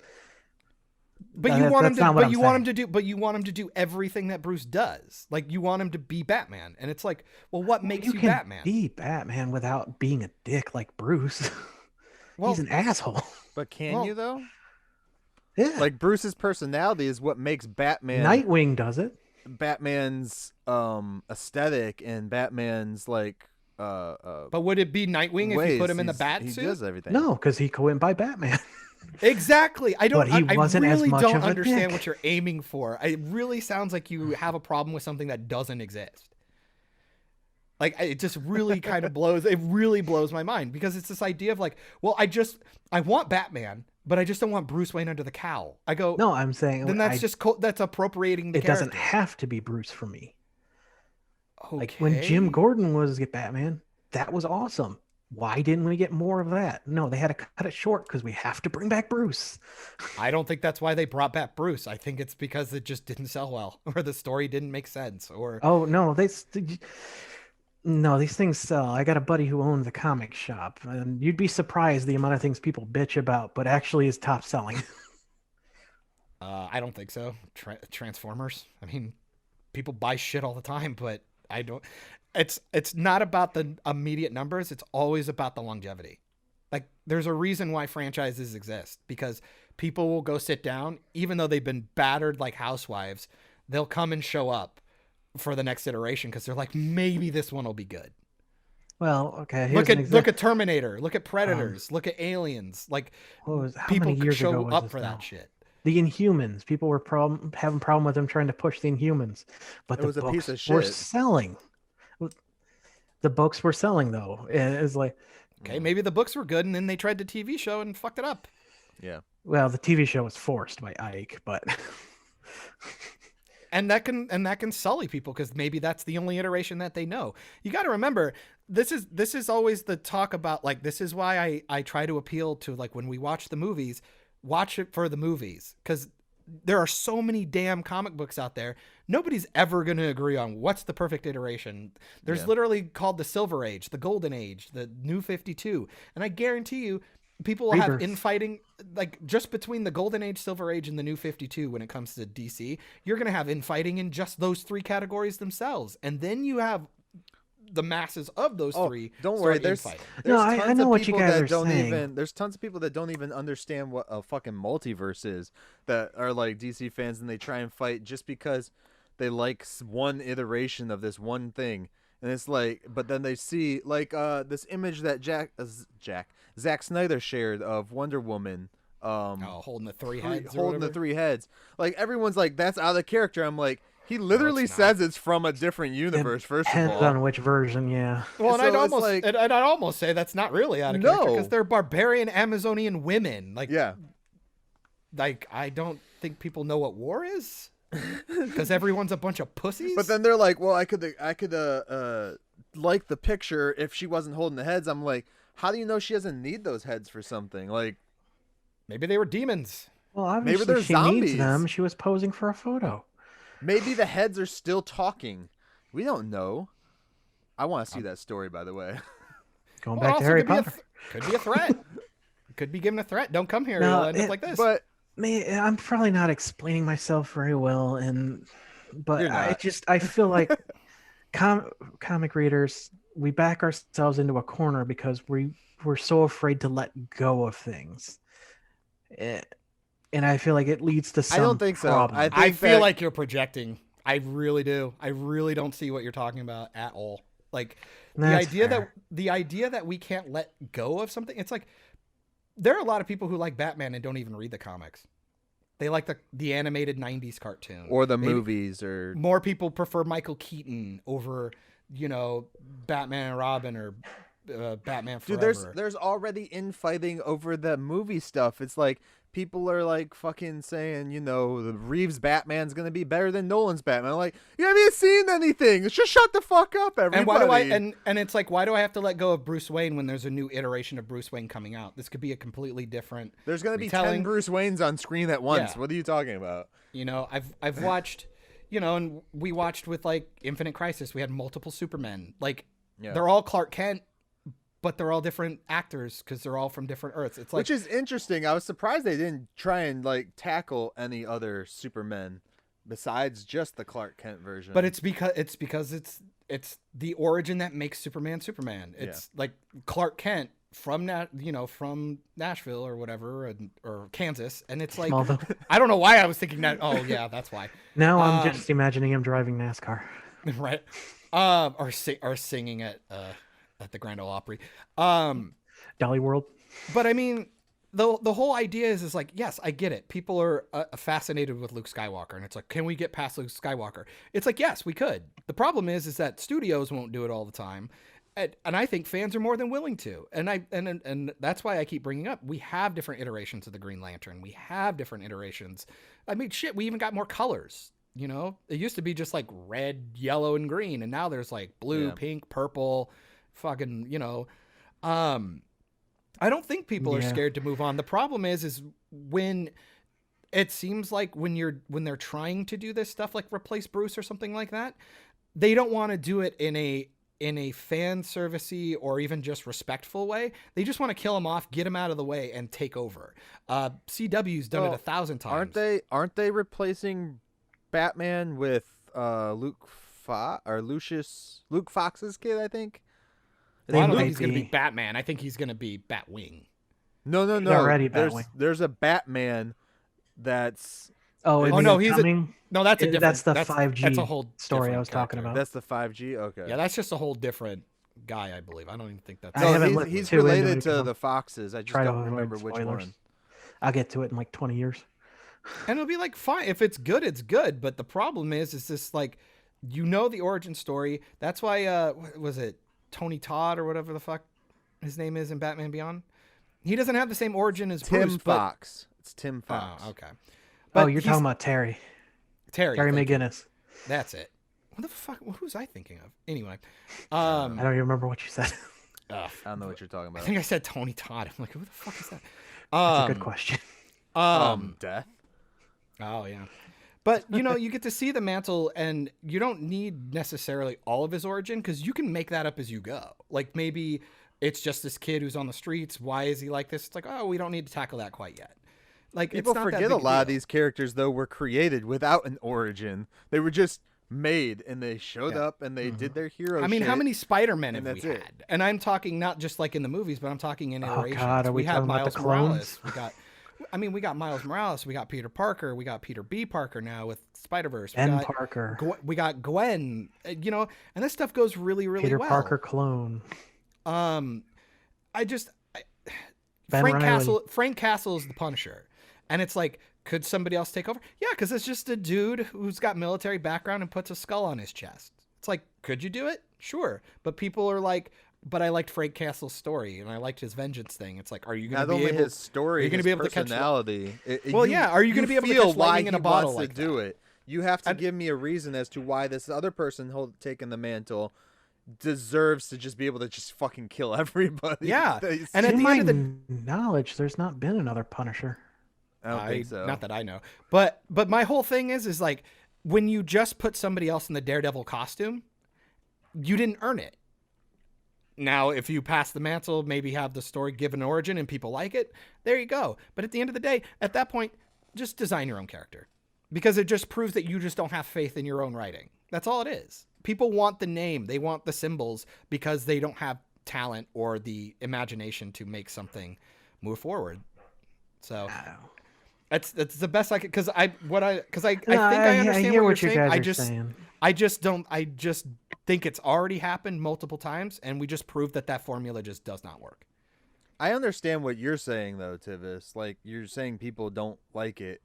But That- you want him that's to. not what But I'm you want him saying. to do. But you want him to do everything that Bruce does. Like you want him to be Batman, and it's like, well, what makes you can Batman? be Batman without being a dick like Bruce. Well, He's an asshole. But can Well, you though? Yeah. Like Bruce's personality is what makes Batman Nightwing does it. Batman's aesthetic and Batman's like But would it be Nightwing if you ways. put him in the He's- bat he suit? does everything. No, because he went by Batman. Exactly. I don't. But he I wasn't as really much don't of a understand dick. what you're aiming for. It really sounds like you have a problem with something that doesn't exist. Like it just really kind of blows. It really blows my mind because it's this idea of like, well, I want Batman, but I just don't want Bruce Wayne under the cowl. I go, No, I'm saying then that's that's appropriating the it character. doesn't have to be Bruce for me. Okay. Like when Jim Gordon was Batman, that was awesome. Why didn't we get more of that? No, they had to cut it short because we have to bring back Bruce. I don't think that's why they brought back Bruce. I think it's because it just didn't sell well, or the story didn't make sense, or Oh no, no, these things sell. I got a buddy who owns a comic shop, and you'd be surprised the amount of things people bitch about, but actually is top selling. I don't think so. Transformers. I mean, people buy shit all the time, but I don't. It's not about the immediate numbers. It's always about the longevity. Like, there's a reason why franchises exist, because people will go sit down, even though they've been battered like housewives, they'll come and show up for the next iteration because they're like, maybe this one will be good. Well, okay. Look at Terminator, look at Predators, look at Aliens. Like, how people many years ago show was up this for now? that shit. The Inhumans. People were having problem with them trying to push the Inhumans, but It the was a piece books of were shit. selling. The books were selling though. And it's like, Okay, maybe the books were good, and then they tried the TV show and fucked it up. Yeah. well, the TV show was forced by Ike, but And that can sully people because maybe that's the only iteration that they know. You got to remember, this is always the talk about, like, this is why I try to appeal to, like, when we watch the movies, watch it for the movies, because there are so many damn comic books out there. Nobody's ever going to agree on what's the perfect iteration. There's literally called the Silver Age, the Golden Age, the New 52, and I guarantee you, people will have Rebirth. infighting, like, just between the Golden Age, Silver Age, and the New 52 when it comes to DC. You're going to have infighting in just those three categories themselves. And then you have the masses of those three. Don't worry. start There's infighting. No, I tons know of what you people guys that are don't saying. even. There's tons of people that don't even understand what a fucking multiverse is, that are like DC fans, and they try and fight just because they like one iteration of this one thing. And it's like, but then they see like this image that Zack Snyder shared of Wonder Woman. Holding the three heads. or Holding the whatever. three heads. Like, everyone's like, that's out of character. I'm like, he literally it's not. says it's from a different universe. First of depends all, on which version. Yeah. Well, and So I'd it's almost, like- and I'd almost say that's not really out of character No. because they're barbarian Amazonian women. Like, yeah. like I don't think people know what war is because everyone's a bunch of pussies. But then they're like, well, I could like the picture if she wasn't holding the heads. I'm like, how do you know she doesn't need those heads for something? Like, maybe they were demons. Well, obviously they're she zombies. needs them. She was posing for a photo. maybe the heads are still talking. We don't know. I want to see that story, by the way. Going Well, back to also Harry could be a Potter. could be a threat. Could be given a threat. Don't come here. No, You'll end up like this. But Man, I'm probably not explaining myself very well, but You're not. I feel like comic readers, we back ourselves into a corner because we're so afraid to let go of things, and I feel like it leads to some I don't think so. problem. I I think feel that- like you're projecting. I really do. I really don't see what you're talking about at all. Like That's the idea that we can't let go of something. It's like there are a lot of people who like Batman and don't even read the comics. They like the animated 90s cartoon or the Maybe movies, or more people prefer Michael Keaton over, Batman and Robin or Batman Forever. dude, there's already infighting over the movie stuff. It's like people are like fucking saying, the Reeves Batman's gonna be better than Nolan's Batman. I'm like, you haven't seen anything. Just shut the fuck up, everybody. And why do I and it's like, why do I have to let go of Bruce Wayne when there's a new iteration of Bruce Wayne coming out? This could be a completely different There's gonna be 10 retelling. Bruce Waynes on screen at once. Yeah. What are you talking about? I've watched, and we watched with like Infinite Crisis. We had multiple Supermen. Like Yeah. they're all Clark Kent, but they're all different actors because they're all from different Earths. It's like Which is interesting. I was surprised they didn't try and like tackle any other Supermen besides just the Clark Kent version. but it's because it's the origin that makes Superman Superman. It's like Clark Kent from from Nashville or whatever or Kansas, and it's like Smallville. I don't know why I was thinking that. Oh yeah, that's why. Now I'm just imagining him driving NASCAR. Right. Or singing at the Grand Ole Opry. Dolly World. But I mean, the whole idea is like, yes, I get it. People are fascinated with Luke Skywalker, and it's like, can we get past Luke Skywalker? It's like, yes, we could. The problem is that studios won't do it all the time, and I think fans are more than willing to. And that's why I keep bringing up. We have different iterations of the Green Lantern. We have different iterations. I mean, shit, we even got more colors. It used to be just like red, yellow, and green, and now there's like blue, pink, purple, fucking, I don't think people are scared to move on. The problem is when it seems like when they're trying to do this stuff, like replace Bruce or something like that, they don't want to do it in a fan servicey or even just respectful way. They just want to kill him off, get him out of the way, and take over. CW's done it 1,000 times. Aren't they replacing Batman with Luke Fox's kid, I think. Well, I don't might think he's going to be be. Batman. I think he's going to be Batwing. No. already There's Batwing. there's a Batman that's Oh, Oh, is no, he he's coming? No, that's a different. That's the that's 5G That's a whole story I different was talking character. about. that's the 5G. Okay. Yeah, that's just a whole different guy, I believe. I don't even think that's. I No, haven't he's, looked he's too into related it to 'cause the Foxes. I just try to don't avoid remember which spoilers. one. I'll get to it in like 20 years. And it'll be like fine if it's good, it's good. But the problem is this like, the origin story. That's why what was it Tony Todd or whatever the fuck his name is in Batman Beyond? He doesn't have the same origin as Tim Bruce, but- Fox. It's Tim Fox. Oh, okay. You're he's- talking about Terry Terry thank you. McGinnis. That's it. What the fuck? Who was I thinking of? Anyway, I don't even remember what you said. I don't know what you're talking I about. think I said Tony Todd. I'm like, who the fuck is that? That's a good question. Death. Oh yeah, but you get to see the mantle, and you don't need necessarily all of his origin because you can make that up as you go. Like maybe it's just this kid who's on the streets. Why is he like this? It's like, oh, we don't need to tackle that quite yet. Like People it's not that forget big a lot of deal. these characters though were created without an origin. They were just made and they showed Yeah. up and they did their hero. I mean, how shit. many Spider-Men have and we that's it. had? And I'm talking not just like in the movies, but I'm talking in Oh, iterations. God, are we have talking about Miles the clones? Morales. We got Miles Morales. We got Peter Parker. We got Peter B. Parker now with Spider-Verse. Ben Parker. We got Gwen. And this stuff goes really, really Peter well. Parker clone. Ben Ben Reilly. Frank Castle is the Punisher, and it's like, could somebody else take over? Yeah, because it's just a dude who's got military background and puts a skull on his chest. It's like, could you do it? Sure, but people are like, but I liked Frank Castle's story and I liked his vengeance thing. It's like, are you going Not to be only able? his story, are you his gonna be able to catch? personality. Well, yeah. Are you going to be able to feel catch why lightning in a he bottle wants like to do that? it? You have to give me a reason as to why this other person taking the mantle deserves to just be able to just fucking kill everybody. Yeah, that he's- and at To the my end of the knowledge, there's not been another Punisher. I don't think so. Not that I know. But my whole thing is like, when you just put somebody else in the Daredevil costume, you didn't earn it. Now, if you pass the mantle, maybe have the story give an origin and people like it, there you go. But at the end of the day, at that point, just design your own character. Because it just proves that you just don't have faith in your own writing. That's all it is. People want the name. They want the symbols because they don't have talent or the imagination to make something move forward. So that's the best I could, because I think I understand hear what you're saying. guys are saying. I just think it's already happened multiple times, and we just proved that formula just does not work. I understand what you're saying though, Tivis. Like you're saying people don't like it,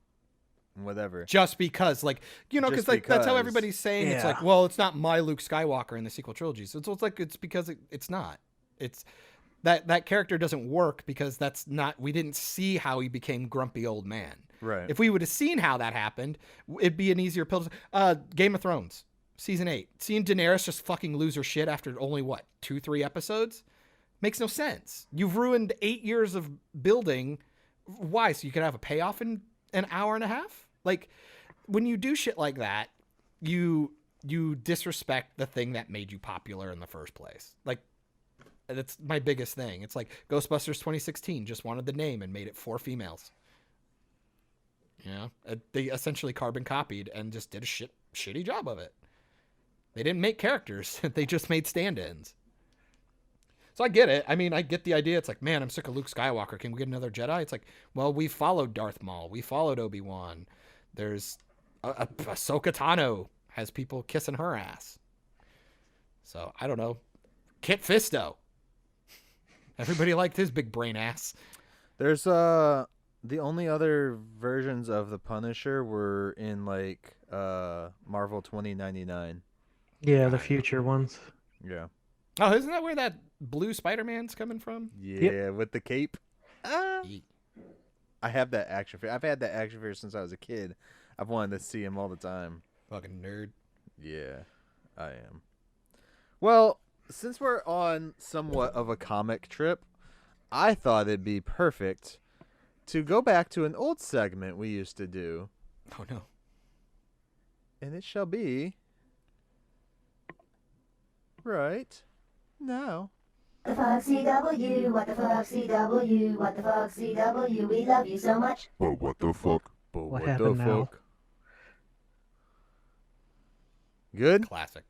whatever. Just because, like, because Just like that's how because. everybody's saying. It's Yeah. like, well, it's not my Luke Skywalker in the sequel trilogy. So it's like it's because it's not. It's that character doesn't work because that's not. We didn't see how he became grumpy old man. Right. If we would have seen how that happened, it'd be an easier pill. Game of Thrones, season 8. Seeing Daenerys just fucking lose her shit after only 2-3 episodes makes no sense. You've ruined 8 years of building. Why? So you could have a payoff in an hour and a half? Like, when you do shit like that, you disrespect the thing that made you popular in the first place. Like, that's my biggest thing. It's like Ghostbusters 2016 just wanted the name and made it 4 females. They essentially carbon copied and just did a shitty job of it. They didn't make characters. They just made stand-ins. So I get it. I mean, I get the idea. It's like, man, I'm sick of Luke Skywalker. Can we get another Jedi? It's like, well, we followed Darth Maul. We followed Obi-Wan. There's Ahsoka Tano has people kissing her ass. So I don't know. Kit Fisto. Everybody liked his big brain ass. There's the only other versions of the Punisher were in like Marvel 2099. Yeah, the future ones. Yeah. Oh, isn't that where that blue Spider-Man's coming from? Yeah, with the cape. Yeet. I have that action figure. I've had that action figure since I was a kid. I've wanted to see him all the time. Fucking nerd. Yeah, I am. Well, since we're on somewhat of a comic trip, I thought it'd be perfect to go back to an old segment we used to do. Oh, no. And it shall be right now. The fuck CW, what the fuck CW, what the fuck CW, we love you so much. But what the fuck? But What happened now? Good. Classic.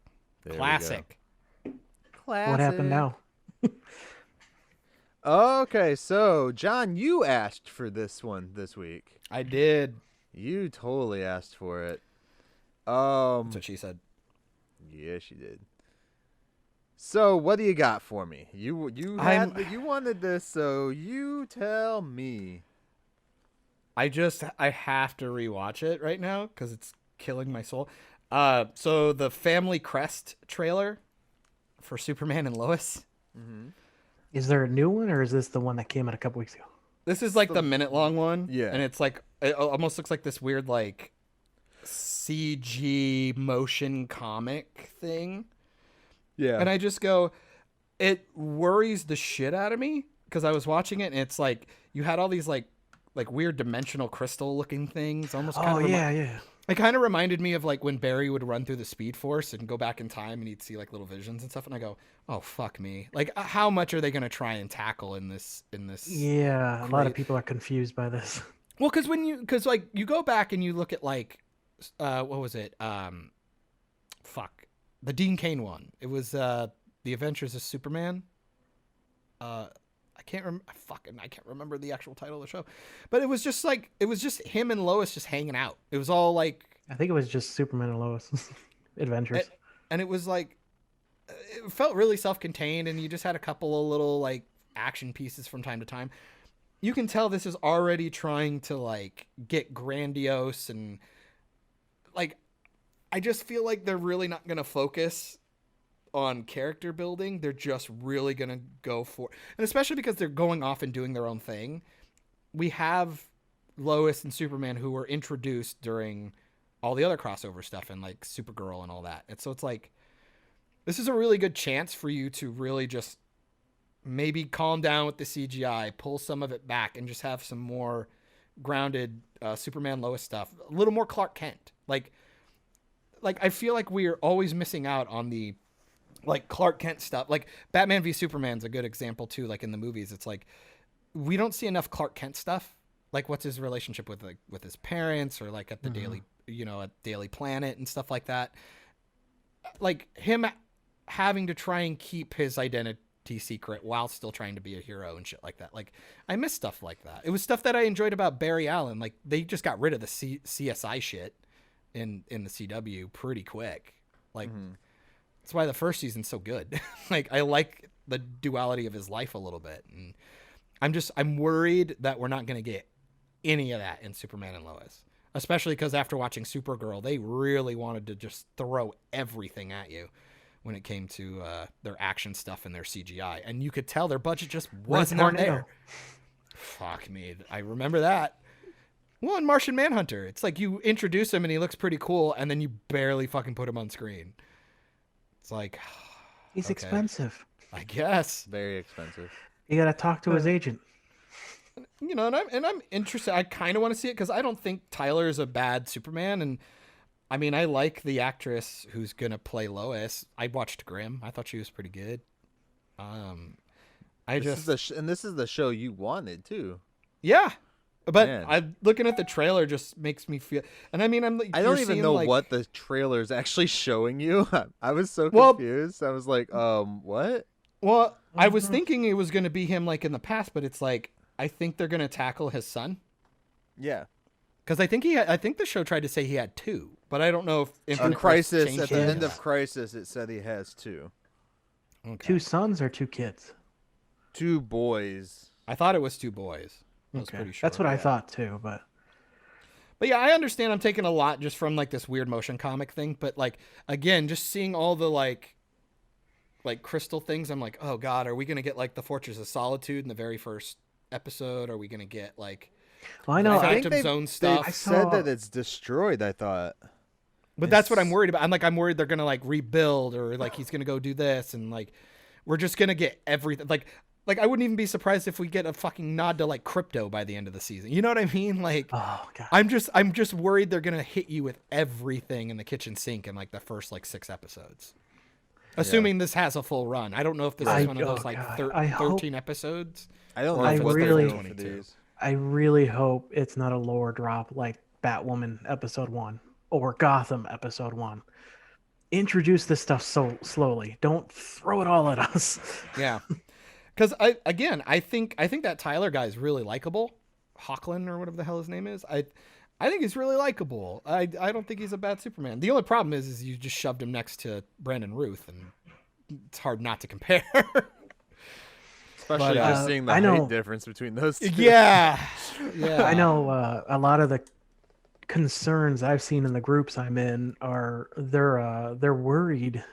There we go. Classic. What happened now? Okay, so John, you asked for this one this week. I did. You totally asked for it. That's what she said. Yeah, she did. So, what do you got for me? You wanted this, so you tell me. I have to rewatch it right now because it's killing my soul. So the Family Crest trailer for Superman and Lois. Is there a new one, or is this the one that came out a couple weeks ago? This is like the minute-long one. Yeah. And it's like, it almost looks like this weird, like, CG motion comic thing. Yeah. And I just go, it worries the shit out of me because I was watching it and it's like, you had all these, like weird dimensional crystal looking things. Almost kind of yeah. It kind of reminded me of like when Barry would run through the Speed Force and go back in time and he'd see like little visions and stuff. And I go, oh, fuck me. Like, how much are they going to try and tackle in this? Yeah, a lot of people are confused by this. Well, because like you go back and you look at like, what was it? The Dean Cain one. It was The Adventures of Superman. I can't remember the actual title of the show, but it was just him and Lois just hanging out. It was all like, I think it was just Superman and Lois adventures. and it was like, it felt really self-contained, and you just had a couple of little like action pieces from time to time. You can tell this is already trying to like get grandiose, and like, I just feel like they're really not going to focus on character building. They're just really going to go for, and especially because they're going off and doing their own thing. We have Lois and Superman who were introduced during all the other crossover stuff and like Supergirl and all that. And so it's like, this is a really good chance for you to really just maybe calm down with the CGI, pull some of it back, and just have some more grounded Superman Lois stuff. A little more Clark Kent. Like I feel like we are always missing out on the like Clark Kent stuff. Like Batman v Superman's a good example too. Like in the movies, it's like we don't see enough Clark Kent stuff. Like what's his relationship with his parents, or like at the Daily Planet and stuff like that. Like him having to try and keep his identity secret while still trying to be a hero and shit like that. Like I miss stuff like that. It was stuff that I enjoyed about Barry Allen. Like they just got rid of the CSI shit in the CW pretty quick. Like that's why the first season's so good. Like I like the duality of his life a little bit, and I'm worried that we're not going to get any of that in Superman and Lois, especially because after watching Supergirl, they really wanted to just throw everything at you when it came to their action stuff and their CGI, and you could tell their budget just wasn't out there. Fuck me, I remember that. Well, in Martian Manhunter, it's like you introduce him and he looks pretty cool, and then you barely fucking put him on screen. It's like, he's expensive. I guess. Very expensive. You got to talk to his agent. You know, and I'm interested. I kind of want to see it because I don't think Tyler is a bad Superman, and I mean, I like the actress who's gonna play Lois. I watched Grimm. I thought she was pretty good. This is the show you wanted too. Yeah, but Man. I'm looking at the trailer just makes me feel. And I mean, I don't even know what the trailer's actually showing you. I was so confused. I was like, what? Well, I was thinking it was gonna be him like in the past, but it's like I think they're gonna tackle his son. Yeah. Because I think the show tried to say he had two, but I don't know if in Crisis, changed at the that. end of Crisis, it said he has two. Okay. 2 sons or 2 kids? 2 boys. I thought it was 2 boys. I was pretty sure. That's what I thought too, but yeah, I understand I'm taking a lot just from like this weird motion comic thing, but like again, just seeing all the like crystal things, I'm like, oh god, are we gonna get like the Fortress of Solitude in the very first episode? Are we gonna get like well, I know Phantom Zone stuff? I said that it's destroyed, I thought. But that's what I'm worried about. I'm worried they're gonna like rebuild, or like he's gonna go do this, and like we're just gonna get everything. Like I wouldn't even be surprised if we get a fucking nod to like Crypto by the end of the season. You know what I mean? Like, oh god, I'm just worried they're gonna hit you with everything in the kitchen sink in like the first like 6 episodes. Assuming this has a full run. I don't know if this is one of those like 13 episodes. I don't know I what really- they're doing for these. I really hope it's not a lore drop like Batwoman episode 1 or Gotham episode 1. introduce this stuff so slowly. Don't throw it all at us. Yeah. Because I think that Tyler guy is really likable. Hoechlin or whatever the hell his name is. I think he's really likable. I don't think he's a bad Superman. The only problem is you just shoved him next to Brandon Ruth, and it's hard not to compare. Especially just seeing the height difference between those two. Yeah. I know a lot of the concerns I've seen in the groups I'm in are they're worried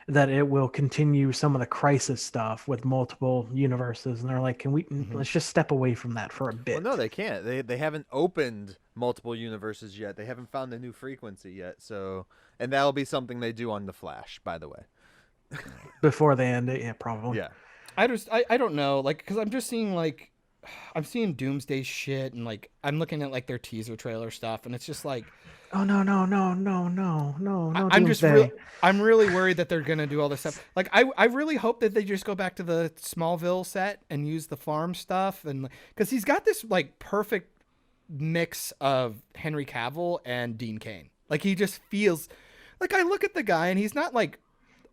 that it will continue some of the crisis stuff with multiple universes, and they're like, can we let's just step away from that for a bit. Well, no, they can't. They haven't opened multiple universes yet. They haven't found a new frequency yet. So, and that'll be something they do on The Flash, by the way. Before they end it, yeah, probably. Yeah. I don't know, like, because I'm just seeing, like, I'm seeing Doomsday shit, and, like, I'm looking at, like, their teaser trailer stuff, and it's just like, oh no I'm Doomsday. I'm really worried that they're gonna do all this stuff. Like, I really hope that they just go back to the Smallville set and use the farm stuff, and because he's got this like perfect mix of Henry Cavill and Dean Cain. Like, he just feels like, I look at the guy and he's not like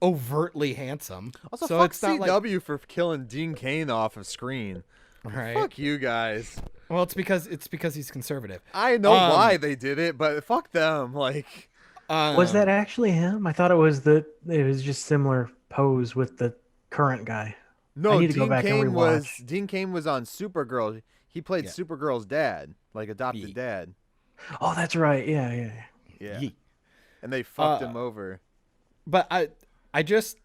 overtly handsome. Also, so fuck it's not CW for killing Dean Cain off of screen. right. Fuck you guys. Well, it's because he's conservative. I know why they did it, but fuck them. Like, Was that actually him? I thought it was just similar pose with the current guy. no, I need to Dean go back and Cain rewatch. Dean Cain was on Supergirl. He played Yeah. Supergirl's dad, like adopted Ye. dad. Oh, that's right. Yeah. Yeah. Ye. And they fucked him over. But he just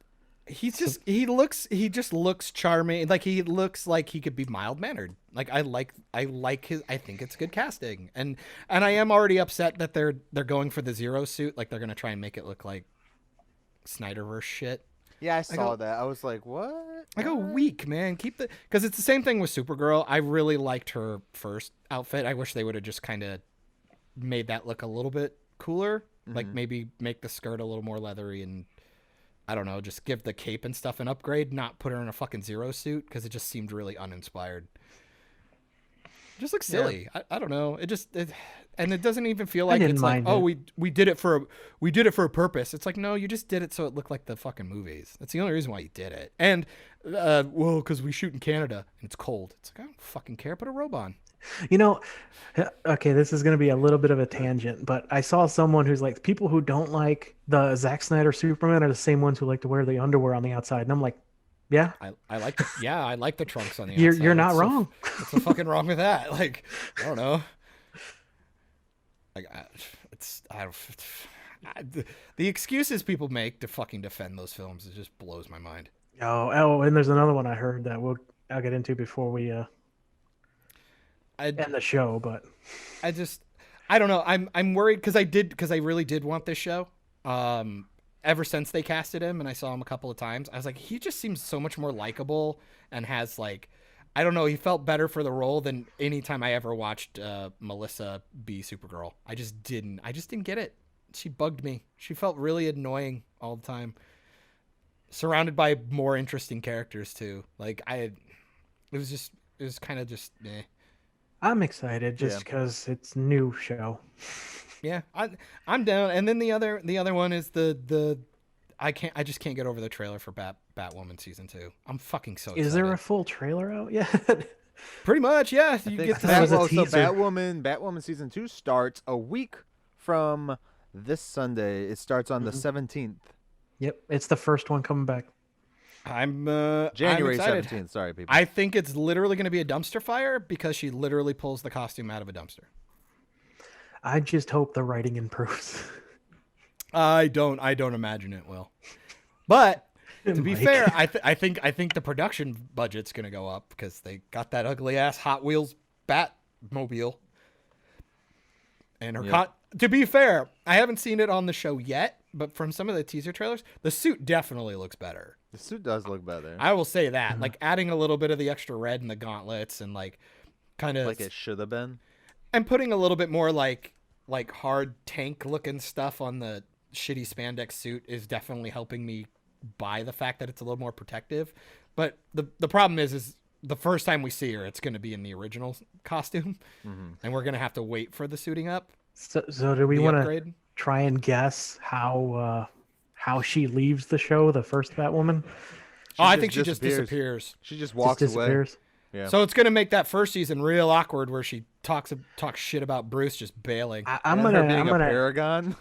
looks charming. Like, he looks like he could be mild mannered. Like, I like his, I think it's good casting. And I am already upset that they're going for the Zero suit. Like, they're going to try and make it look like Snyderverse shit. Yeah, I saw that. I was like, what? I go weak, man. Because it's the same thing with Supergirl. I really liked her first outfit. I wish they would have just kind of made that look a little bit cooler. Like, maybe make the skirt a little more leathery, and I don't know, just give the cape and stuff an upgrade, not put her in a fucking Zero suit, because it just seemed really uninspired. Just looks silly. Yeah. I don't know. And it doesn't even feel like it's like, oh, we did it for a purpose. It's like, no, you just did it so it looked like the fucking movies. That's the only reason why you did it. And well, because we shoot in Canada and it's cold. It's like, I don't fucking care. Put a robe on. You know, okay, this is going to be a little bit of a tangent, but I saw someone who's like, people who don't like the Zack Snyder Superman are the same ones who like to wear the underwear on the outside. And I'm like, yeah, I like the trunks on the outside. You're not wrong. What's the fucking wrong with that? Like, I don't know. Like, the excuses people make to fucking defend those films, it just blows my mind. Oh, and there's another one I heard that I'll get into before we end the show, but I don't know. I'm worried because I really did want this show. Ever since they casted him and I saw him a couple of times, I was like, he just seems so much more likable and has, like, I don't know, he felt better for the role than any time I ever watched Melissa be Supergirl. I just didn't get it. She bugged me. She felt really annoying all the time. Surrounded by more interesting characters too. Like, it was kind of just meh. I'm excited just because it's new show. Yeah, I'm down. And then the other one is I just can't get over the trailer for Batwoman season 2. I'm fucking so excited. Is there a full trailer out yet? Pretty much, yeah. You get to so Batwoman season 2 starts a week from this Sunday. It starts on the 17th. Yep, it's the first one coming back. January 17th. Sorry, people. I think it's literally going to be a dumpster fire because she literally pulls the costume out of a dumpster. I just hope the writing improves. I don't imagine it will. But to be Myke. fair, I think the production budget's going to go up because they got that ugly ass Hot Wheels Batmobile. And her to be fair, I haven't seen it on the show yet, but from some of the teaser trailers, the suit definitely looks better. The suit does look better. I will say that. Like, adding a little bit of the extra red in the gauntlets and like kind of like it should have been. And putting a little bit more like hard tank looking stuff on the shitty spandex suit is definitely helping me buy the fact that it's a little more protective. But the problem is the first time we see her, it's going to be in the original costume, and we're going to have to wait for the suiting up. So do we want upgrade. to try and guess how how she leaves the show, the first Batwoman. Oh, I just think she just disappears. disappears. She just Just walks away. disappears. Yeah. So it's gonna make that first season real awkward, where she talks shit about Bruce just bailing. I'm And her being gonna a paragon.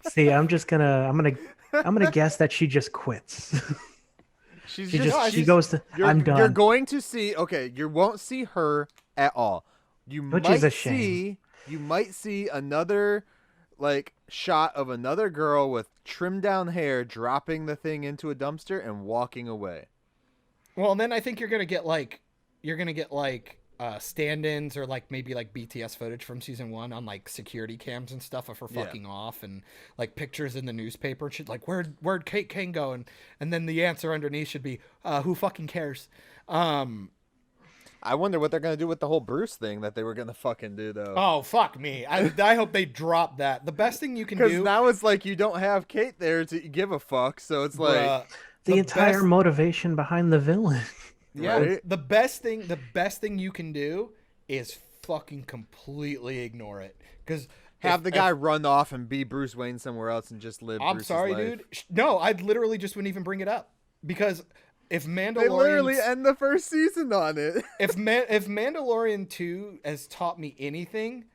see. I'm gonna guess that she just quits. She's She just just she she's- goes to. I'm You're done. going to see. Okay, you won't see her at all. You Which might is a shame. You might see another like shot of another girl with trimmed down hair dropping the thing into a dumpster and walking away. Well, and then I think you're gonna get stand-ins or like maybe like BTS footage from season 1 on like security cams and stuff of her Yeah. fucking off, and like pictures in the newspaper and shit, like where'd Kate Kane go, and then the answer underneath should be who fucking cares. I wonder what they're gonna do with the whole Bruce thing that they were gonna fucking do though. Oh fuck me. I hope they drop that. The best thing you can Because do, now it's like you don't have Kate there to give a fuck, so it's like bruh, the entire best- motivation behind the villain. Yeah, Right? the best thing you can do is fucking completely ignore it. Because have the guy run off and be Bruce Wayne somewhere else and just live. I'm Bruce's sorry, life. dude. No, I'd literally just wouldn't even bring it up, because if They literally Mandalorian, end the first season on it. if Mandalorian 2 has taught me anything,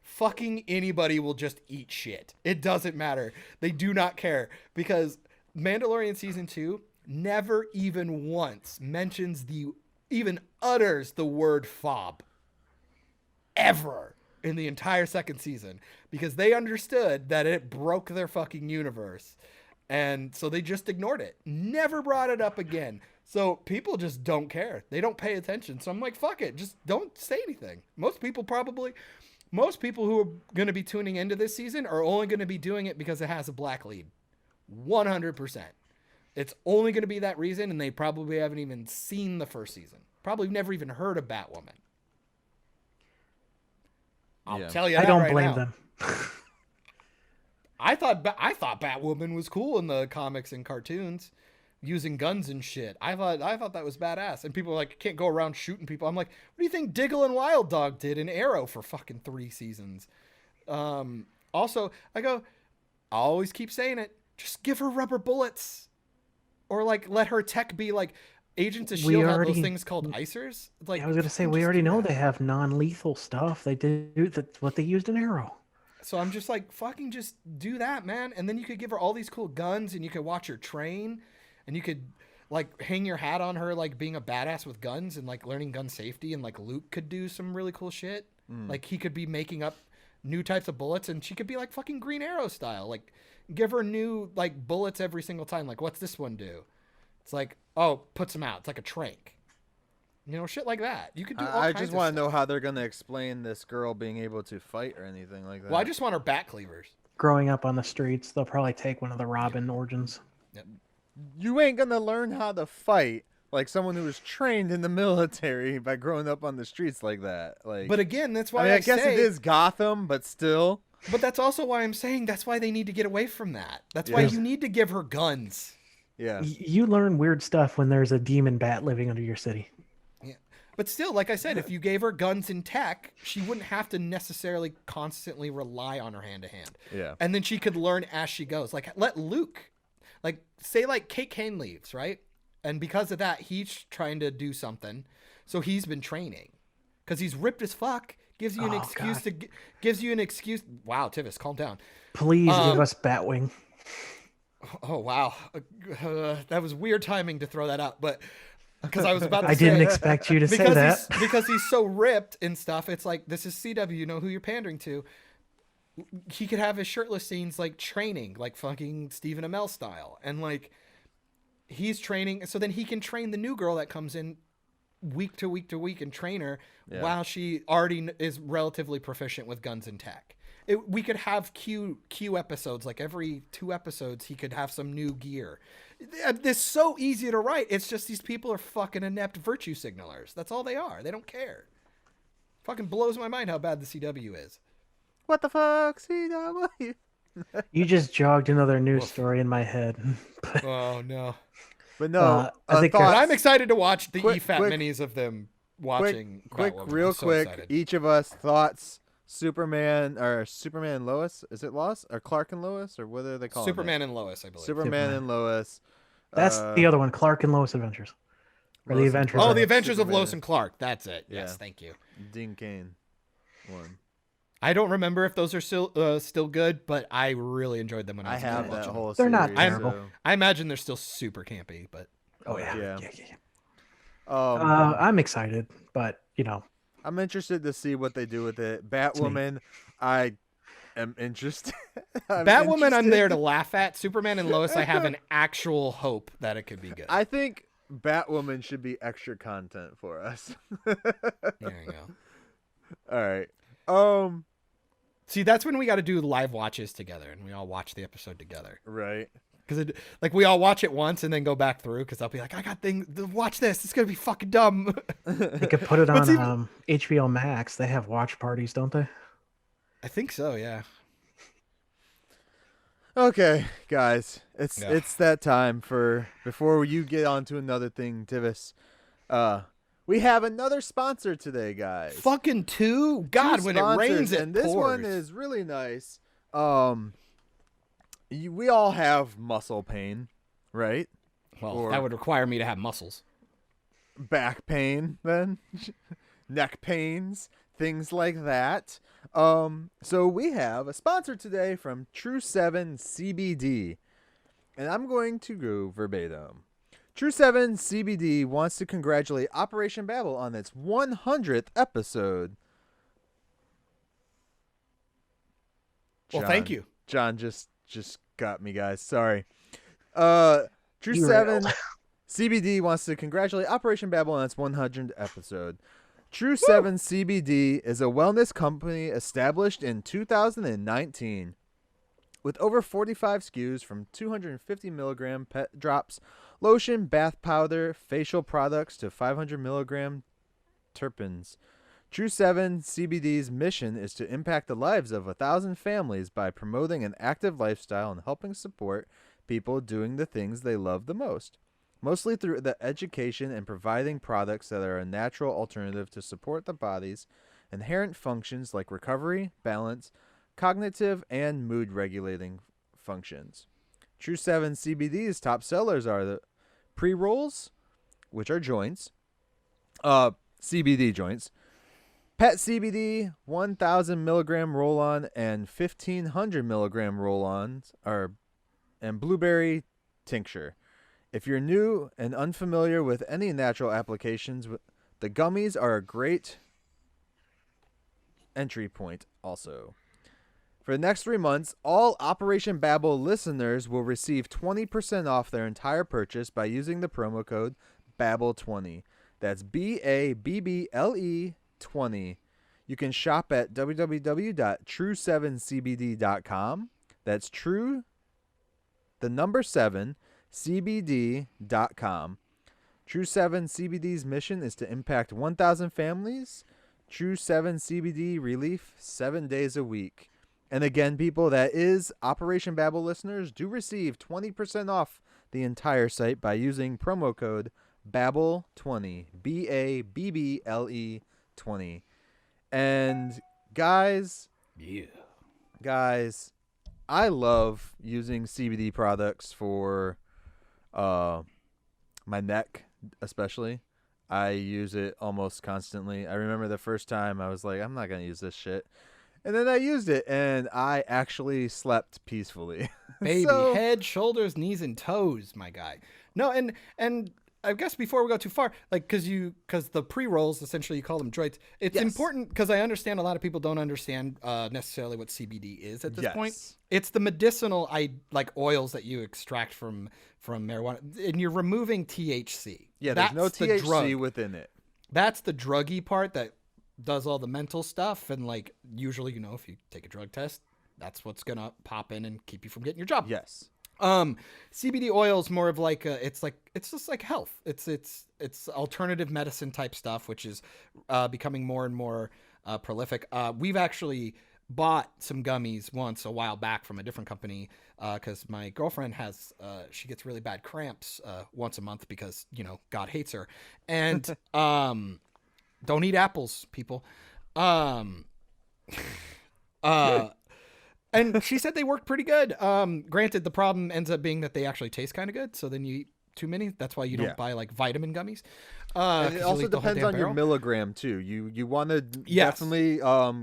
fucking anybody will just eat shit. It doesn't matter. They do not care, because Mandalorian season 2 never even once even utters the word fob ever in the entire second season, because they understood that it broke their fucking universe, and so they just ignored it, never brought it up again. So people just don't care, they don't pay attention. So I'm like, fuck it, just don't say anything. Most people who are going to be tuning into this season are only going to be doing it because it has a black lead. 100%. It's only going to be that reason, and they probably haven't even seen the first season. Probably never even heard of Batwoman. I'll Yeah. tell you I that don't right blame now. them. I thought Batwoman was cool in the comics and cartoons, using guns and shit. I thought that was badass. And people are like, can't go around shooting people. I'm like, what do you think Diggle and Wild Dog did in Arrow for fucking 3 seasons? Also, I always keep saying it, just give her rubber bullets. Or like let her tech be like Agents of S.H.I.E.L.D. have those things called icers. Like, I was gonna say just we already do know that. they have non-lethal stuff. They do that's what they used in Arrow. So I'm just like, fucking just do that, man. And then you could give her all these cool guns, and you could watch her train, and you could like hang your hat on her like being a badass with guns and like learning gun safety, and like Luke could do some really cool shit. Like he could be making up new types of bullets, and she could be like fucking Green Arrow style. Like give her new like bullets every single time. Like, what's this one do? It's like, oh, puts them out. It's like a trank. You know, shit like that. You could do all I kinds just of want to stuff. know how they're gonna explain this girl being able to fight or anything like that. Well, I just want her bat cleavers. Growing up on the streets, they'll probably take one of the Robin origins. You ain't gonna learn how to fight like someone who was trained in the military by growing up on the streets like that. Like, But again, that's why I mean, I guess say, it is Gotham, but still. But that's also why I'm saying that's why they need to get away from that. That's why Yeah. you need to give her guns. Yeah. You learn weird stuff when there's a demon bat living under your city. But still, like I said, if you gave her guns and tech, she wouldn't have to necessarily constantly rely on her hand to hand. Yeah. And then she could learn as she goes. Like, let Luke, like, say, like, Kate Kane leaves, right? And because of that, he's trying to do something. So he's been training. Because he's ripped as fuck. Gives you an Oh, excuse God. to... Gives you an excuse... Wow, Tivis, calm down. Please give us Batwing. Oh, wow. That was weird timing to throw that out. But... Because I was about to I say... didn't expect you to say that. Because he's so ripped and stuff. It's like, this is CW, you know who you're pandering to. He could have his shirtless scenes like training, like fucking Stephen Amell style. And like, he's training. So then he can train the new girl that comes in week to week to week and train her while she already is relatively proficient with guns and tech. We could have Q episodes, like every 2 episodes, he could have some new gear. It's so easy to write. It's just these people are fucking inept virtue signalers. That's all they are. They don't care. Fucking blows my mind how bad the CW is. What the fuck, CW? You just jogged another news story in my head. But, Oh no! But no, I think But thoughts- I'm excited to watch the Quick- EFAT quick- minis of them watching. quick, Batwoman. real I'm so quick. excited. Each of us thoughts Superman and Lois. Is it Lois or Clark and Lois or what are they calling Superman and Lois, I believe. Superman and Lois. That's the other one, Clark and Lois Adventures. Or the Lois and Adventures. Oh, Clark. the Adventures of Superman. Lois and Clark. That's it. Yes, Yeah. thank you. Dean Cain one. I don't remember if those are still good, but I really enjoyed them when I I was a kid have that watching them. whole They're not series, terrible. so- I imagine they're still super campy, but Oh yeah. Yeah. Yeah. I'm excited, but I'm interested to see what they do with it. Batwoman, I am interested. Batwoman, I'm there to laugh at. Superman and Lois, I have an actual hope that it could be good. I think Batwoman should be extra content for us. There you go. All right. See, that's when we got to do live watches together, and we all watch the episode together. Right. Because like we all watch it once and then go back through. Because I'll be like, I got things. Watch this. It's gonna be fucking dumb. they could put it But on see- HBO Max. They have watch parties, don't they? I think so. Yeah. Okay, guys, it's Yeah. it's that time for before you get on to another thing, Tivis. We have another sponsor today, guys. Fucking two. God, Two when it sponsors, rains, it and this one pours. is really nice. We all have muscle pain, right? Well, or- that would require me to have muscles. Back pain, then neck pains, things like that. So we have a sponsor today from True 7 CBD, and I'm going to go verbatim. True 7 CBD wants to congratulate Operation Babble on its 100th episode. Well, thank you. John just got me, guys. Sorry. True Derailed. 7 CBD wants to congratulate Operation Babble on its 100th episode. True 7 CBD is a wellness company established in 2019 with over 45 SKUs from 250 milligram pet drops, lotion, bath powder, facial products to 500 milligram terpenes. True 7 CBD's mission is to impact the lives of 1,000 families by promoting an active lifestyle and helping support people doing the things they love the most, mostly through the education and providing products that are a natural alternative to support the body's inherent functions like recovery, balance, cognitive, and mood regulating functions. True 7 CBD's top sellers are the pre-rolls, which are joints, CBD joints, Pet CBD 1,000 milligram roll-on and 1,500 milligram roll-ons and blueberry tincture. If you're new and unfamiliar with any natural applications, the gummies are a great entry point also. For the next 3 months, all Operation Babble listeners will receive 20% off their entire purchase by using the promo code BABBLE20. That's BABBLE 20. You can shop at www.true7cbd.com. That's true, the number 7, cbd.com. True 7 CBD's mission is to impact 1,000 families. True 7 CBD relief 7 days a week. And again, people, that is Operation Babble listeners do receive 20% off the entire site by using promo code BABBLE20. BABBLE 20. And guys, I love using CBD products for my neck, especially. I use it almost constantly. I remember the first time I was like, I'm not going to use this shit. And then I used it, and I actually slept peacefully. Baby, So- head, shoulders, knees, and toes, my guy. No, and I guess before we go too far, like because the pre-rolls, essentially you call them joints. It's Yes. important because I understand a lot of people don't understand necessarily what CBD is at this point. Yes. It's the medicinal like oils that you extract from marijuana, and you're removing THC. Yeah, there's no That's the THC drug. within it. That's the druggy part that does all the mental stuff, and like usually, if you take a drug test, that's what's gonna pop in and keep you from getting your job. Yes. CBD oil is more of like it's just like health. It's alternative medicine type stuff, which is becoming more and more prolific. We've actually bought some gummies once a while back from a different company because my girlfriend has she gets really bad cramps once a month because God hates her, and don't eat apples, people. And she said they work pretty good. Granted, the problem ends up being that they actually taste kind of good. So then you eat too many. That's why you don't Yeah. buy like vitamin gummies. And 'Cause it you'll also eat the whole depends damn on your barrel. milligram too. You want to Yes. definitely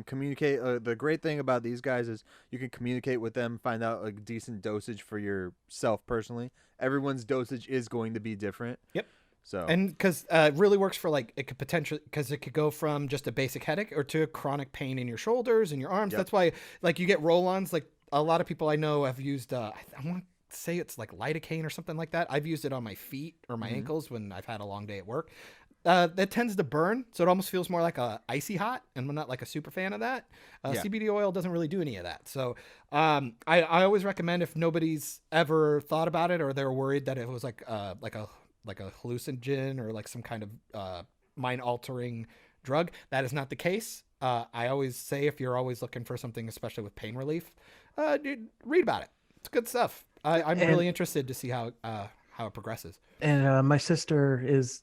communicate. The great thing about these guys is you can communicate with them, find out a decent dosage for yourself personally. Everyone's dosage is going to be different. Yep. So And because it really works for like it could potentially because it could go from just a basic headache or to chronic pain in your shoulders and your arms. Yep. That's why like you get roll-ons. Like a lot of people I know have used. I want to say it's like lidocaine or something like that. I've used it on my feet or my ankles when I've had a long day at work. That tends to burn, so it almost feels more like a icy hot, and I'm not like a super fan of that. Yeah. CBD oil doesn't really do any of that. So I always recommend if nobody's ever thought about it or they're worried that it was like a hallucinogen or like some kind of mind altering drug. That is not the case. I always say if you're always looking for something, especially with pain relief, dude, read about it. It's good stuff. I'm really interested to see how it progresses. And my sister is,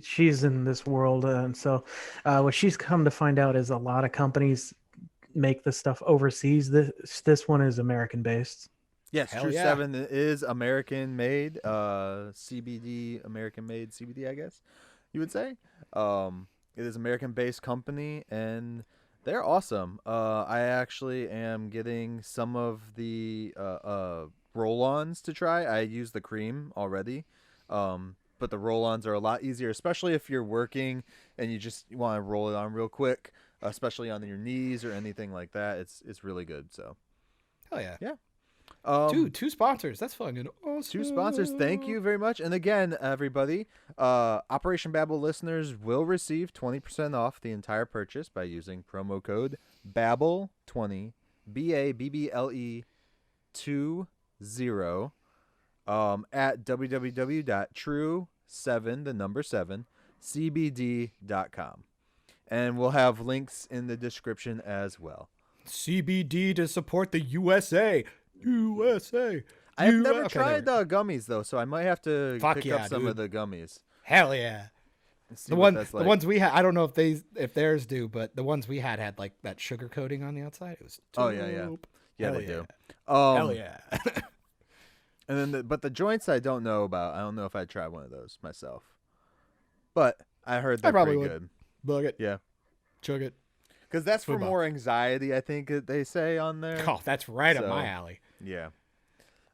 she's in this world, and so what she's come to find out is a lot of companies make this stuff overseas. This one is American based. yes, Hell True yeah. 7 is American made. CBD, American made CBD, I guess you would say. It is American based company and they're awesome. I actually am getting some of the roll-ons to try. I use the cream already. But the roll-ons are a lot easier, especially if you're working and you just want to roll it on real quick, especially on your knees or anything like that. It's really good. So Hell yeah. yeah. Two sponsors. That's fucking awesome. Two sponsors. Thank you very much. And again, everybody, Operation Babble listeners will receive 20% off the entire purchase by using promo code BABBLE20, BABBLE 20, at www.true7cbd.com. And we'll have links in the description as well. CBD to support the USA. USA. I've never Okay, tried there gummies though, so I might have to Fuck pick yeah, up some of dude. the gummies. Hell yeah. And see The what one, that's the like. ones we had. I don't know if theirs do, but the ones we had like that sugar coating on the outside. It was dope. Oh, yeah. Yeah, Hell they do. Hell yeah. And then but the joints I don't know about. I don't know if I'd try one of those myself. But I heard they're probably pretty would. good. Bug it. Yeah. Chug it. Because that's for Football. more anxiety, I think that they say on there. Oh, that's right up So- my alley. Yeah.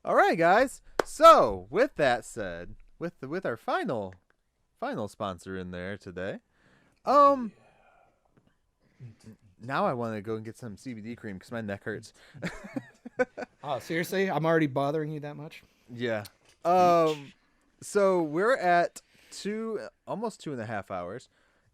All right, guys. So with that said, with our final sponsor in there today, now I want to go and get some CBD cream because my neck hurts. Oh, seriously? I'm already bothering you that much? Yeah. So we're at almost 2.5 hours.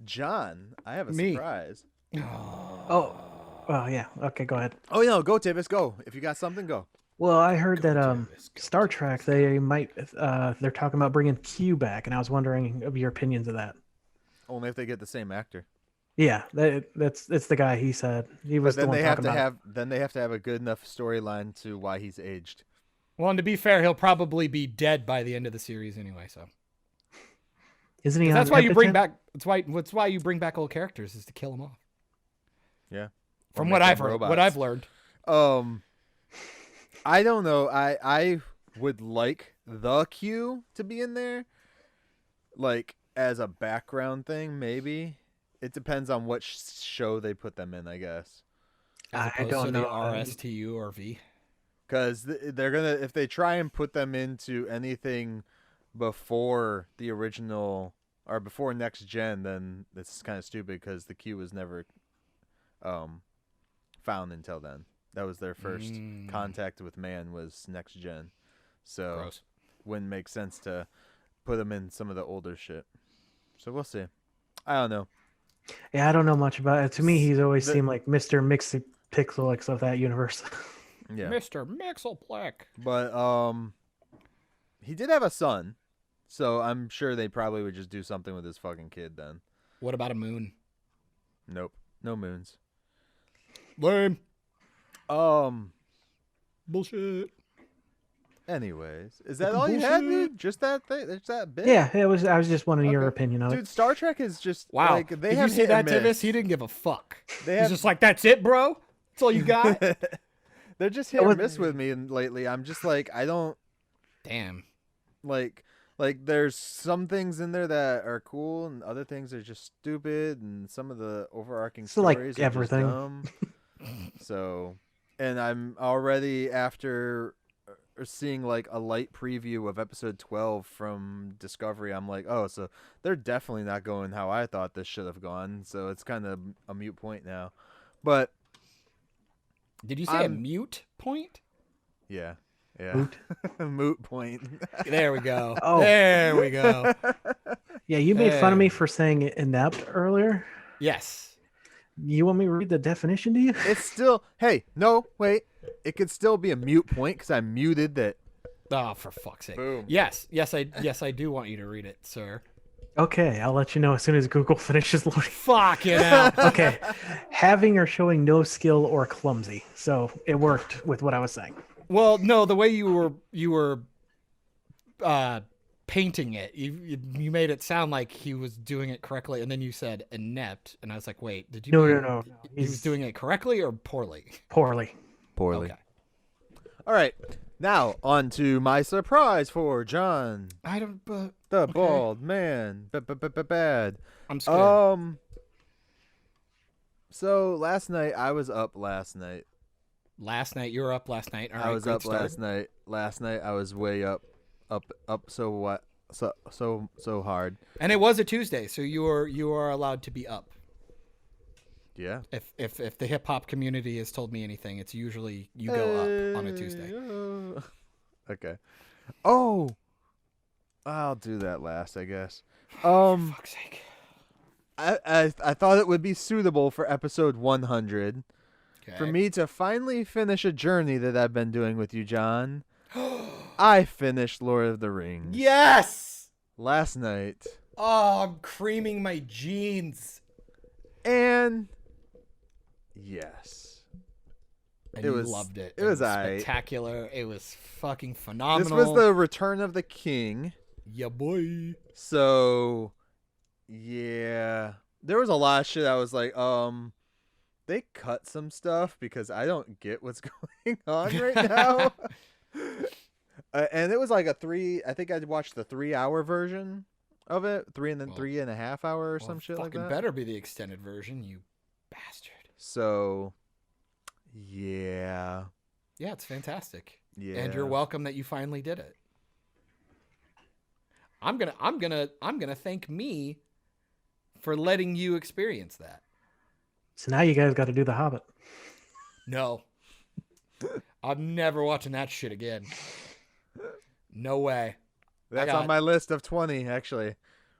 John, I have a Me. surprise. Oh, yeah. Okay, go ahead. Oh no, go Tivis, go. If you got something, go. Well, I heard that Tivis, go Star Trek they might they're talking about bringing Q back, and I was wondering of your opinions of that. Only if they get the same actor. Yeah, it's the guy. He said he was But the then one they have talking to about. have a good enough storyline to why he's aged. Well, and to be fair, he'll probably be dead by the end of the series anyway. So Isn't he? 'Cause on that's why you bring Epitaph? back. That's why you bring back old characters is to kill them off. Yeah. From Or what make I've them heard, what robots. I've learned. I don't know. I would like the Q to be in there, like as a background thing. Maybe it depends on what show they put them in. I guess As I opposed don't to know. the RSTU or V. because they're gonna if they try and put them into anything before the original or before next gen, then it's kind of stupid because the Q was never found until then. That was their first contact with man was next gen, so Gross. wouldn't make sense to put them in some of the older shit. So we'll see. I don't know. Yeah, I don't know much about it. To me, he's always The- seemed like Mr. Mixopixelix of that universe. Yeah, Mr. Mixelpleck. but he did have a son, so I'm sure they probably would just do something with his fucking kid then. What about a moon? Nope, no moons. Lame. Um, Bullshit. Anyways, is that all you had, dude? Just that thing? Just that bit? Yeah, it was. I was just wanting your Okay. opinion on Dude, it. Star Trek is just Wow. like they Did have you see hit that, and miss. Tivis? He didn't give a fuck. They He's have just like, that's it, bro? That's all you got? they're just hit or miss with me lately. I'm just like I don't Damn. like there's some things in there that are cool and other things are just stupid and some of the overarching So, like, stories are everything. just dumb. So, and I'm already after seeing like a light preview of episode 12 from Discovery. I'm like, oh, so they're definitely not going how I thought this should have gone. So it's kind of a moot point now. But Did you say a mute point? yeah. Moot? Moot point. There we go. Oh. There we go. Yeah, you made fun of me Hey. for saying inept earlier. Yes. You want me to read the definition to you? It's still, hey, no, wait. It could still be a mute point because I muted that. Oh, for fuck's sake. Boom. Yes, I do want you to read it, sir. Okay, I'll let you know as soon as Google finishes loading. Fuck it out. Okay, having or showing no skill or clumsy. So it worked with what I was saying. Well, no, the way you were painting it, you made it sound like he was doing it correctly, and then you said inept, and I was like, wait, did you? No. He was doing it correctly or poorly? Poorly. Poorly. Okay. All right. Now, on to my surprise for John. I don't. But The bald man. Bad. I'm scared. So last night, I was up last night. Last night you were up. Last night. All right, I was good up start. last night. Last night, I was way up so what? So hard. And it was a Tuesday, so you are allowed to be up. Yeah. If the hip hop community has told me anything, it's usually you go up on a Tuesday. Okay. Oh, I'll do that last, I guess. For fuck's sake. I thought it would be suitable for episode 100 for Okay. me to finally finish a journey that I've been doing with you, John. I finished Lord of the Rings Yes. last night, Oh, I'm creaming my jeans. and yes, And It you was- loved it. it was aight. spectacular. It was fucking this phenomenal. was the Return of the King. yeah, boy. So, yeah, there was a lot of shit I was like, they cut some stuff because I don't get what's going on right now. And it was like I think I watched the 3-hour version of it, 3.5 hour or some shit like Fucking that. better be the extended version, you bastard. So, yeah. Yeah, it's fantastic. Yeah. And you're welcome that you finally did it. I'm gonna thank me for letting you experience that. So now you guys got to do The Hobbit. No. I'm never watching that shit again. No way. That's got- on my list of 20, actually.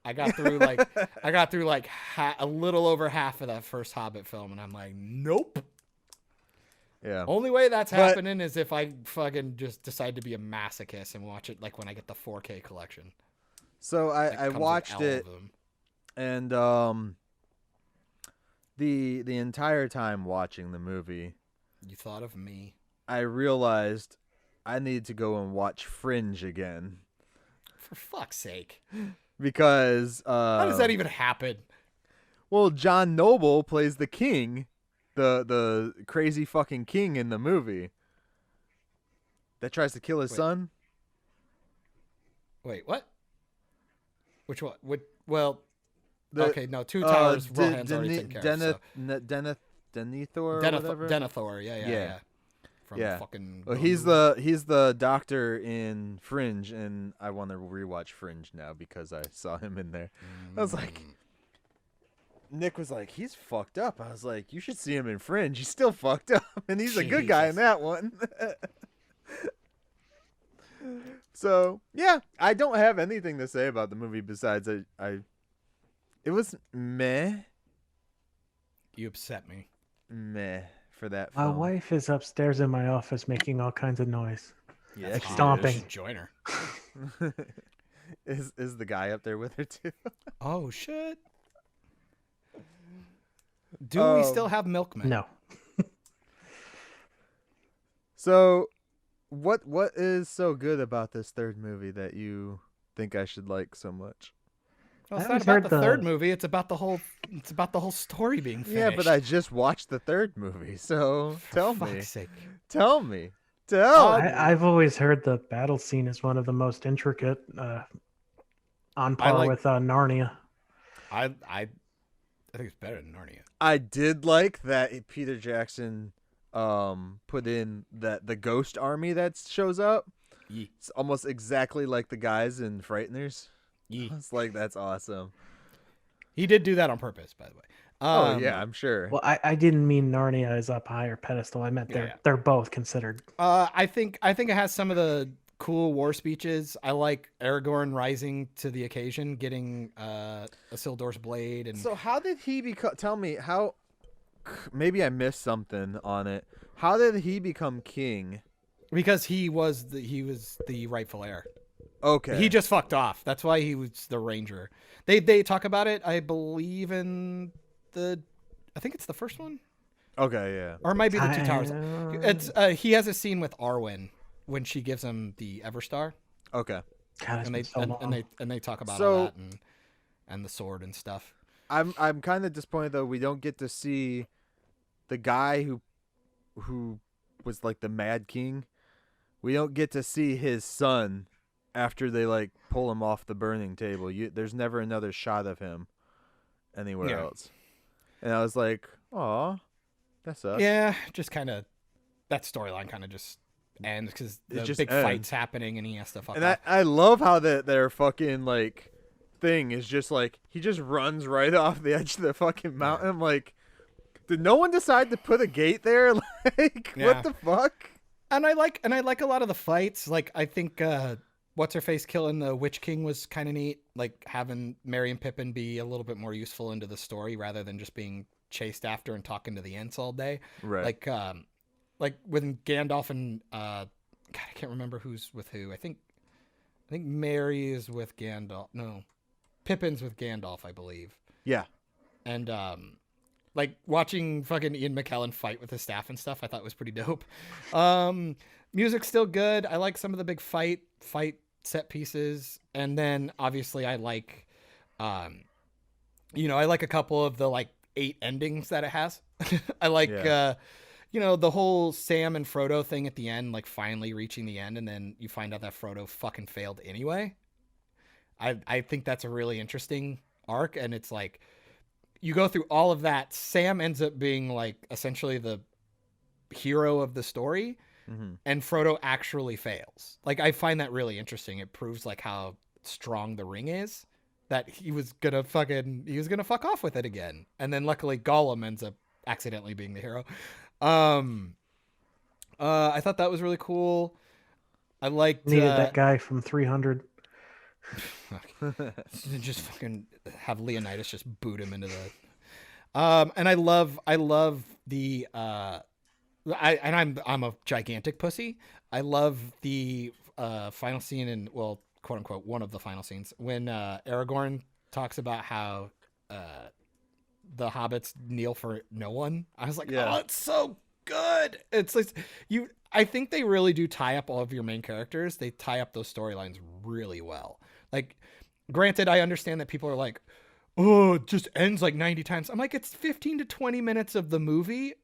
I got through like a little over half of that first Hobbit film, and I'm like, nope. Yeah. Only way that's But- happening is if I fucking just decide to be a masochist and watch it like when I get the 4K collection. So that I comes with watched all it, of them. and the entire time watching the movie, You thought of me. I realized I need to go and watch Fringe again For fuck's sake. because How does that even happen? well, John Noble plays the king, the crazy fucking king in the movie that tries to kill his Wait. son. Wait, what? Which one? Well, The- okay, no, Two Towers. Rohan's already taken care of. So. Denethor or whatever. Denethor, yeah. From Yeah. fucking. Well, he's the doctor in Fringe, and I want to rewatch Fringe now because I saw him in there. I was like, Nick was like, he's fucked up. I was like, you should see him in Fringe. He's still fucked up, and he's a good guy in Jesus. that one. So yeah, I don't have anything to say about the movie besides it was meh You upset me. for that My film. wife is upstairs in my office making all kinds of noise. Yeah, That's she odd. stomping. You should join her. is the guy up there with her too? Oh shit. Do we still have milkmen? No. So What is so good about this third movie that you think I should like so much? Well, I it's not always about heard the the- third movie. It's about the whole. It's about the whole story being finished. Yeah, but I just watched the third movie, so tell For me. fuck's sake. Tell me. Tell me. I've always heard the battle scene is one of the most intricate, on par like- with Narnia. I think it's better than Narnia. I did like that Peter Jackson put in that the ghost army that shows up. Yee. It's almost exactly like the guys in Frighteners. Yee. It's like, that's awesome. He did do that on purpose, by the way. Oh yeah, I'm sure. Well, I didn't mean Narnia is up higher pedestal. I meant Yeah. they're both considered. I think it has some of the cool war speeches. I like Aragorn rising to the occasion, getting Isildur's blade, and So how did he become? Tell me how. Maybe I missed something on it. How did he become king? because he was the rightful heir. Okay. He just fucked off. That's why he was the ranger. They talk about it, I believe, in I think it's the first one, Okay. Yeah. or it might be the Two Towers. I- It's he has a scene with Arwen when she gives him the Everstar, Okay. God, it's and been so long. they talk about So- all that and the sword and stuff. I'm kind of disappointed though we don't get to see the guy who was like the Mad King. We don't get to see his son after they like pull him off the burning table. There's never another shot of him anywhere Yeah. else. And I was like, "Aw, that sucks." Yeah, just kind of that storyline kind of just ends because the just big ends. fight's happening and he has to fuck And off. I love how their fucking like thing is just like he just runs right off the edge of the fucking mountain. I'm like, did no one decide to put a gate there? Like, Yeah. what the fuck? And I like a lot of the fights. Like I think what's her face killing the Witch King was kind of neat. Like having Merry and Pippin be a little bit more useful into the story rather than just being chased after and talking to the Ents all day. Right. Like when Gandalf and God, I can't remember who's with who. I think Merry is with Gandalf. No, Pippin's with Gandalf, I believe. Yeah. And like watching fucking Ian McKellen fight with his staff and stuff, I thought was pretty dope. Music's still good. I like some of the big fight set pieces, and then obviously I like, I like a couple of the like 8 endings that it has. I like, Yeah. the whole Sam and Frodo thing at the end, like finally reaching the end, and then you find out that Frodo fucking failed anyway. I think that's a really interesting arc, and it's like you go through all of that. Sam ends up being like essentially the hero of the story, Mm-hmm. and Frodo actually fails. Like I find that really interesting. It proves like how strong the ring is, that he was gonna fuck off with it again, and then luckily Gollum ends up accidentally being the hero. I thought that was really cool. I liked Needed that guy from 300. just fucking have Leonidas just boot him into the and I love the I'm a gigantic pussy. I love the final scene in, well, quote unquote, one of the final scenes when Aragorn talks about how the hobbits kneel for no one. I was like, Yeah. oh, it's so good. It's like I think they really do tie up all of your main characters. They tie up those storylines really well. Like, granted, I understand that people are like, oh, it just ends like 90 times. I'm like, it's 15 to 20 minutes of the movie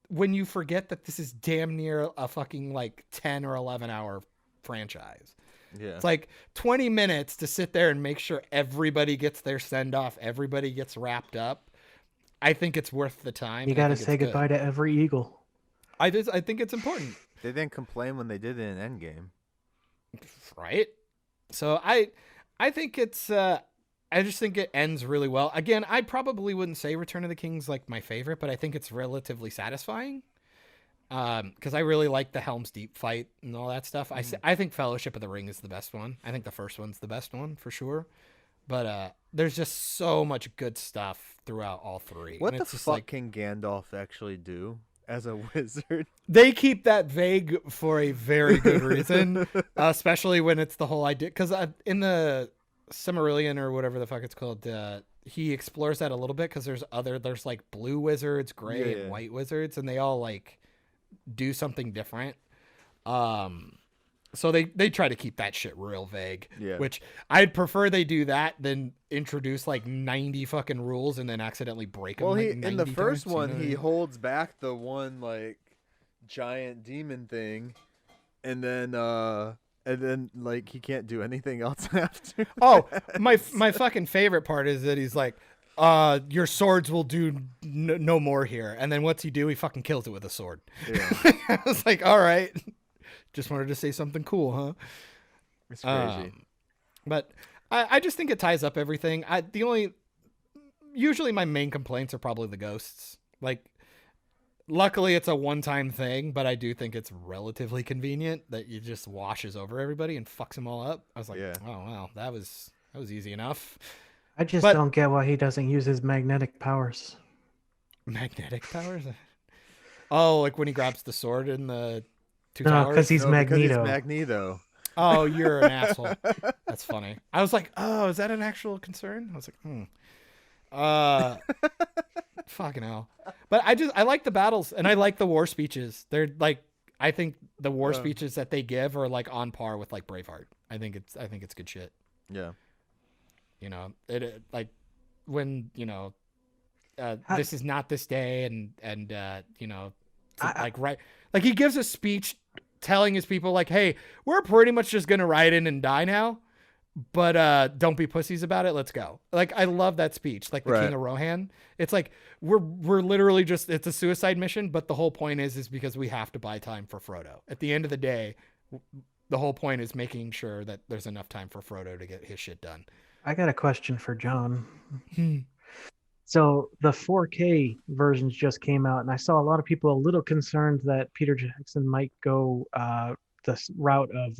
when you forget that this is damn near a fucking like 10 or 11 hour franchise. Yeah. It's like 20 minutes to sit there and make sure everybody gets their send off, everybody gets wrapped up. I think it's worth the time. You and I got to think say it's good. goodbye to every eagle. I think it's important, They didn't complain when they did it in Endgame. right? So I think it's I just think it ends really well. Again, I probably wouldn't say Return of the King's like my favorite, but I think it's relatively satisfying. Because I really like the Helm's Deep fight and all that stuff. I think Fellowship of the Ring is the best one. I think the first one's the best one for sure. But there's just so much good stuff throughout all three. What And the it's just fuck like, can Gandalf actually do as a wizard? they keep that vague for a very good reason, especially when it's the whole idea. Because in the Silmarillion or whatever the fuck it's called, he explores that a little bit because there's like blue wizards, gray Yeah. and white wizards, and they all like do something different. So they try to keep that shit real vague. Yeah. Which I'd prefer they do that than introduce like 90 fucking rules and then accidentally break them. Well, like in the 90 first times, one, you know what I he mean? holds back the one like giant demon thing, and then like he can't do anything else after. Oh, my fucking favorite part is that he's like, your swords will do no more here. And then what's he do? He fucking kills it with a sword. Yeah. I was like, all right. Just wanted to say something cool, huh? It's crazy. But I just think it ties up everything. Usually my main complaints are probably the ghosts. Like, luckily it's a one-time thing, but I do think it's relatively convenient that it just washes over everybody and fucks them all up. I was like, Yeah. oh wow, that was easy enough. I just But- don't get why he doesn't use his magnetic powers. Magnetic powers? Oh, like when he grabs the sword in the two No, towers? because he's No, because Magneto. it's Magneto. Oh, you're an asshole. That's funny. I was like, oh, is that an actual concern? I was like, fucking hell. But I like the battles and I like the war speeches. They're like, I think the war speeches that they give are like on par with like Braveheart. I think it's good shit. Yeah. You know, it like when, you know, this is not this day. And you know, like he gives a speech telling his people like, hey, we're pretty much just going to ride in and die now, but don't be pussies about it. Let's go. Like, I love that speech. Like the Right. King of Rohan. It's like, we're literally just, it's a suicide mission. But the whole point is because we have to buy time for Frodo. At the end of the day, the whole point is making sure that there's enough time for Frodo to get his shit done. I got a question for John. So the 4K versions just came out, and I saw a lot of people a little concerned that Peter Jackson might go the route of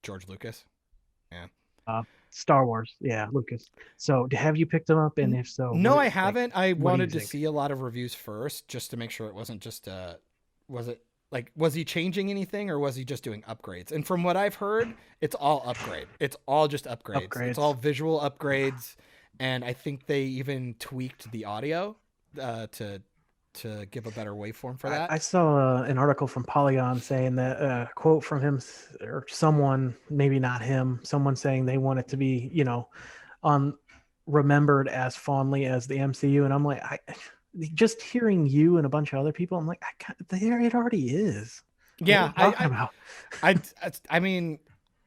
George Lucas. Star Wars. Yeah, Lucas. So have you picked them up? And if so, No, what- I like, haven't. I what do wanted you to think? see a lot of reviews first, just to make sure it wasn't just was he changing anything or was he just doing upgrades? And from what I've heard, it's all upgrade. It's all just upgrades. It's Upgrades. all visual upgrades, and I think they even tweaked the audio to give a better waveform for that. I saw an article from Polygon saying that a quote from him or someone, maybe not him, someone saying they want it to be, you know, remembered as fondly as the MCU. And I'm like, just hearing you and a bunch of other people, I'm like, there it already is. Yeah, What are you talking about? I mean,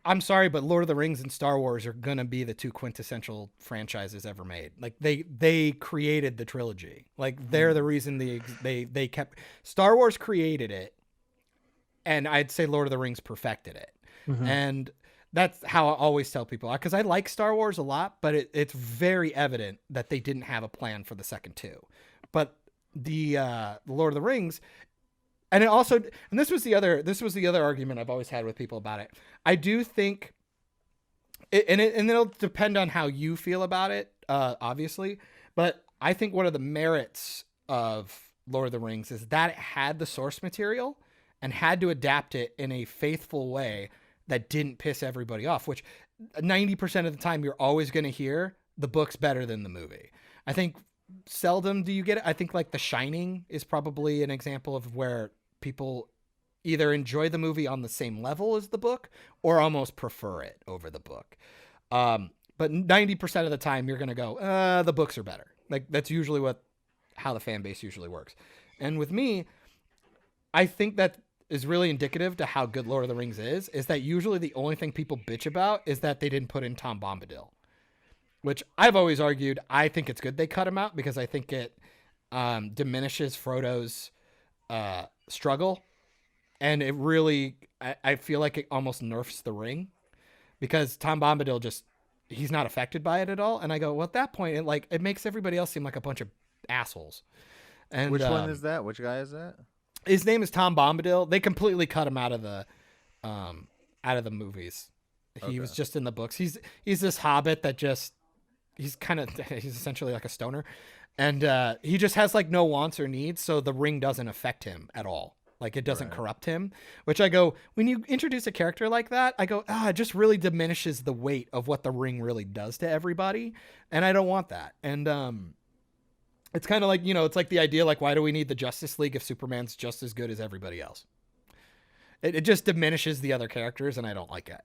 I'm sorry, but Lord of the Rings and Star Wars are gonna be the two quintessential franchises ever made. Like they created the trilogy. Like they're the reason they kept Star Wars created it, and I'd say Lord of the Rings perfected it. Mhm. And that's how I always tell people, because I like Star Wars a lot, but it's very evident that they didn't have a plan for the second two. But the Lord of the Rings. And it also, and this was the other argument I've always had with people about it. I do think, and it'll depend on how you feel about it, obviously. But I think one of the merits of Lord of the Rings is that it had the source material and had to adapt it in a faithful way that didn't piss everybody off. Which 90% of the time you're always going to hear the book's better than the movie. I think seldom do you get it. I think like The Shining is probably an example of where people either enjoy the movie on the same level as the book or almost prefer it over the book. But 90% of the time you're going to go, the books are better. Like that's usually how the fan base usually works. And with me, I think that is really indicative to how good Lord of the Rings is that usually the only thing people bitch about is that they didn't put in Tom Bombadil, which I've always argued. I think it's good they cut him out because I think it diminishes Frodo's struggle, and it really I feel like it almost nerfs the ring because Tom Bombadil he's not affected by it at all. And I go, well, at that point it makes everybody else seem like a bunch of assholes. And Which one is that? Which guy is that? his name is Tom Bombadil. They completely cut him out of the movies. He was just in the books. He's this hobbit that he's essentially like a stoner. And he just has like no wants or needs, so the ring doesn't affect him at all. Like it doesn't corrupt him, which I go, when you introduce a character like that, I go, it just really diminishes the weight of what the ring really does to everybody. And I don't want that. And it's kind of like, it's like the idea, like, why do we need the Justice League if Superman's just as good as everybody else? It just diminishes the other characters, and I don't like it.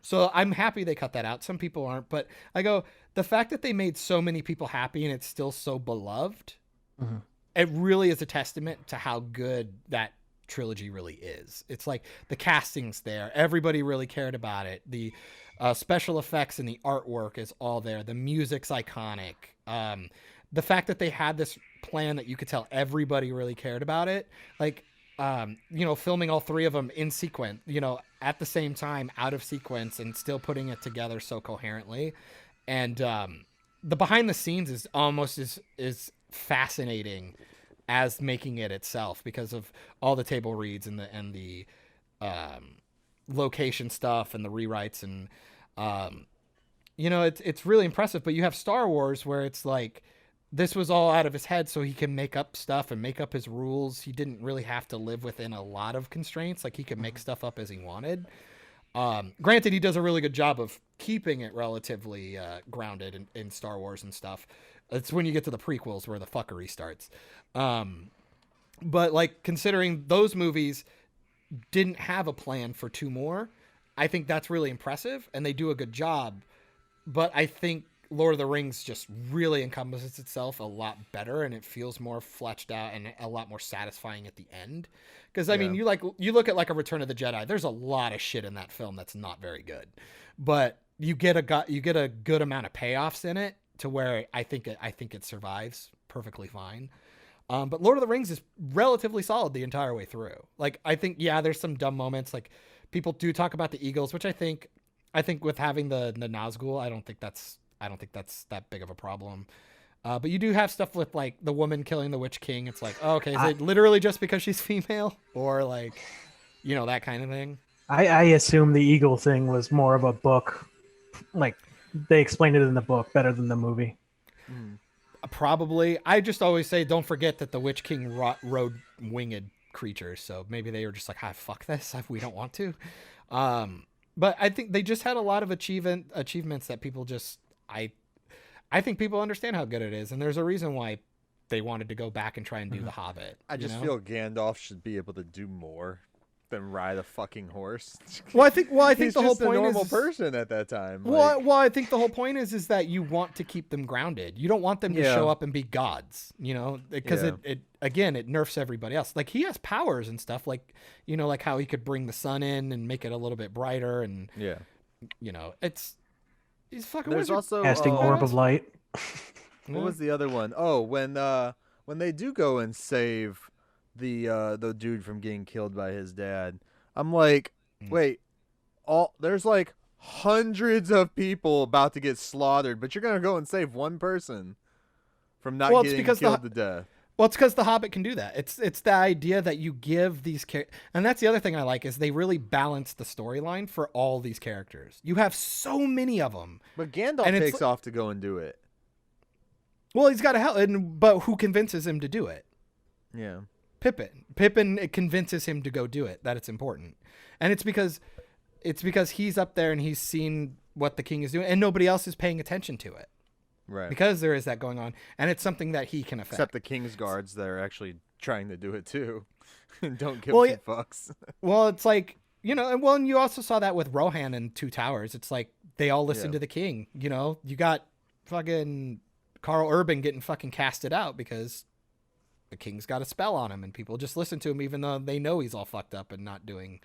So I'm happy they cut that out. Some people aren't, but I go, the fact that they made so many people happy and it's still so beloved, it really is a testament to how good that trilogy really is. It's like the casting's there. Everybody really cared about it. The special effects and the artwork is all there. The music's iconic. The fact that they had this plan that you could tell everybody really cared about it. Like, filming all three of them in sequence, at the same time, out of sequence, and still putting it together so coherently. And the behind the scenes is almost as fascinating as making it itself, because of all the table reads and the location stuff and the rewrites, and it's really impressive. But you have Star Wars, where it's like, this was all out of his head so he can make up stuff and make up his rules. He didn't really have to live within a lot of constraints. Like, he could make stuff up as he wanted. Granted, he does a really good job of keeping it relatively grounded in Star Wars and stuff. It's when you get to the prequels where the fuckery starts. But like, considering those movies didn't have a plan for two more, I think that's really impressive, and they do a good job. But I think Lord of the Rings just really encompasses itself a lot better, and it feels more fleshed out and a lot more satisfying at the end. Because I mean, you look at like a Return of the Jedi, there's a lot of shit in that film that's not very good, but you get a good amount of payoffs in it to where I think it survives perfectly fine. But Lord of the Rings is relatively solid the entire way through. Like, I think, there's some dumb moments. Like, people do talk about the Eagles, which I think with having the Nazgul, I don't think that's that big of a problem. But you do have stuff with like the woman killing the Witch King. It's like, oh, okay, is it literally just because she's female, or like, that kind of thing? I assume the eagle thing was more of a book, like they explained it in the book better than the movie. Probably. I just always say, don't forget that the Witch King rode winged creatures, so maybe they were just like, fuck this, we don't want to. But I think they just had a lot of achievements that people just, I think people understand how good it is, and there's a reason why they wanted to go back and try and do The Hobbit. I just feel Gandalf should be able to do more than ride a fucking horse. Well, I think He's the whole just a point normal is person at that time. Well, I think the whole point is that you want to keep them grounded. You don't want them to show up and be gods, because it nerfs everybody else. Like, he has powers and stuff, like, like how he could bring the sun in and make it a little bit brighter, and he's fucking. There's also casting orb of light. What was the other one? Oh, when they do go and save the dude from getting killed by his dad, I'm like, wait, there's like hundreds of people about to get slaughtered, but you're gonna go and save one person from not getting killed to death. Well, it's because The Hobbit can do that. It's the idea that you give these characters, and that's the other thing I like, is they really balance the storyline for all these characters. You have so many of them. But Gandalf takes off to go and do it. Well, he's got to help, but who convinces him to do it? Yeah. Pippin it convinces him to go do it, that it's important. And it's because he's up there and he's seen what the king is doing, and nobody else is paying attention to it. Right. Because there is that going on, and it's something that he can affect. Except the king's guards that are actually trying to do it too. And don't give two fucks. Well, it's like, and you also saw that with Rohan and Two Towers. It's like they all listen to the king. You got fucking Carl Urban getting fucking casted out because the king's got a spell on him, and people just listen to him even though they know he's all fucked up and not doing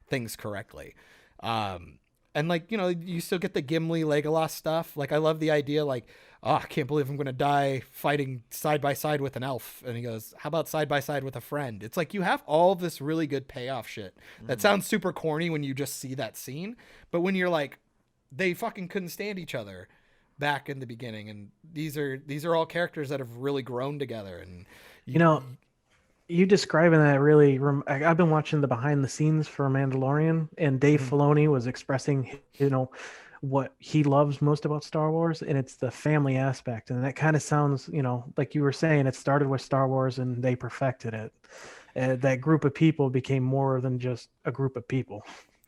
things correctly. And like, you still get the Gimli Legolas stuff. Like, I love the idea, like, oh, I can't believe I'm going to die fighting side by side with an elf. And he goes, how about side by side with a friend? It's like, you have all this really good payoff shit that sounds super corny when you just see that scene. But when you're like, they fucking couldn't stand each other back in the beginning. And these are all characters that have really grown together. And you describing that really, I've been watching the behind the scenes for Mandalorian, and Dave Filoni was expressing, what he loves most about Star Wars, and it's the family aspect. And that kind of sounds, like you were saying, it started with Star Wars and they perfected it. That group of people became more than just a group of people.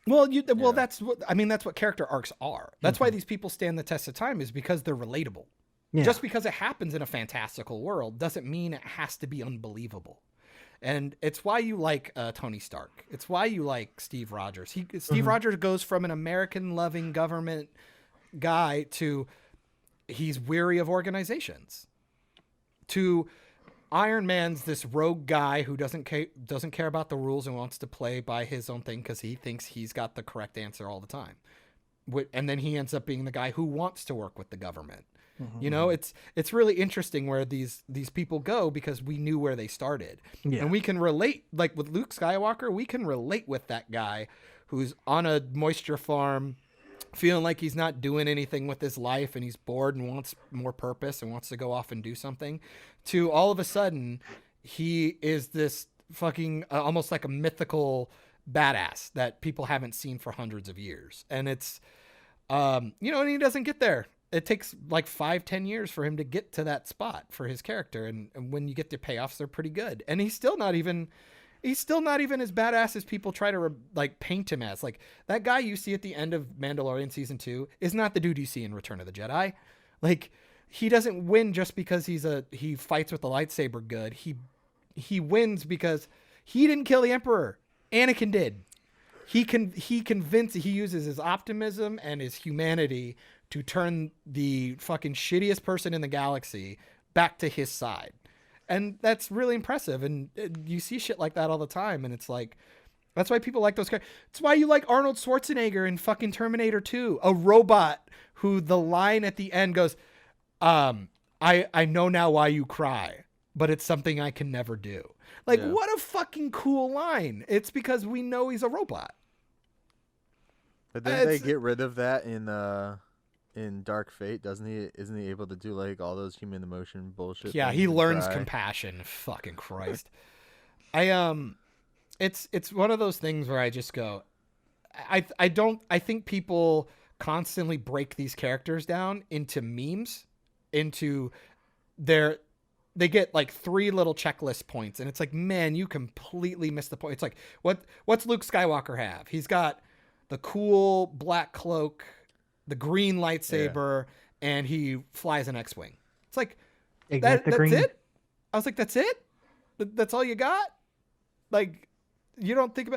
Well, that's what character arcs are. That's why these people stand the test of time, is because they're relatable. Yeah. Just because it happens in a fantastical world doesn't mean it has to be unbelievable. And it's why you like Tony Stark. It's why you like Steve Rogers. Steve Rogers goes from an American loving government guy to he's weary of organizations, to Iron Man's this rogue guy who doesn't care about the rules and wants to play by his own thing because he thinks he's got the correct answer all the time. And then he ends up being the guy who wants to work with the government. You know, it's really interesting where these people go because we knew where they started. Yeah. And we can relate, like with Luke Skywalker, we can relate with that guy who's on a moisture farm feeling like he's not doing anything with his life and he's bored and wants more purpose and wants to go off and do something, to all of a sudden he is this fucking almost like a mythical badass that people haven't seen for hundreds of years. And it's and he doesn't get there. It takes like 5-10 years for him to get to that spot for his character, and when you get the payoffs, they're pretty good. And he's still not even as badass as people try to paint him as. Like, that guy you see at the end of Mandalorian season 2 is not the dude you see in Return of the Jedi. Like, he doesn't win just because he fights with the lightsaber good. He wins because he didn't kill the Emperor. Anakin did. He uses his optimism and his humanity to turn the fucking shittiest person in the galaxy back to his side. And that's really impressive. And you see shit like that all the time. And it's like, that's why people like those characters. It's why you like Arnold Schwarzenegger in fucking Terminator 2, a robot who the line at the end goes, I know now why you cry, but it's something I can never do. Like, what a fucking cool line. It's because we know he's a robot. But then they get rid of that in Dark Fate, doesn't he? Isn't he able to do like all those human emotion bullshit? Yeah, he learns compassion. Fucking Christ. It's one of those things where I just go, I think people constantly break these characters down into memes, into they get like 3 little checklist points, and it's like, man, you completely missed the point. It's like, what's Luke Skywalker have? He's got the cool black cloak, the green lightsaber, and he flies an X-Wing. It's like, that's it? I was like, that's it? That's all you got? Like, you don't think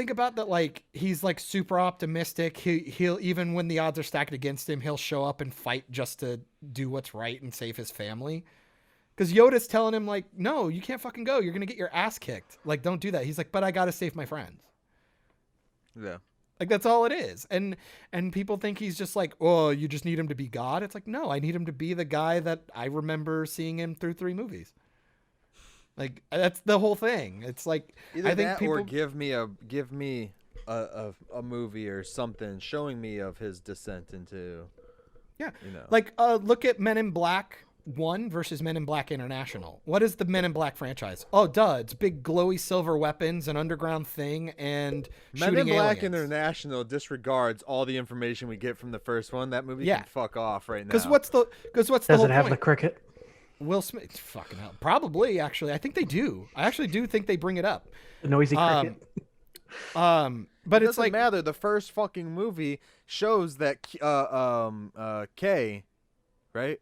about that, like, he's like super optimistic. He'll even when the odds are stacked against him, he'll show up and fight just to do what's right and save his family. Because Yoda's telling him, like, no, you can't fucking go. You're going to get your ass kicked. Like, don't do that. He's like, but I got to save my friends. Yeah. Like, that's all it is. And people think he's just like, oh, you just need him to be God. It's like, no, I need him to be the guy that I remember seeing him through 3 movies. Like, that's the whole thing. It's like, either I think that people or give me a movie or something showing me of his descent into, like, look at Men in Black 1 versus Men in Black International. What is the Men in Black franchise? Oh, duh, it's big glowy silver weapons, an underground thing, and Men in shooting Black aliens. International disregards all the information we get from the first one. That movie can fuck off right now. Because what's the Does whole it have point? the cricket? Will Smith, fucking hell, probably. Actually, I think they do. I actually do think they bring it up. The noisy cricket? But It it's doesn't like, matter. The first fucking movie shows that Kay, right?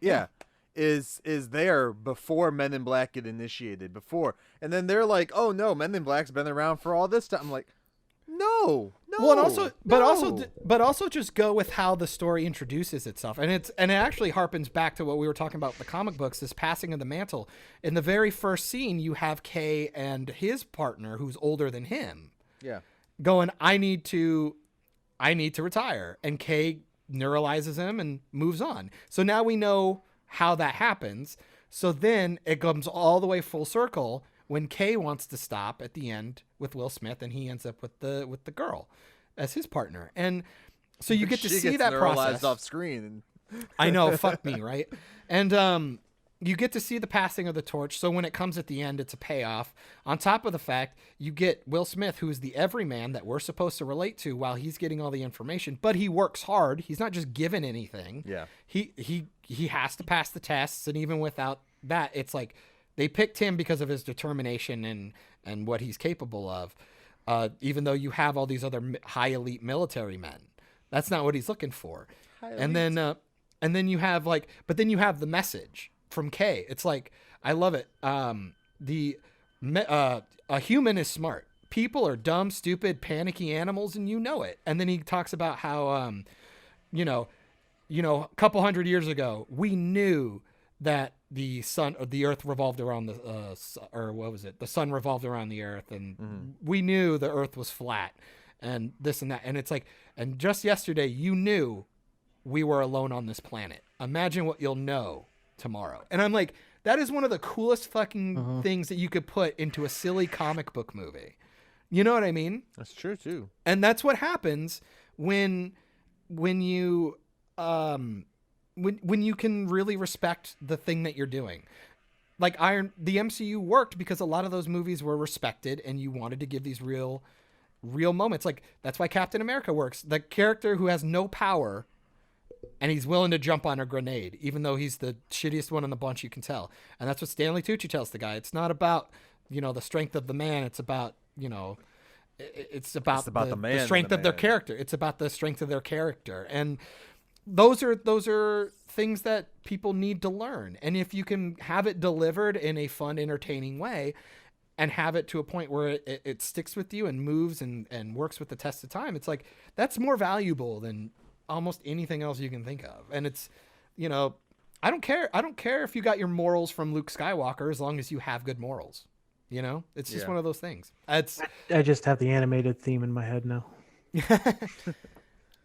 Yeah. Is there before Men in Black get initiated before, and then they're like, oh no, Men in Black's been around for all this time. I'm like, no. well, and also just go with how the story introduces itself, and it actually harpens back to what we were talking about with the comic books, this passing of the mantle. In the very first scene, you have Kay and his partner, who's older than him, going, I need to retire, and Kay neuralizes him and moves on. So now we know how that happens. So then it comes all the way full circle when Kay wants to stop at the end with Will Smith, and he ends up with the girl as his partner. And so you get to see that process off screen. I know, fuck me, right? And you get to see the passing of the torch. So when it comes at the end, it's a payoff. On top of the fact, you get Will Smith, who is the everyman that we're supposed to relate to while he's getting all the information, but he works hard. He's not just given anything. Yeah. He has to pass the tests, and even without that, it's like they picked him because of his determination and what he's capable of. Even though you have all these other high elite military men, that's not what he's looking for. And then you have but then you have the message from Kay. It's like, I love it. a human is smart. People are dumb, stupid, panicky animals, and you know it. And then he talks about how, a couple hundred years ago, we knew that the earth revolved around the sun revolved around the earth, and we knew the earth was flat, and this and that. And it's like, and just yesterday, you knew we were alone on this planet. Imagine what you'll know tomorrow. And I'm like, that is one of the coolest fucking things that you could put into a silly comic book movie. You know what I mean? That's true too. And that's what happens when you when you can really respect the thing that you're doing. Like the MCU worked because a lot of those movies were respected, and you wanted to give these real moments. Like that's why Captain America works. The character who has no power, and he's willing to jump on a grenade, even though he's the shittiest one in the bunch, you can tell. And that's what Stanley Tucci tells the guy. It's not about, the strength of the man. It's about, it's about the man, the strength of their character. It's about the strength of their character. And those are things that people need to learn. And if you can have it delivered in a fun, entertaining way, and have it to a point where it sticks with you and moves and works with the test of time, it's like, that's more valuable than almost anything else you can think of. And it's, I don't care if you got your morals from Luke Skywalker, as long as you have good morals. It's just one of those things. I just have the animated theme in my head now.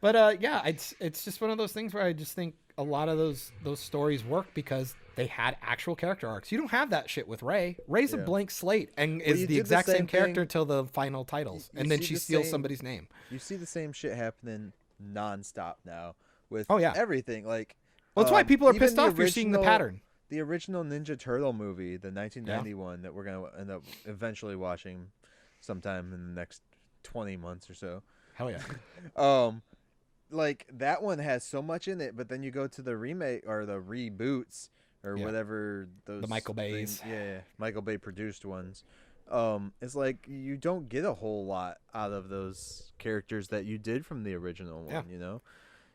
But it's just one of those things where I just think a lot of those stories work because they had actual character arcs. You don't have that shit with Rey. Rey's a blank slate and is the exact same character until the final titles, and then she steals somebody's name. You see the same shit happening nonstop now with everything. Like, well, that's why people are pissed off. You're seeing the pattern. The original Ninja Turtle movie, the 1991 that we're going to end up eventually watching sometime in the next 20 months or so. Hell yeah. Like, that one has so much in it, but then you go to the remake or the reboots or whatever those... The Michael Bay's. Michael Bay produced ones. It's like you don't get a whole lot out of those characters that you did from the original one,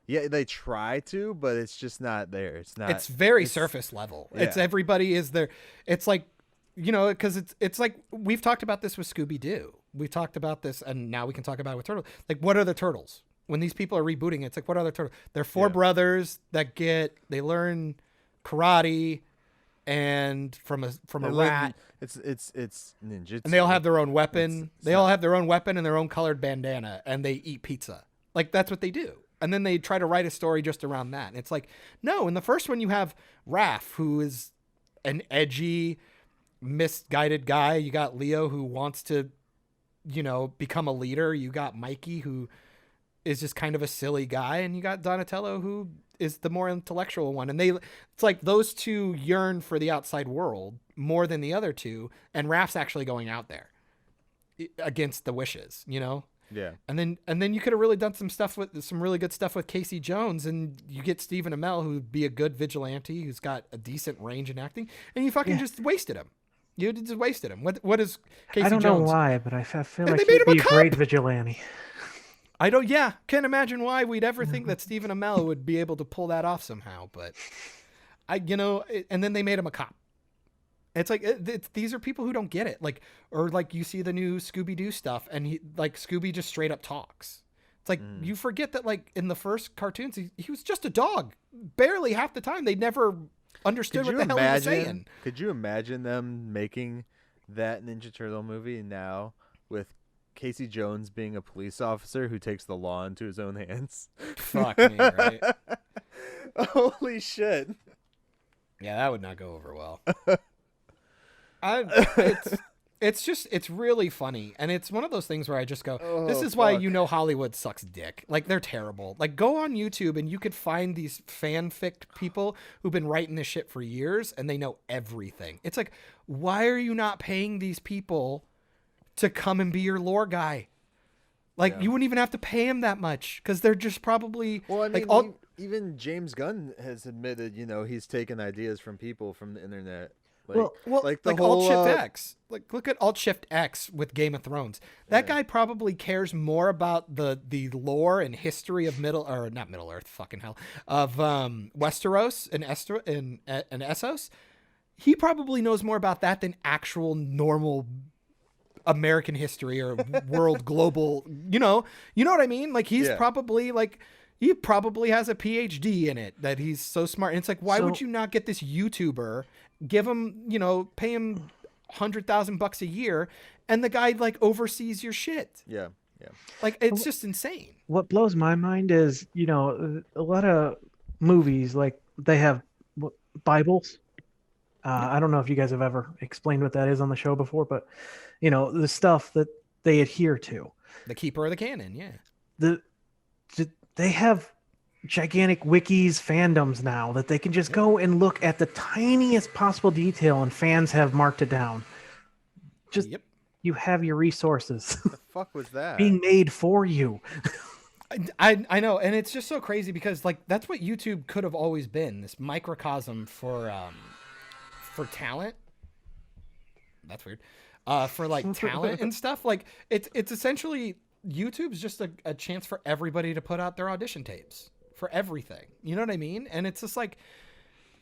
Yeah, they try to, but it's just not there. It's not. It's very surface level. Yeah. It's everybody is there. It's like, because it's like we've talked about this with Scooby-Doo. We talked about this, and now we can talk about it with Turtles. Like, what are the Turtles? When these people are rebooting it, it's like, what are the Turtles? They're four brothers that they learn karate and from a rat. It's ninjutsu. And they all have their own weapon. All have their own weapon and their own colored bandana, and they eat pizza. Like, that's what they do. And then they try to write a story just around that. And it's like, no, in the first one you have Raph, who is an edgy, misguided guy. You got Leo, who wants to, become a leader. You got Mikey, who is just kind of a silly guy. And you got Donatello, who is the more intellectual one. And it's like those two yearn for the outside world more than the other two. And Raph's actually going out there against the wishes, Yeah. And then you could have really done some really good stuff with Casey Jones, and you get Stephen Amell, who'd be a good vigilante, who's got a decent range in acting, and you fucking just wasted him. You just wasted him. What is Casey Jones? I don't know why, but I feel like they made he'd him be a a cop! great vigilante. Can't imagine why we'd ever think that Stephen Amell would be able to pull that off somehow, but and then they made him a cop. It's like these are people who don't get it. Like, or like you see the new Scooby-Doo stuff, and Scooby just straight up talks. It's like you forget that, like, in the first cartoons, he was just a dog. Barely half the time, they never understood what the hell he was saying. Could you imagine them making that Ninja Turtle movie now with Casey Jones being a police officer who takes the law into his own hands? Fuck me, right? Holy shit! Yeah, that would not go over well. It's really funny, and it's one of those things where I just go, this is why Hollywood sucks dick. Like, they're terrible. Like, go on YouTube and you could find these fanfic people who've been writing this shit for years, and they know everything. It's like, why are you not paying these people to come and be your lore guy? Like, you wouldn't even have to pay him that much, because they're just probably... Well, I mean, like, even James Gunn has admitted, he's taken ideas from people from the internet. Like, like the whole, Alt Shift X. Like, look at Alt Shift X with Game of Thrones. That guy probably cares more about the lore and history of not Middle Earth, fucking hell, of Westeros and Essos he probably knows more about that than actual normal American history or world global, you know what I mean? Like he's probably like, he probably has a PhD in it, that he's so smart. And it's like, why would you not get this YouTuber, give him, pay him $100,000 a year, and the guy like oversees your shit? Yeah. Like it's just insane. What blows my mind is, a lot of movies, like they have Bibles. I don't know if you guys have ever explained what that is on the show before, but the stuff that they adhere to. The keeper of the canon, yeah. They have gigantic wikis, fandoms now that they can just go and look at the tiniest possible detail, and fans have marked it down. Just you have your resources. The fuck was that? Being made for you. I know, and it's just so crazy because like that's what YouTube could have always been, this microcosm for talent. That's weird. For like talent and stuff. Like it's essentially, YouTube's just a chance for everybody to put out their audition tapes for everything. You know what I mean? And it's just like,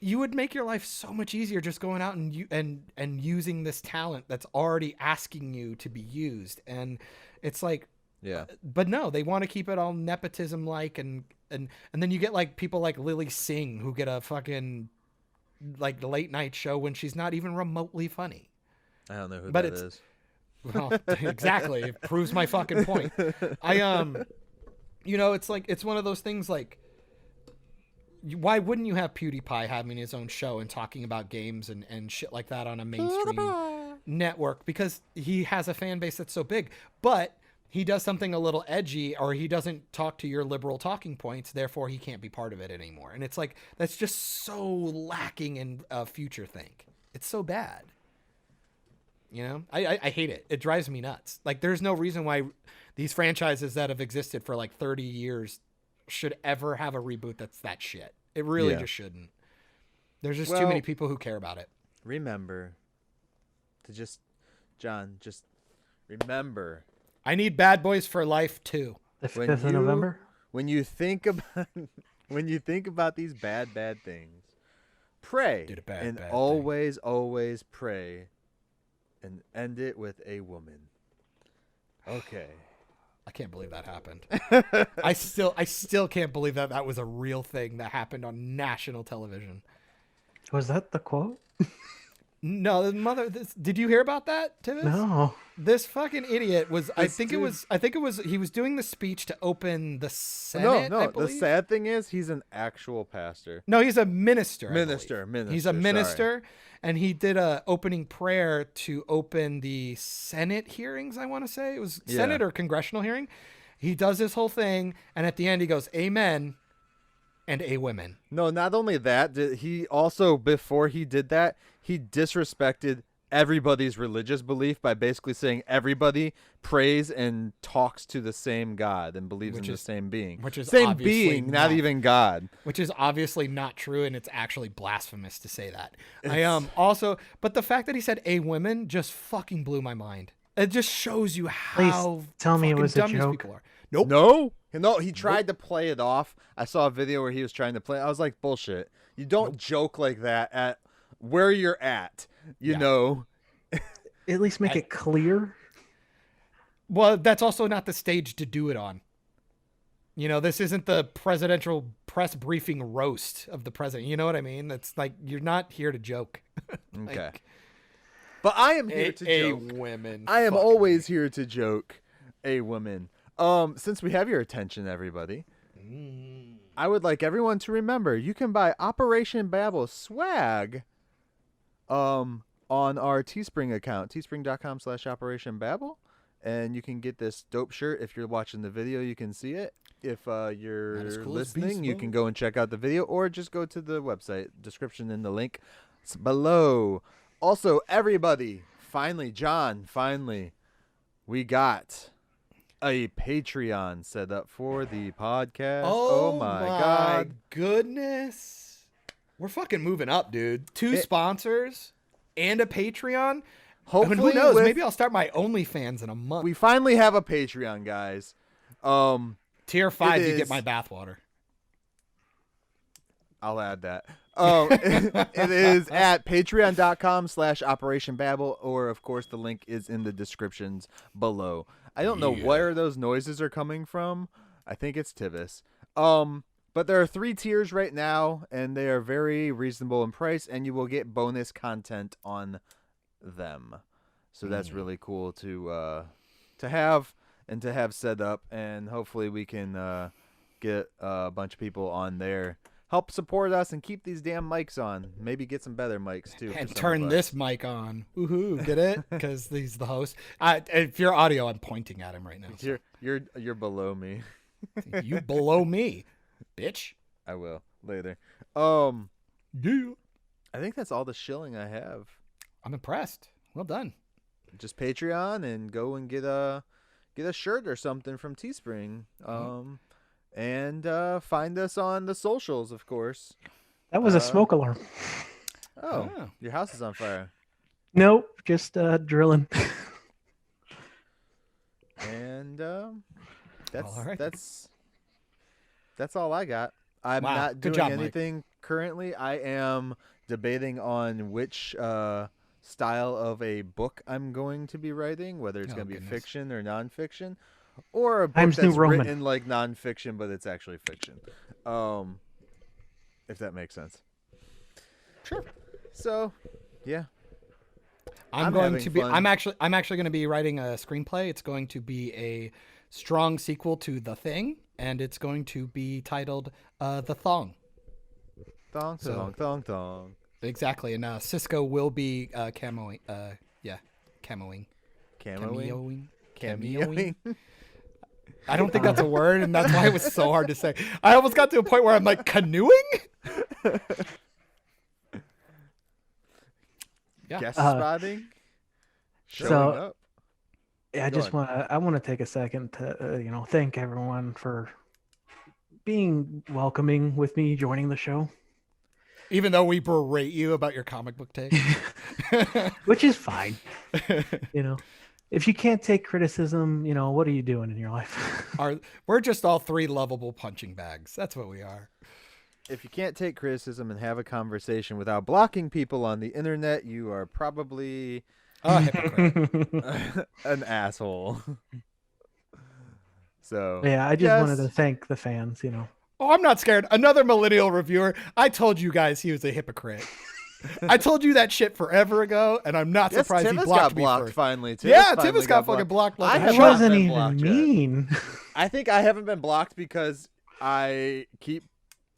you would make your life so much easier just going out and using this talent that's already asking you to be used. And it's like, but no, they want to keep it all nepotism like, and then you get like people like Lily Singh who get a fucking like late night show when she's not even remotely funny. I don't know who that is. Well, exactly. It proves my fucking point. It's like, it's one of those things like, why wouldn't you have PewDiePie having his own show and talking about games and shit like that on a mainstream network? Because he has a fan base that's so big, but he does something a little edgy, or he doesn't talk to your liberal talking points, therefore he can't be part of it anymore. And it's like, that's just so lacking in future think. It's so bad. I hate it. It drives me nuts. Like, there's no reason why these franchises that have existed for like 30 years should ever have a reboot that's that shit. It really just shouldn't. There's just too many people who care about it. Remember to John, remember. I need Bad Boys for Life too. The 5th of November? When you think about these bad things, pray. Bad always pray. And end it with a woman. Okay. I can't believe that happened. I still can't believe that was a real thing that happened on national television. Was that the quote? No, did you hear about that, Tivis? No. This fucking idiot was. I think it was. He was doing the speech to open the Senate. No. The sad thing is, he's an actual pastor. No, he's a minister. Minister. He's a minister, and he did a opening prayer to open the Senate hearings. I want to say it was Senate or congressional hearing. He does this whole thing, and at the end he goes, "Amen," and "A women." No, not only that, he also, before he did that, he disrespected everybody's religious belief by basically saying everybody prays and talks to the same God and believes in the same being. Which is same obviously being, not even God. Which is obviously not true, and it's actually blasphemous to say that. But the fact that he said "a women" just fucking blew my mind. It just shows you how Please tell me it was a dumb these joke. people are. Nope. No, he tried to play it off. I saw a video where he was trying to play. I was like, bullshit. You don't joke like that at where you're at, you know. At least make it clear. Well, that's also not the stage to do it on. This isn't the presidential press briefing roast of the president. You know what I mean? It's like, you're not here to joke. Okay. But I am here to joke. A women. I am always here to joke. A woman. Since we have your attention, everybody, I would like everyone to remember you can buy Operation Babble swag on our Teespring account, teespring.com/operationbabble, and you can get this dope shirt. If you're watching the video, you can see it. If you're listening, you can go and check out the video, or just go to the website, description in the link below. Also, everybody, finally, we got a Patreon set up for the podcast. Oh my God. Goodness. We're fucking moving up, dude. 2 sponsors and a Patreon. Hopefully, who knows? Maybe I'll start my OnlyFans in a month. We finally have a Patreon, guys. Tier 5, you get my bathwater. I'll add that. It is at patreon.com/operationbabble, or of course the link is in the descriptions below. I don't know where those noises are coming from. I think it's Tivis. But there are 3 tiers right now, and they are very reasonable in price, and you will get bonus content on them. So that's really cool to have and to have set up, and hopefully we can get a bunch of people on there. Help support us and keep these damn mics on. Maybe get some better mics too. And turn this mic on. Woohoo! Get it? Because he's the host. If you're audio, I'm pointing at him right now. So. You're below me. You below me, bitch. I will later. Yeah. I think that's all the shilling I have. I'm impressed. Well done. Just Patreon and go and get a shirt or something from Teespring. And find us on the socials, of course. That was a smoke alarm. Oh, your house is on fire. Nope, just drilling. And All right. that's all I got. I'm Wow. not Good doing job, Myke. anything currently. I am debating on which style of a book I'm going to be writing, whether it's going to be goodness. fiction or nonfiction, or a book Times New that's Roman. written like nonfiction but it's actually fiction. If that makes sense. Sure. So, yeah. I'm going to be. I'm actually going to be writing a screenplay. It's going to be a strong sequel to The Thing, and it's going to be titled The Thong. Thong, So- thong, thong, thong. Exactly, and Cisco will be camoing. Camoing. Cameoing. Cameoing. I don't think that's a word, and that's why it was so hard to say. I almost got to a point where I'm like, canoeing? Yeah. Guest spotting. Showing So- up. Yeah, I want to take a second to thank everyone for being welcoming with me joining the show, Even though we berate you about your comic book take. which is fine. If you can't take criticism, what are you doing in your life? We're just all 3 lovable punching bags. That's what we are. If you can't take criticism and have a conversation without blocking people on the internet, you are probably A hypocrite. an asshole. So Yeah, I just wanted to thank the fans. Oh, I'm not scared. Another millennial reviewer. I told you guys he was a hypocrite. I told you that shit forever ago, and I'm not surprised he Tivis blocked got me blocked first. finally. Yeah, finally Tivis got fucking blocked. Like I a have I not shot. wasn't been even blocked yet. mean. I think I haven't been blocked because I keep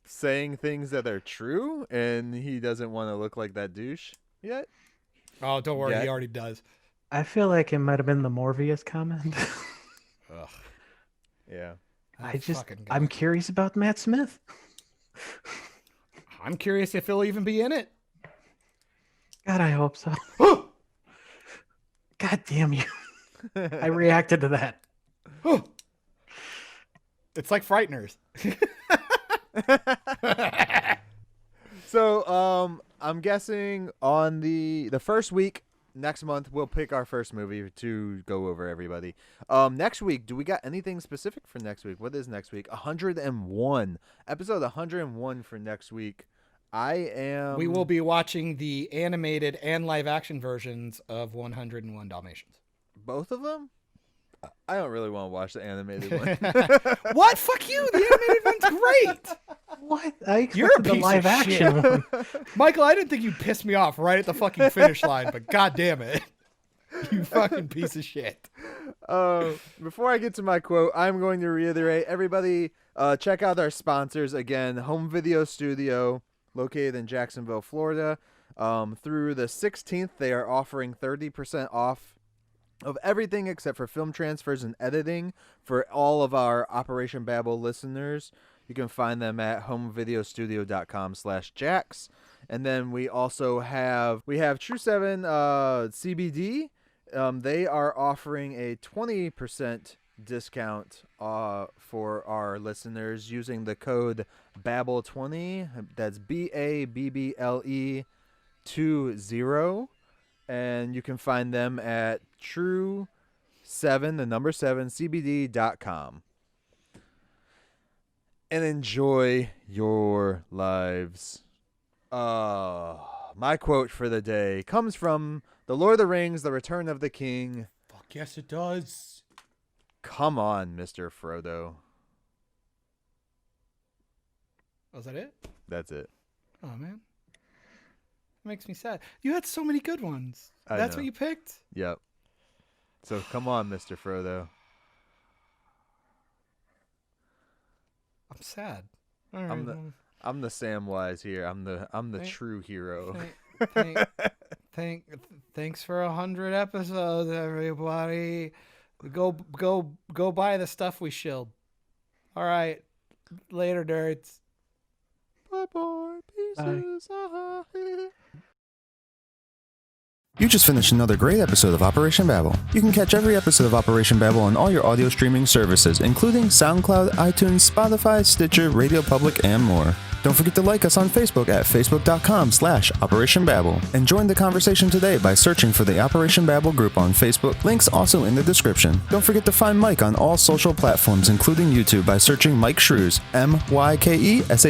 saying things that are true, and he doesn't want to look like that douche yet. Oh, don't worry. Yeah. He already does. I feel like it might have been the Morbius comment. Ugh. Yeah. I'm curious about Matt Smith. I'm curious if he'll even be in it. God, I hope so. God damn you. I reacted to that. It's like Frighteners. So, I'm guessing on the first week next month we'll pick our first movie to go over, everybody. Next week, do we got anything specific for next week? What is next week? 101. Episode 101 for next week. We will be watching the animated and live action versions of 101 Dalmatians. both of them? I don't really want to watch the animated one. What? Fuck you. The animated one's great. What? I You're a expected the piece of live action shit. one. Michael, I didn't think you pissed me off right at the fucking finish line, but god damn it. You fucking piece of shit. Before I get to my quote, I'm going to reiterate, everybody, check out our sponsors again. Home Video Studio, located in Jacksonville, Florida. Through the 16th, they are offering 30% off of everything except for film transfers and editing for all of our Operation Babble listeners. You can find them at homevideostudio.com/jacks. And then we also have True 7 CBD. They are offering a 20% discount for our listeners using the code BABBLE20. That's BABBLE 20. And you can find them at True7, the number 7, CBD.com. And enjoy your lives. My quote for the day comes from The Lord of the Rings, The Return of the King. Fuck yes, it does. Come on, Mr. Frodo. Was that it? That's it. Oh, man. It makes me sad. You had so many good ones. I That's know. what you picked? Yep. So come on, Mr. Frodo. I'm sad. All right. I'm the Samwise here. I'm the Thank- true hero. Thanks for 100 episodes, everybody. Go buy the stuff we shilled. All right. Later, nerds. Bye-bye, pieces. You just finished another great episode of Operation Babble. You can catch every episode of Operation Babble on all your audio streaming services, including SoundCloud, iTunes, Spotify, Stitcher, Radio Public, and more. Don't forget to like us on Facebook at facebook.com/Operation Babble. And join the conversation today by searching for the Operation Babble group on Facebook. Links also in the description. Don't forget to find Myke on all social platforms, including YouTube, by searching Myke Shrews, MYKESHREWS.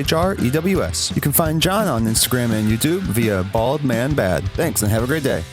You can find John on Instagram and YouTube via Bald Man Bad. Thanks and have a great day.